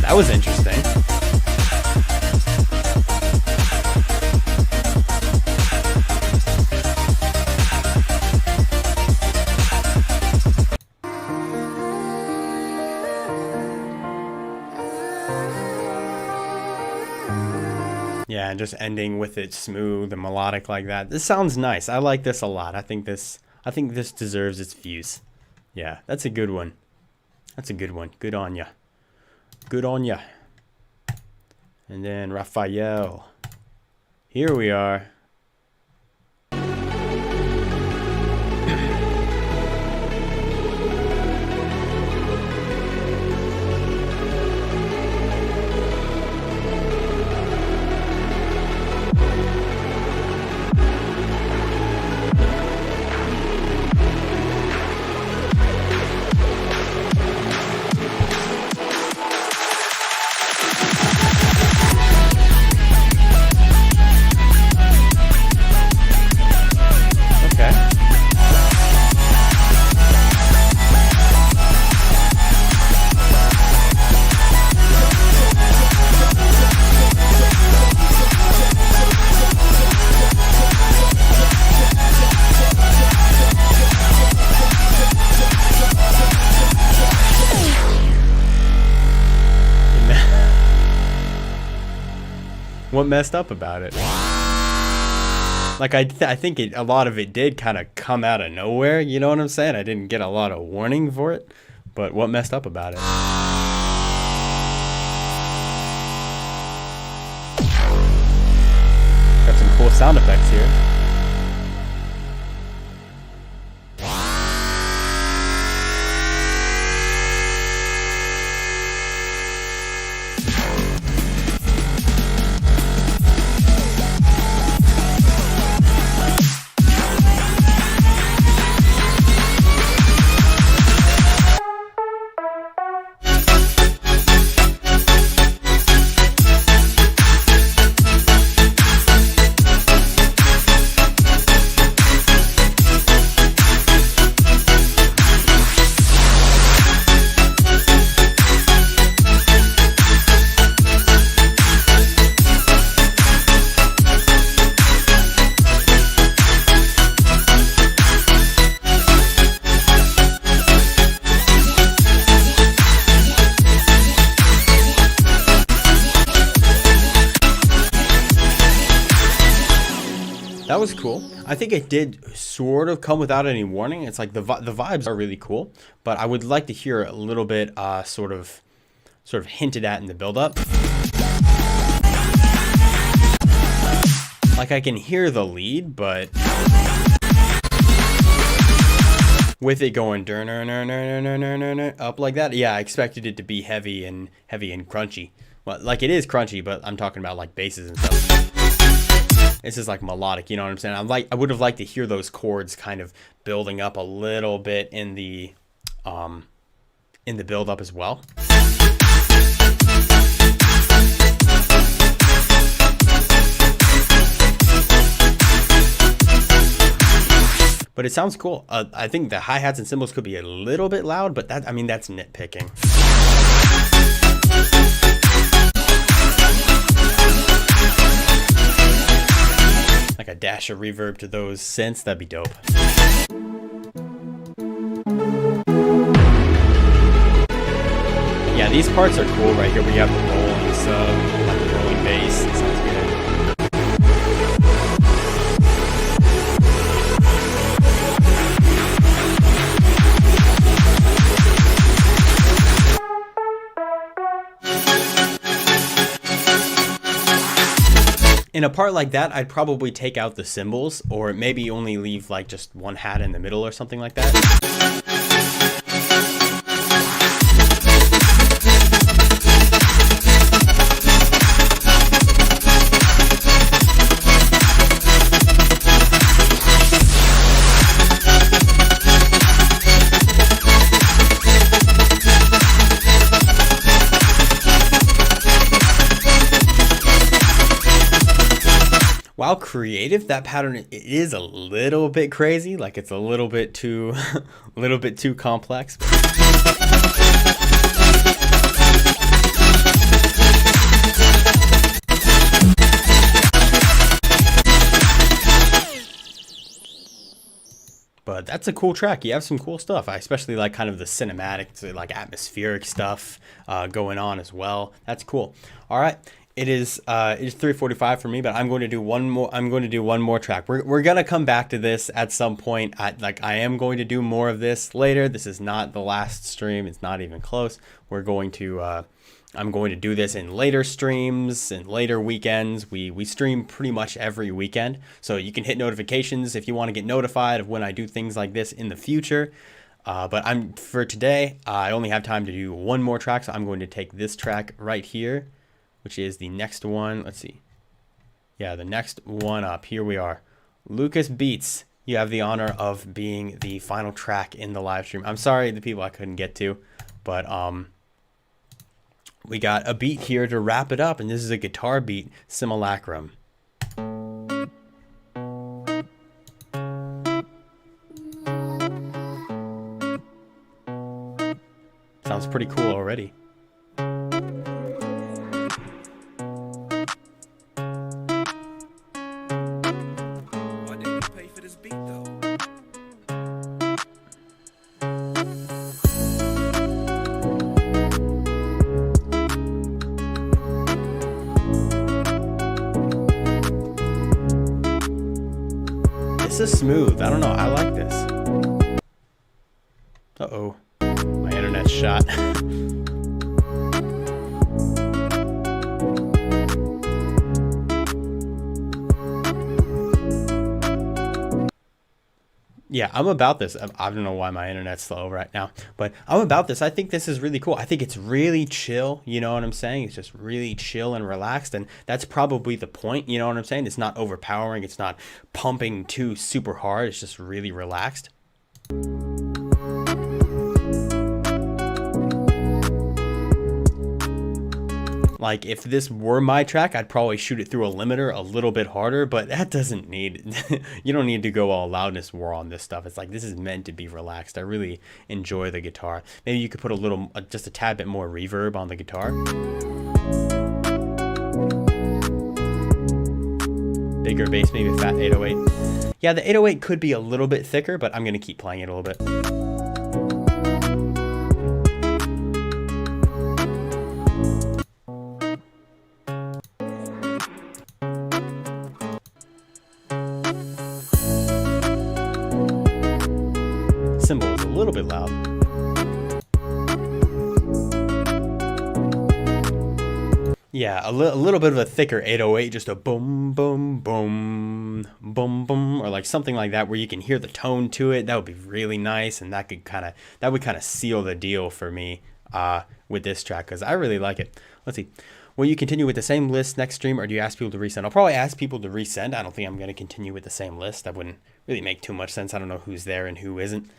That was interesting. Yeah, and just ending with it smooth and melodic like that. This sounds nice. I like this a lot. I think this deserves its views. Yeah, that's a good one. That's a good one. Good on ya. Good on ya. And then Raphael. Here we are. What messed up about it? Like, I think a lot of it did kind of come out of nowhere, you know what I'm saying? I didn't get a lot of warning for it, but what messed up about it? Got some cool sound effects here. That was cool. I think it did sort of come without any warning. It's like the vibes are really cool, but I would like to hear a little bit sort of hinted at in the build-up. Like I can hear the lead, but with it going up like that, yeah, I expected it to be heavy and crunchy. Well, like it is crunchy, but I'm talking about like basses and stuff. This is like melodic, you know what I'm saying? I would have liked to hear those chords kind of building up a little bit in the build up as well. But it sounds cool. I think the hi-hats and cymbals could be a little bit loud, but that's nitpicking. Like a dash of reverb to those synths, that'd be dope. Yeah, these parts are cool right here. We have the rolling sub, like the rolling bass. It sounds good. In a part like that, I'd probably take out the cymbals, or maybe only leave like just one hat in the middle or something like that. While creative, that pattern it is a little bit crazy. Like it's a little bit too complex. But that's a cool track. You have some cool stuff. I especially like kind of the cinematic, like atmospheric stuff going on as well. That's cool. All right. It's 3:45 for me, but I'm going to do one more track. We're gonna come back to this at some point. I am going to do more of this later. This is not the last stream. It's not even close. I'm going to do this in later streams and later weekends. We stream pretty much every weekend, so you can hit notifications if you want to get notified of when I do things like this in the future. But for today, I only have time to do one more track, so I'm going to take this track right here, which is the next one. Let's see. Yeah, the next one up. Here we are. Lucas Beats. You have the honor of being the final track in the live stream. I'm sorry the people I couldn't get to, but we got a beat here to wrap it up, and this is a guitar beat, Simulacrum. Sounds pretty cool already. This is smooth. I don't know. I like this. Uh-oh. My internet's shot. Yeah, I'm about this. I don't know why my internet's slow right now, but I'm about this. I think this is really cool. I think it's really chill. You know what I'm saying? It's just really chill and relaxed. And that's probably the point. You know what I'm saying? It's not overpowering. It's not pumping too super hard. It's just really relaxed. Like if this were my track, I'd probably shoot it through a limiter a little bit harder, but that doesn't need, you don't need to go all loudness war on this stuff. It's like, this is meant to be relaxed. I really enjoy the guitar. Maybe you could put a little, just a tad bit more reverb on the guitar. Bigger bass, maybe a fat 808. Yeah, the 808 could be a little bit thicker, but I'm going to keep playing it a little bit. Cymbal is a little bit loud. Yeah, a little bit of a thicker 808, just a boom, boom, boom, boom, boom, or like something like that where you can hear the tone to it. That would be really nice, and that would kind of seal the deal for me with this track because I really like it. Let's see. Will you continue with the same list next stream, or do you ask people to resend? I'll probably ask people to resend. I don't think I'm going to continue with the same list. That wouldn't really make too much sense. I don't know who's there and who isn't.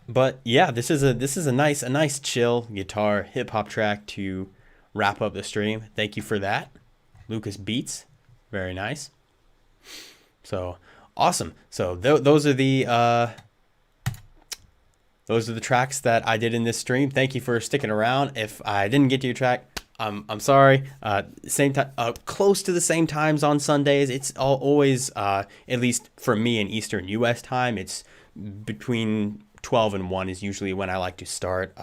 But yeah, this is a nice chill guitar hip hop track to wrap up the stream. Thank you for that, Lucas Beats. Very nice. So awesome. So those are the tracks that I did in this stream. Thank you for sticking around. If I didn't get to your track, I'm sorry. Same time, close to the same times on Sundays. It's always, at least for me in Eastern U.S. time, it's between 12 and 1 is usually when I like to start.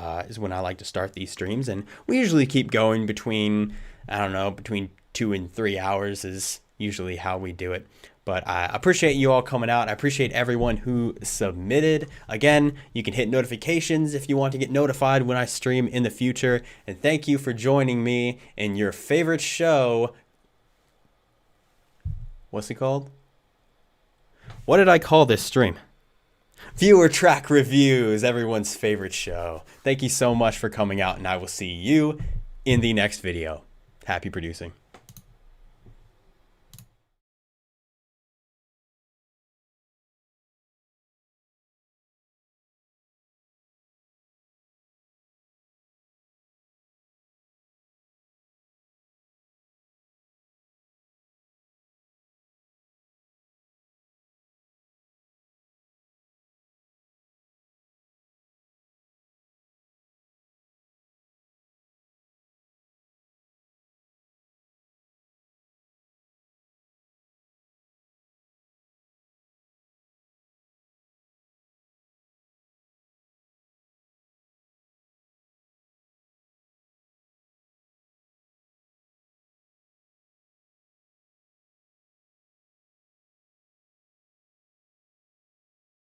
These streams, and we usually keep going between, I don't know, between 2 and 3 hours is usually how we do it. But I appreciate you all coming out. I appreciate everyone who submitted. Again, you can hit notifications if you want to get notified when I stream in the future. And thank you for joining me in your favorite show. What's it called? What did I call this stream? Viewer Track Reviews, everyone's favorite show. Thank you so much for coming out, and I will see you in the next video. Happy producing.